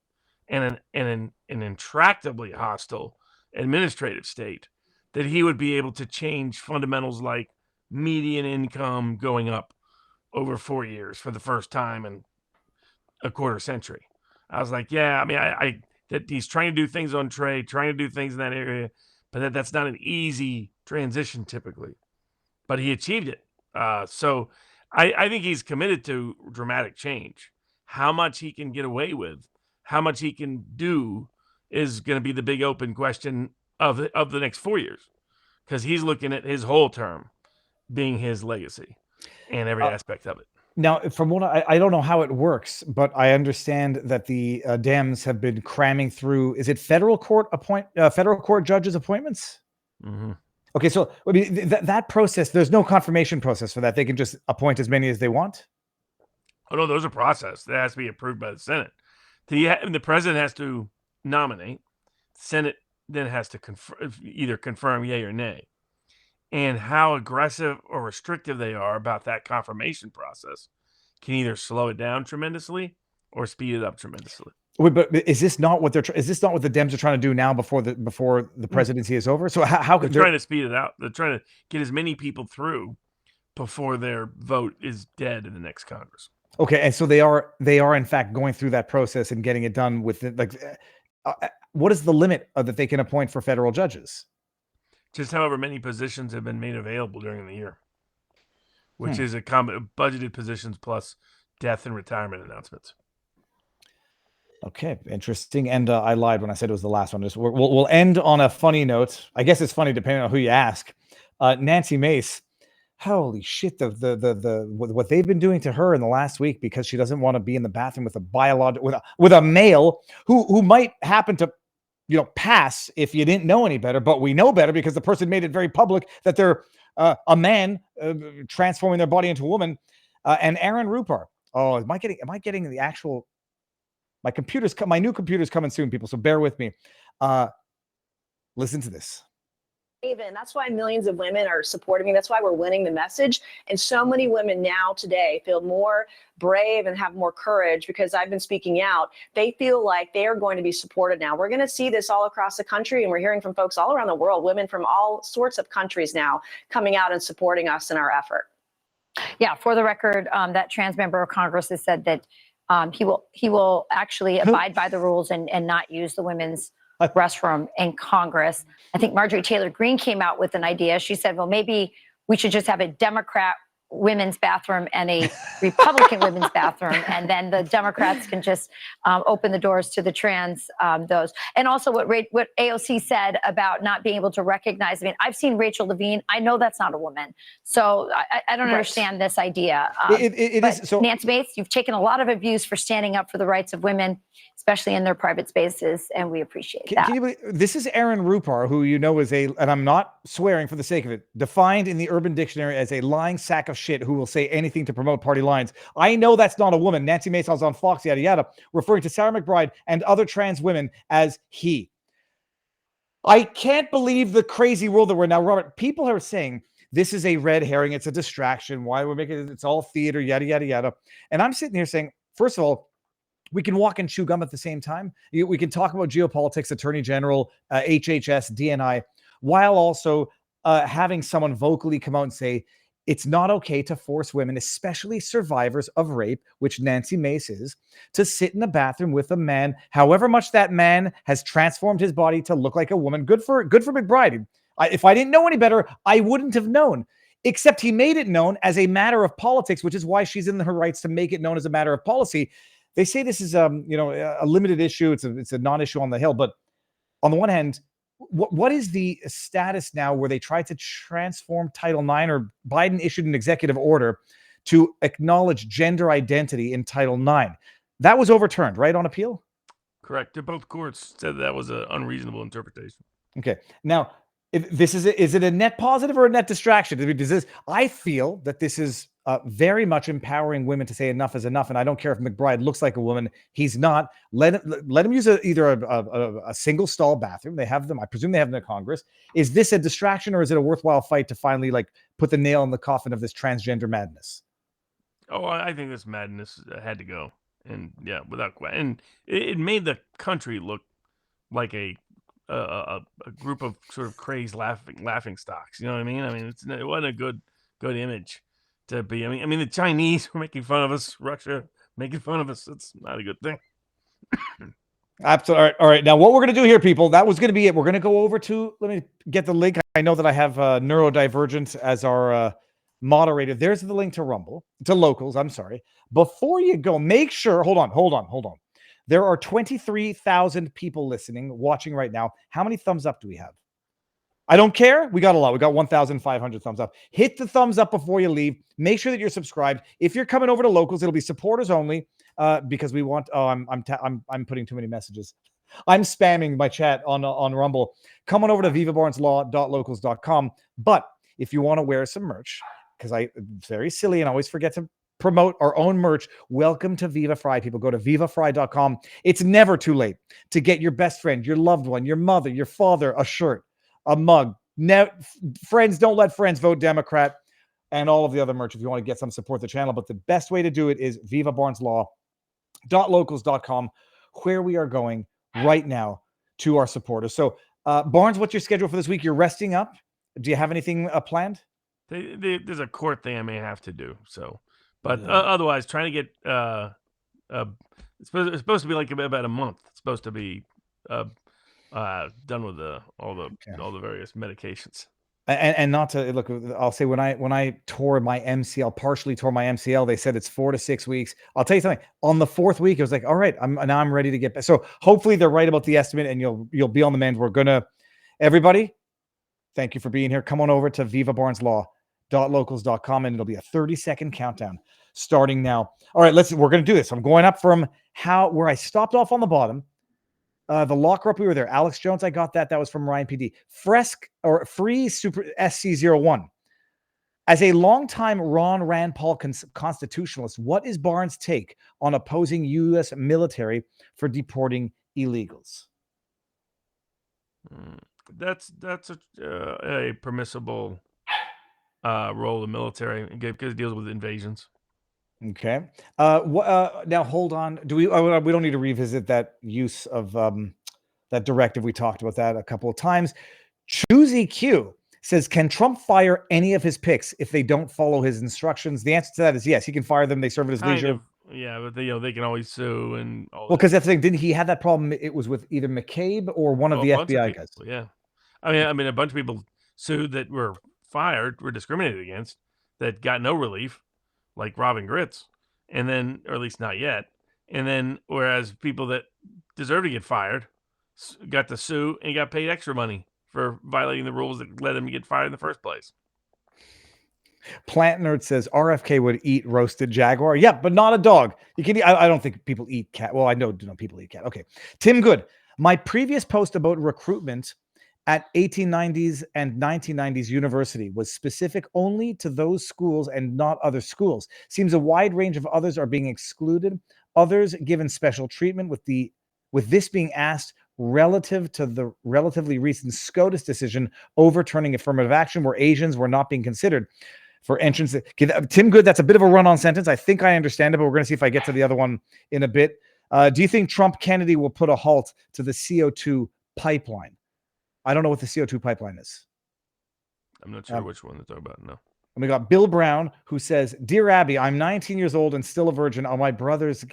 and an intractably hostile administrative state, that he would be able to change fundamentals like median income going up over 4 years for the first time in a quarter century. I was like, yeah, I mean, that he's trying to do things on trade, trying to do things in that area, but that's not an easy transition typically, but he achieved it. So I think he's committed to dramatic change. How much he can get away with, how much he can do, is going to be the big open question of the next 4 years, because he's looking at his whole term being his legacy and every aspect of it. Now, from what I don't know how it works, but I understand that the Dems have been cramming through. Is it federal court judges' appointments? Mm-hmm. Okay, so I mean that process. There's no confirmation process for that. They can just appoint as many as they want. Oh no, there's a process that has to be approved by the Senate. The president has to nominate. The Senate then has to either confirm yay or nay. And how aggressive or restrictive they are about that confirmation process can either slow it down tremendously or speed it up tremendously. Wait, but is this not what the Dems are trying to do now before the presidency is over? So how they're trying to speed it out? They're trying to get as many people through before their vote is dead in the next Congress. Okay, and so they are in fact going through that process and getting it done with what is the limit that they can appoint for federal judges? Just however many positions have been made available during the year, which is a budgeted positions plus death and retirement announcements. Okay, interesting. And I lied when I said it was the last one. We'll end on a funny note. I guess it's funny depending on who you ask. Nancy Mace, holy shit! What they've been doing to her in the last week because she doesn't want to be in the bathroom with a male who might happen to, pass if you didn't know any better, but we know better because the person made it very public that they're a man transforming their body into a woman. And Aaron Rupar. Oh, am I getting the actual? My new computer's coming soon, people. So bear with me. Listen to this. Even that's why millions of women are supporting me. That's why we're winning the message. And so many women now today feel more brave and have more courage because I've been speaking out. They feel like they are going to be supported now. We're going to see this all across the country. And we're hearing from folks all around the world, women from all sorts of countries now coming out and supporting us in our effort. Yeah, for the record, that trans member of Congress has said that he will actually abide by the rules and not use the women's restroom in Congress. I think Marjorie Taylor Greene came out with an idea. She said, well, maybe we should just have a Democrat women's bathroom and a Republican women's bathroom, and then the Democrats can just open the doors to the trans those. And also what AOC said about not being able to recognize. I mean, I've seen Rachel Levine. I know that's not a woman. So I don't understand this idea. It is so. Nancy Mace, you've taken a lot of abuse for standing up for the rights of women, especially in their private spaces, and we appreciate that. Can you believe, this is Aaron Rupar, who is and I'm not swearing for the sake of it, defined in the Urban Dictionary as a lying sack of shit who will say anything to promote party lines. I know that's not a woman. Nancy Mace was on Fox, yada, yada, referring to Sarah McBride and other trans women as he. I can't believe the crazy world that we're in now. Robert, people are saying this is a red herring. It's a distraction. Why we're making it? It's all theater, yada, yada, yada. And I'm sitting here saying, first of all, we can walk and chew gum at the same time. We can talk about geopolitics, Attorney General, HHS, DNI, while also having someone vocally come out and say, it's not okay to force women, especially survivors of rape, which Nancy Mace is, to sit in the bathroom with a man, however much that man has transformed his body to look like a woman. Good for McBride. If I didn't know any better, I wouldn't have known. Except he made it known as a matter of politics, which is why she's in her rights to make it known as a matter of policy. They say this is a limited issue. It's a non-issue on the Hill. But on the one hand, what is the status now where they tried to transform Title IX, or Biden issued an executive order to acknowledge gender identity in Title IX? That was overturned, right, on appeal? Correct. Both courts said that was an unreasonable interpretation. Okay. Now, if this is it a net positive or a net distraction? I feel that this is very much empowering women to say enough is enough. And I don't care if McBride looks like a woman. He's not. Let him use either a single stall bathroom. They have them. I presume they have them in Congress. Is this a distraction, or is it a worthwhile fight to finally put the nail in the coffin of this transgender madness? Oh, I think this madness had to go. And yeah, without question. And it made the country look like a group of sort of crazed laughing stocks. You know what I mean? I mean, it wasn't a good image to be. I mean, the Chinese were making fun of us, Russia making fun of us. It's not a good thing. Absolutely. All right. Now, what we're going to do here, people, that was going to be it. We're going to go over to, let me get the link. I know that I have Neurodivergent as our moderator. There's the link to Rumble, to Locals. I'm sorry. Before you go, make sure, hold on. There are 23,000 people listening, watching right now. How many thumbs up do we have? I don't care. We got a lot. We got 1,500 thumbs up. Hit the thumbs up before you leave. Make sure that you're subscribed. If you're coming over to Locals, it'll be supporters only because we want. Oh, I'm putting too many messages. I'm spamming my chat on Rumble. Come on over to vivabarneslaw.locals.com. But if you want to wear some merch, because it's very silly and I always forget to promote our own merch, welcome to Viva Fry. People go to vivafry.com. It's never too late to get your best friend, your loved one, your mother, your father a shirt, a mug. Friends, don't let friends vote Democrat, and all of the other merch if you want to get some support the channel. But the best way to do it is vivabarneslaw.locals.com, where we are going right now to our supporters. So, Barnes, what's your schedule for this week? You're resting up. Do you have anything planned? There's a court thing I may have to do. So, but otherwise, trying to get it's supposed to be like about a month. It's supposed to be done with all the various medications. And not to look, I'll say when I tore my MCL, partially tore my MCL, they said it's 4 to 6 weeks. I'll tell you something. On the 4th week, it was like, all right, I'm ready to get back. So hopefully they're right about the estimate, and you'll be on the mend. We're gonna, everybody, thank you for being here. Come on over to vivabarneslaw.locals.com, and it'll be a 30-second countdown starting now. All right, we're gonna do this. I'm going up from where I stopped off on the bottom. The locker up, we were there. Alex Jones, I got that. That was from Ryan PD. Free Super SC01. As a longtime Rand Paul constitutionalist, what is Barnes' take on opposing U.S. military for deporting illegals? That's a permissible role of the military because it deals with invasions. Okay. Now hold on. Do we don't need to revisit that use of that directive. We talked about that a couple of times. Choose EQ says, can Trump fire any of his picks if they don't follow his instructions? The answer to that is yes. He can fire them. They serve at his leisure. Yeah, but they can always sue and all. Well, because that's the thing. Didn't he have that problem? It was with either McCabe or one of the FBI guys. Yeah, I mean, a bunch of people sued that were fired, were discriminated against, that got no relief, like Robin Gritz, and then, or at least not yet. And then, whereas people that deserve to get fired got to sue and got paid extra money for violating the rules that led them to get fired in the first place. Plant Nerd says RFK would eat roasted Jaguar. Yeah, but not a dog. You can. I don't think people eat cat. Well, I know people eat cat. Okay. Tim Good. My previous post about recruitment at 1890s and 1990s university was specific only to those schools and not other schools. Seems a wide range of others are being excluded. Others given special treatment with this being asked relative to the relatively recent SCOTUS decision overturning affirmative action where Asians were not being considered for entrance. Tim Good, that's a bit of a run-on sentence. I think I understand it, but we're going to see if I get to the other one in a bit. Do you think Trump-Kennedy will put a halt to the CO2 pipeline? I don't know what the CO2 pipeline is. I'm not sure which one they're talking about, no. And we got Bill Brown, who says, Dear Abby, I'm 19 years old and still a virgin. On my brother's...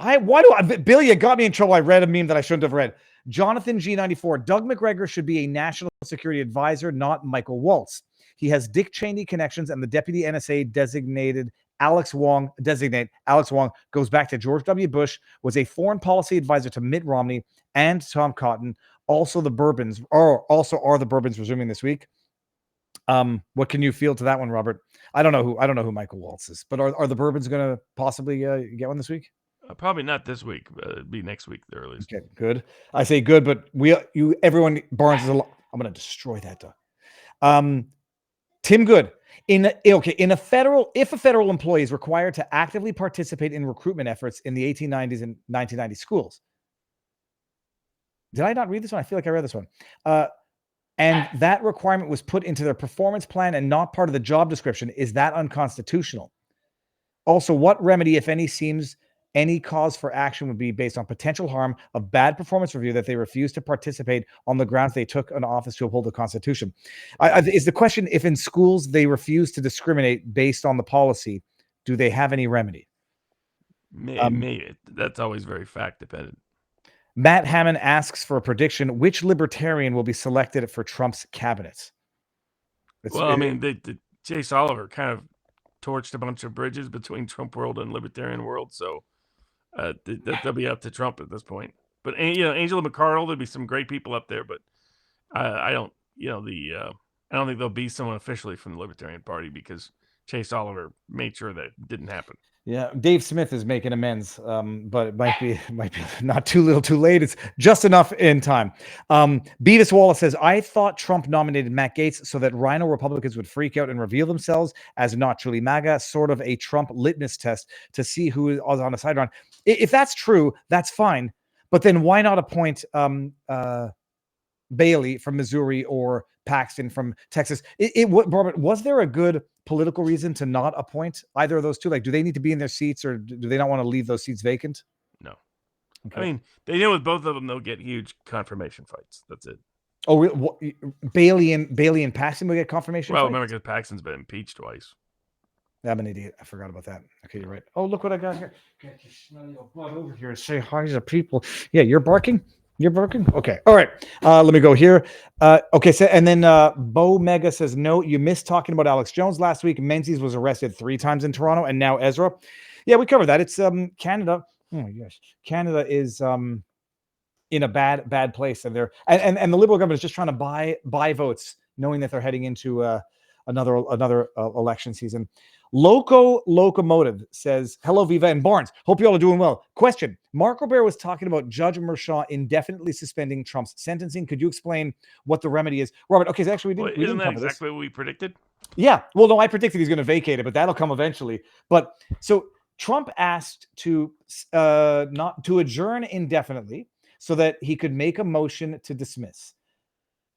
Bill, you got me in trouble. I read a meme that I shouldn't have read. Jonathan G94, Doug McGregor should be a national security advisor, not Michael Waltz. He has Dick Cheney connections, and the deputy NSA designated Alex Wong goes back to George W. Bush, was a foreign policy advisor to Mitt Romney and Tom Cotton. Also, the Bourbons are the Bourbons resuming this week. What can you feel to that one, Robert? I don't know who Michael Waltz is, but are the Bourbons going to possibly get one this week? Probably not this week. It'd be next week, the earliest. Okay, good. I say good, but everyone, Barnes is I'm going to destroy that dog. Tim Good. If a federal employee is required to actively participate in recruitment efforts in the 1890s and 1990s schools. Did I not read this one? I feel like I read this one. And that requirement was put into their performance plan and not part of the job description. Is that unconstitutional? Also, what remedy, if any, seems any cause for action would be based on potential harm of bad performance review that they refuse to participate on the grounds they took an office to uphold the Constitution? Is the question, if in schools they refuse to discriminate based on the policy, do they have any remedy? Maybe. That's always very fact dependent. Matt Hammond asks for a prediction: which libertarian will be selected for Trump's cabinet? I mean, Chase Oliver kind of torched a bunch of bridges between Trump world and libertarian world, so that'll be up to Trump at this point. But Angela McCardle, there'd be some great people up there, but I don't, I don't think there'll be someone officially from the Libertarian Party because Chase Oliver made sure that didn't happen. Yeah, Dave Smith is making amends, but it might be not too little, too late. It's just enough in time. Beavis Wallace says, "I thought Trump nominated Matt Gaetz so that Rhino Republicans would freak out and reveal themselves as not truly MAGA, sort of a Trump litmus test to see who is on the sideline." If that's true, that's fine. But then why not appoint Bailey from Missouri or Paxton from Texas? Robert, was there a good political reason to not appoint either of those two? Like, do they need to be in their seats, or do they not want to leave those seats vacant? No. Okay. I mean, they know with both of them, they'll get huge confirmation fights. That's it. Oh, Bailey and Paxton will get confirmation fights? Remember, because Paxton's been impeached twice. I'm an idiot. I forgot about that. Okay, you're right. Oh, look what I got here. Get your smelly old butt over here and say hi to people. Yeah, you're barking? You're barking? Okay. All right. Let me go here. Okay. So, and then Bo Mega says, "No, you missed talking about Alex Jones last week. Menzies was arrested 3 times in Toronto, and now Ezra." Yeah, we covered that. It's Canada. Oh my gosh, Canada is in a bad place, and they're and the Liberal government is just trying to buy votes, knowing that they're heading into another election season. Locomotive says, "Hello, Viva and Barnes. Hope you all are doing well. Question: Mark Robert was talking about Judge Merchan indefinitely suspending Trump's sentencing. Could you explain what the remedy is?" Robert, okay, so actually we didn't isn't that cover exactly this. what we predicted? Yeah. Well, no, I predicted he's going to vacate it, but that'll come eventually. But so Trump asked to not to adjourn indefinitely so that he could make a motion to dismiss.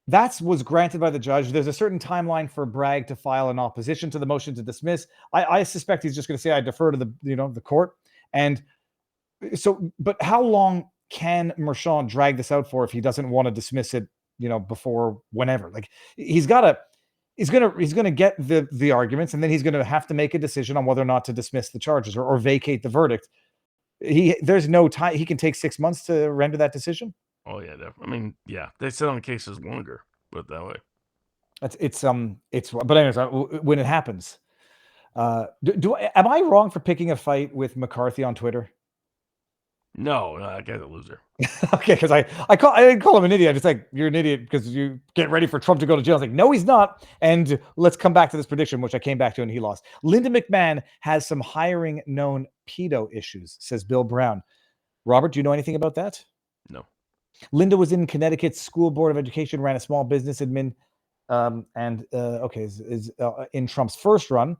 That was granted by the judge. There's a certain timeline for Bragg to file an opposition to the motion to dismiss. I suspect he's just going to say, "I defer to the court." And so, but how long can Merchan drag this out for if he doesn't want to dismiss it, before whenever? Like he's going to get the arguments, and then he's going to have to make a decision on whether or not to dismiss the charges or vacate the verdict. There's no time. He can take 6 months to render that decision. Oh yeah, definitely. I mean, yeah, they sit on cases longer, put it that way. But anyways, when it happens, am I wrong for picking a fight with McCarthy on Twitter? No, that guy's a loser. Okay, because I didn't call him an idiot. I just like, "You're an idiot because you get ready for Trump to go to jail." I was like, "No, he's not." And let's come back to this prediction, which I came back to, and he lost. Linda McMahon has some hiring known pedo issues, says Bill Brown. Robert, do you know anything about that? No. Linda was in Connecticut's School Board of Education, ran a small business admin, is in Trump's first run.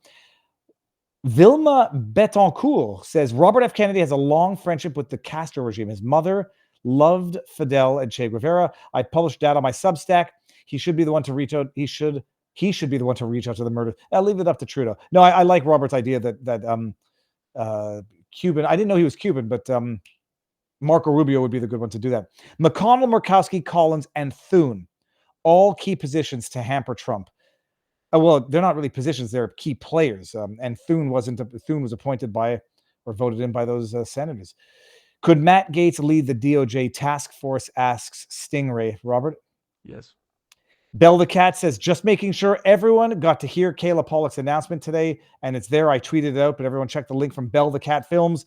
Vilma Betancourt says, "Robert F. Kennedy has a long friendship with the Castro regime. His mother loved Fidel and Che Guevara. I published that on my Substack. He should be the one to reach out. He should be the one to reach out to the murder." I'll leave it up to Trudeau. No, I like Robert's idea that Cuban. I didn't know he was Cuban, but Marco Rubio would be the good one to do that. McConnell, Murkowski, Collins, and Thune, all key positions to hamper Trump. Well, they're not really positions; they're key players. And Thune was appointed by or voted in by those senators. Could Matt Gaetz lead the DOJ task force? Asks Stingray. Robert? Yes. Bell the Cat says, "Just making sure everyone got to hear Kayla Pollock's announcement today, and it's there. I tweeted it out, but everyone check the link from Bell the Cat Films.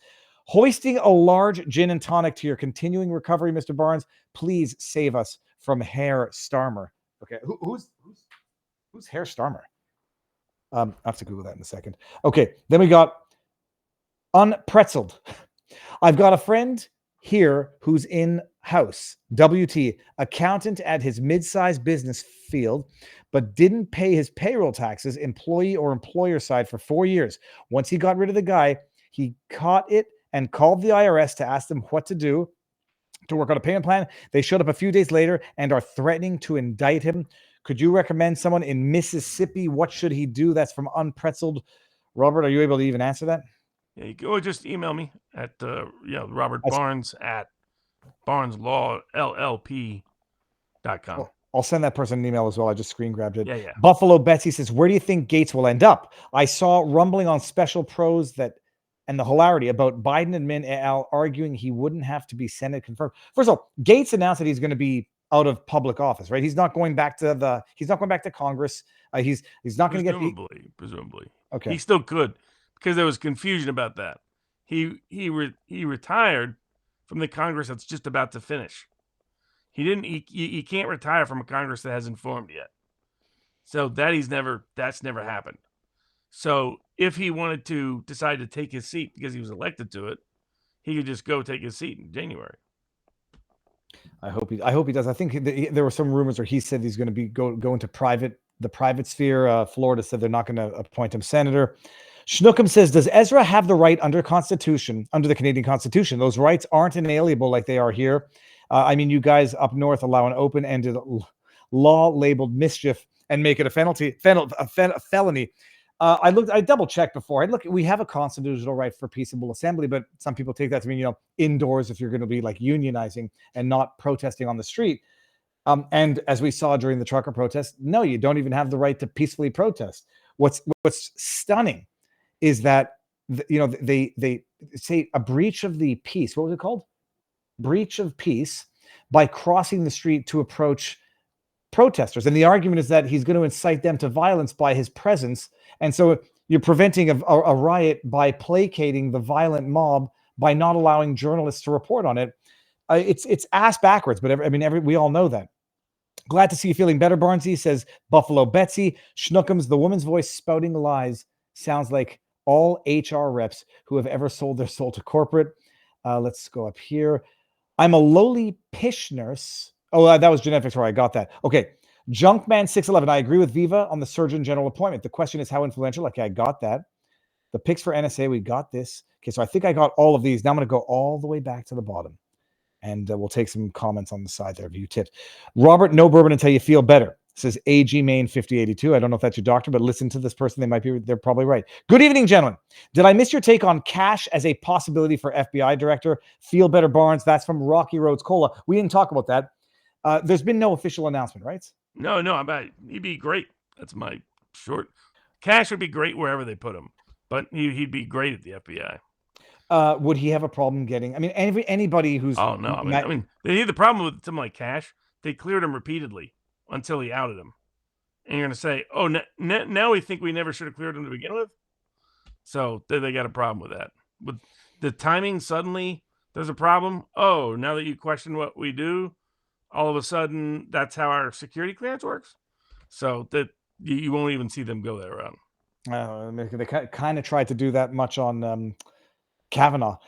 Hoisting a large gin and tonic to your continuing recovery, Mr. Barnes. Please save us from Herr Starmer." Okay, who's Herr Starmer? I have to Google that in a second. Okay, then we got Unpretzeled. "I've got a friend here who's in house, WT, accountant at his mid-sized business field, but didn't pay his payroll taxes, employee or employer side, for 4 years. Once he got rid of the guy, he caught it and called the IRS to ask them what to do to work on a payment plan. They showed up a few days later and are threatening to indict him. Could you recommend someone in Mississippi? What should he do?" That's from Unpretzeled. Robert, are you able to even answer that? Yeah, you go just email me at Robert Barnes at BarnesLawLLP.com. I'll send that person an email as well. I just screen grabbed it. Yeah. Buffalo Betsy says, "Where do you think Gaetz will end up? I saw rumbling on Special Pros that and the hilarity about Biden admin al arguing he wouldn't have to be Senate confirmed. First of all, Gates announced that he's going to be out of public office, right? He's not going back to Congress. He's not going to get presumably. Okay. He still could, because there was confusion about that. He retired from the Congress that's just about to finish. He can't retire from a Congress that hasn't formed yet. So that's never happened. So if he wanted to decide to take his seat because he was elected to it, he could just go take his seat in January. I hope he does. I think there were some rumors where he said he's going to be go into the private sphere. Florida said they're not going to appoint him senator. Schnookum says, does Ezra have the right under the Canadian Constitution? Those rights aren't inalienable like they are here. I mean, you guys up north allow an open-ended law labeled mischief and make it a felony. I double checked before. We have a constitutional right for peaceable assembly, but some people take that to mean, indoors if you're going to be like unionizing and not protesting on the street. And as we saw during the trucker protest, no, you don't even have the right to peacefully protest. What's stunning is that, they say a breach of the peace. What was it called? Breach of peace by crossing the street to approach protesters. And the argument is that he's going to incite them to violence by his presence. And so you're preventing a riot by placating the violent mob by not allowing journalists to report on it. It's ass backwards, but we all know that. Glad to see you feeling better, Barnesy, says Buffalo Betsy. Schnookums, the woman's voice spouting lies sounds like all HR reps who have ever sold their soul to corporate. Let's go up here. I'm a lowly pish nurse. Oh, that was Jeanette Victoria. I got that. Okay. Junkman611. I agree with Viva on the Surgeon General appointment. The question is how influential. Okay, I got that. The picks for NSA, we got this. Okay, so I think I got all of these. Now I'm going to go all the way back to the bottom. And we'll take some comments on the side there. View tips. Robert, no bourbon until you feel better. Says AG Main 5082. I don't know if that's your doctor, but listen to this person. They're probably right. Good evening, gentlemen. Did I miss your take on cash as a possibility for FBI director? Feel better, Barnes. That's from Rocky Roads Cola. We didn't talk about that. There's been no official announcement, right? No, he'd be great. That's my short. Cash would be great wherever they put him, but he'd be great at the FBI. Would he have a problem getting? Anybody who's the problem with someone like Cash, they cleared him repeatedly until he outed him, and you're gonna say, oh, now we think we never should have cleared him to begin with. So they got a problem with that. With the timing, suddenly there's a problem. Oh, now that you question what we do, all of a sudden that's how our security clearance works. So that you won't even see them go that route. They kind of tried to do that much on Kavanaugh.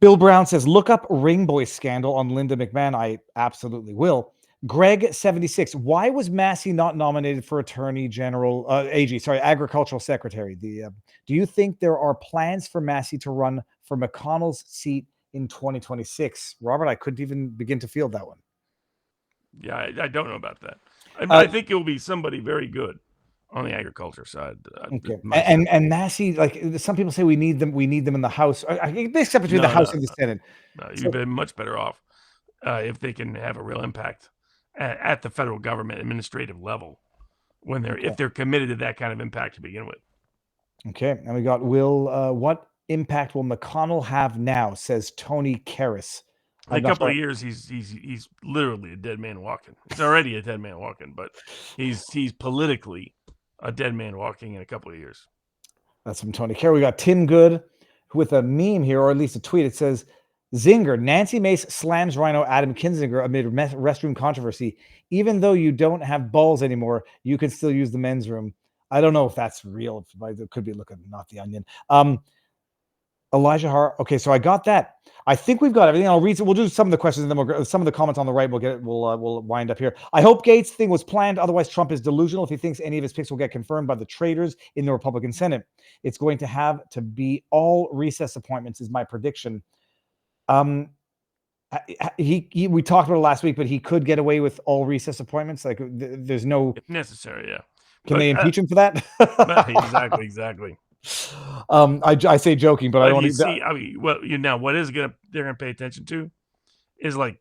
Bill Brown says, look up Ring Boy scandal on Linda McMahon. I absolutely will. Greg 76. Why was Massey not nominated for Agricultural Secretary? Do you think there are plans for Massey to run for McConnell's seat in 2026? Robert, I couldn't even begin to field that one. Yeah, I don't know about that. I think it will be somebody very good on the agriculture side. Okay. And Massey, like some people say, we need them in the House. Except between the House and the Senate. No, you'd be much better off if they can have a real impact at the federal government administrative level if they're committed to that kind of impact to begin with. Okay, and we got what impact will McConnell have now? Says Tony Karras. In a couple of years, he's literally a dead man walking. He's already a dead man walking, but he's politically a dead man walking in a couple of years. That's from Tony Karras. We got Tim Good with a meme here, or at least a tweet. It says, Zinger, Nancy Mace slams Rhino Adam Kinzinger amid restroom controversy. Even though you don't have balls anymore, you can still use the men's room. I don't know if that's real. It could be looking not the onion. Elijah Har. Okay, so I got that. I think we've got everything. I'll read. We'll do some of the questions, and then some of the comments on the right. We'll wind up here. I hope Gates' thing was planned. Otherwise, Trump is delusional if he thinks any of his picks will get confirmed by the traitors in the Republican Senate. It's going to have to be all recess appointments, is my prediction. We talked about it last week, but he could get away with all recess appointments. Like there's no if necessary. Yeah. Can they impeach him for that? Exactly. I say joking, but I don't want to see. They're gonna pay attention to is like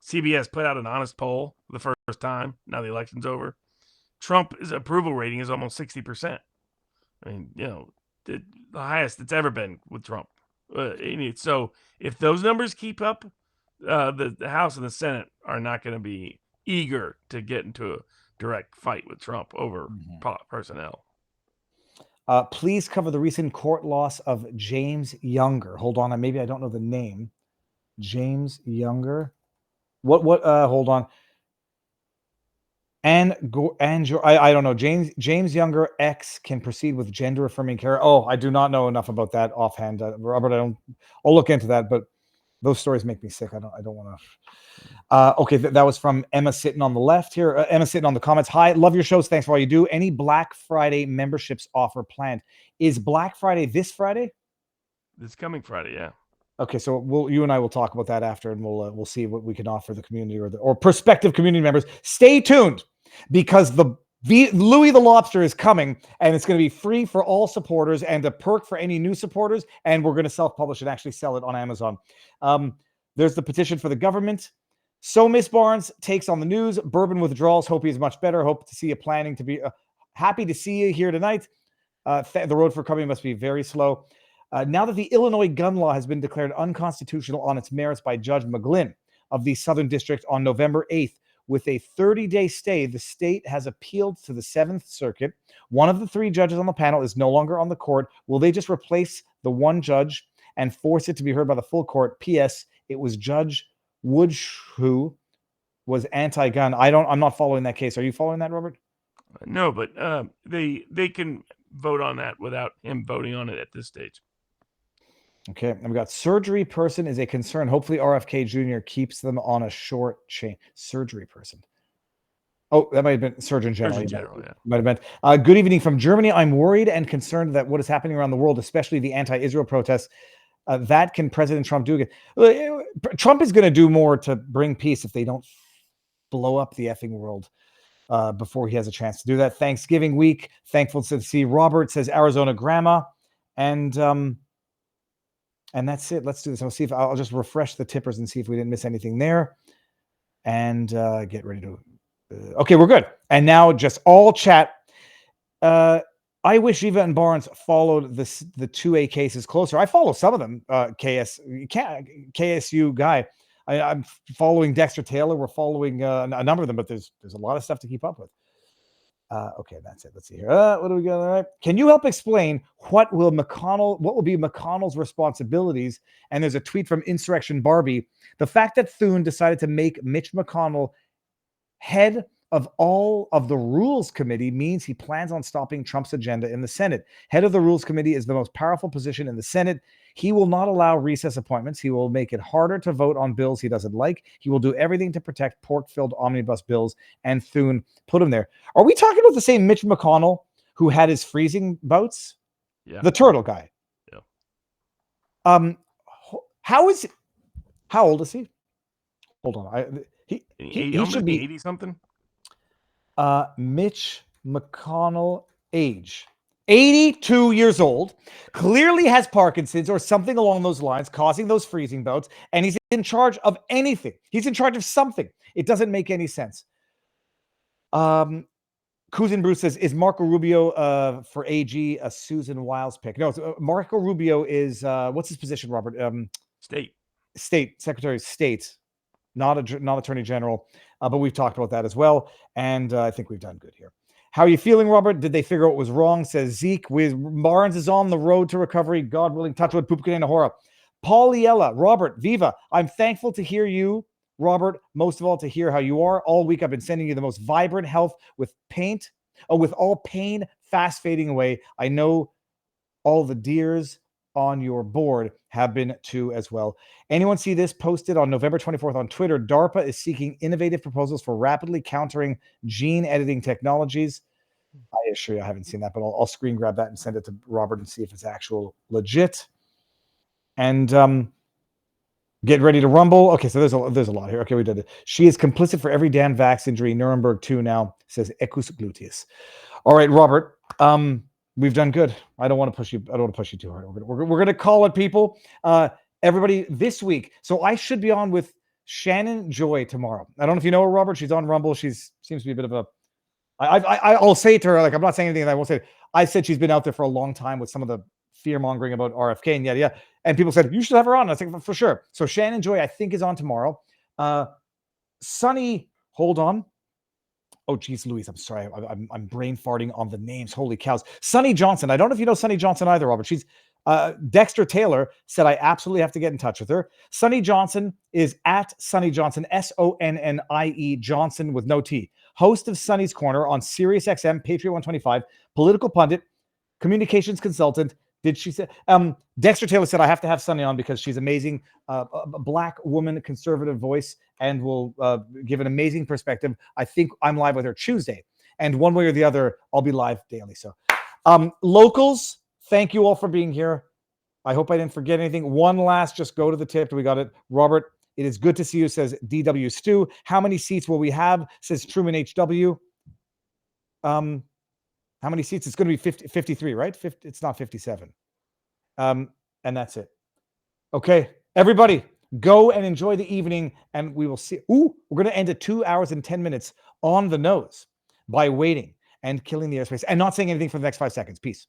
CBS put out an honest poll for the first time. Now the election's over. Trump's approval rating is almost 60%. I mean, the highest it's ever been with Trump. So if those numbers keep up, the House and the Senate are not going to be eager to get into a direct fight with Trump over personnel. Please cover the recent court loss of James Younger. Hold on, maybe I don't know the name. James Younger. What? Hold on. I don't know. James Younger X can proceed with gender affirming care. Oh, I do not know enough about that offhand, Robert. I'll look into that, but those stories make me sick. I don't want to. Okay, that was from Emma sitting on the left here. Emma sitting on the comments. Hi, love your shows. Thanks for all you do. Any Black Friday memberships offer planned? Is Black Friday this Friday? This coming Friday, yeah. Okay, so you and I will talk about that after, and we'll see what we can offer the community or prospective community members. Stay tuned, because Louis the Lobster is coming, and it's going to be free for all supporters and a perk for any new supporters. And we're going to self-publish and actually sell it on Amazon. There's the petition for the government. So Miss Barnes takes on the news. Bourbon withdrawals. Hope he's much better. Hope to see you planning to be happy to see you here tonight. The road for recovery must be very slow. Now that the Illinois gun law has been declared unconstitutional on its merits by Judge McGlynn of the Southern District on November 8th, with a 30-day stay, the state has appealed to the 7th Circuit. One of the 3 judges on the panel is no longer on the court. Will they just replace the one judge and force it to be heard by the full court? P.S. It was Judge Wood who was anti-gun. I'm not following that case. Are you following that, Robert? No, but they can vote on that without him voting on it at this stage. Okay, and we got surgery person is a concern. Hopefully RFK Jr. keeps them on a short chain. Surgery person. Oh, that might have been Surgeon General. Yeah. Might have been. Good evening from Germany. I'm worried and concerned that what is happening around the world, especially the anti-Israel protests, that can President Trump do again? Trump is going to do more to bring peace if they don't blow up the effing world before he has a chance to do that. Thanksgiving week. Thankful to see Robert, says Arizona Grandma. And that's it. Let's do this. I'll just refresh the tippers and see if we didn't miss anything there. And get ready to... okay, we're good. And now just all chat. I wish Viva and Barnes followed the 2A cases closer. I follow some of them. KSU guy. I'm following Dexter Taylor. We're following a number of them, but there's a lot of stuff to keep up with. Okay, that's it. Let's see here. What do we got? All right. Can you help explain what will be McConnell's responsibilities? And there's a tweet from Insurrection Barbie. The fact that Thune decided to make Mitch McConnell head of all of the Rules Committee means he plans on stopping Trump's agenda in the Senate. Head of the Rules Committee is the most powerful position in the Senate. He will not allow recess appointments. He will make it harder to vote on bills he doesn't like. He will do everything to protect pork-filled omnibus bills, and Thune put him there. Are we talking about the same Mitch McConnell who had his freezing bouts? Yeah. The turtle guy. Yeah. How old is he? Hold on. He should be 80 something. Mitch McConnell age. 82 years old, clearly has Parkinson's or something along those lines, causing those freezing bouts, and he's in charge of anything. He's in charge of something. It doesn't make any sense. Cousin Bruce says, is Marco Rubio for AG a Susan Wiles pick? No, Marco Rubio is, what's his position, Robert? State, Secretary of State, not Attorney General, but we've talked about that as well, and I think we've done good here. How are you feeling, Robert? Did they figure out what was wrong? Says Zeke. Barnes is on the road to recovery. God willing, touch wood, poop and hora. Pauliella, Robert, Viva. I'm thankful to hear you, Robert. Most of all, to hear how you are. All week, I've been sending you the most vibrant health with all pain fast fading away. I know all the deers on your board have been too as well. Anyone see this posted on November 24th on Twitter? DARPA is seeking innovative proposals for rapidly countering gene editing technologies. I assure you I haven't seen that, but I'll screen grab that and send it to Robert and see if it's actual legit. And get ready to rumble. Okay, so there's a lot here. Okay, we did it. She is complicit for every damn vax injury. Nuremberg 2 now, says Ecus Gluteus. All right, Robert. We've done good. I don't want to push you. I don't want to push you too hard. We're going to call it, people. Everybody this week. So I should be on with Shannon Joy tomorrow. I don't know if you know her, Robert. She's on Rumble. Seems to be a bit of a. I'll say to her, like, I'm not saying anything that I won't say. I said she's been out there for a long time with some of the fear mongering about RFK and yada yada. And people said you should have her on. I think for sure. So Shannon Joy, I think, is on tomorrow. Sunny, hold on. Oh, geez, Louise, I'm sorry. I'm brain farting on the names. Holy cows. Sunny Johnson. I don't know if you know Sunny Johnson either, Robert. She's Dexter Taylor said I absolutely have to get in touch with her. Sunny Johnson is at Sunny Johnson, SONNIE Johnson with no T. Host of Sunny's Corner on Sirius XM, Patriot 125, political pundit, communications consultant. Did she say? Dexter Taylor said I have to have Sunny on because she's amazing, a Black woman, conservative voice, and will give an amazing perspective. I think I'm live with her Tuesday, and one way or the other, I'll be live daily. So, locals, thank you all for being here. I hope I didn't forget anything. One last, just go to the tip. We got it, Robert. It is good to see you, says DW Stu. How many seats will we have? Says Truman HW. How many seats? It's going to be 53, right? 50, it's not 57. And that's it. Okay, everybody, go and enjoy the evening, and we will see. Ooh, we're going to end at 2 hours and 10 minutes on the nose by waiting and killing the airspace and not saying anything for the next 5 seconds. Peace.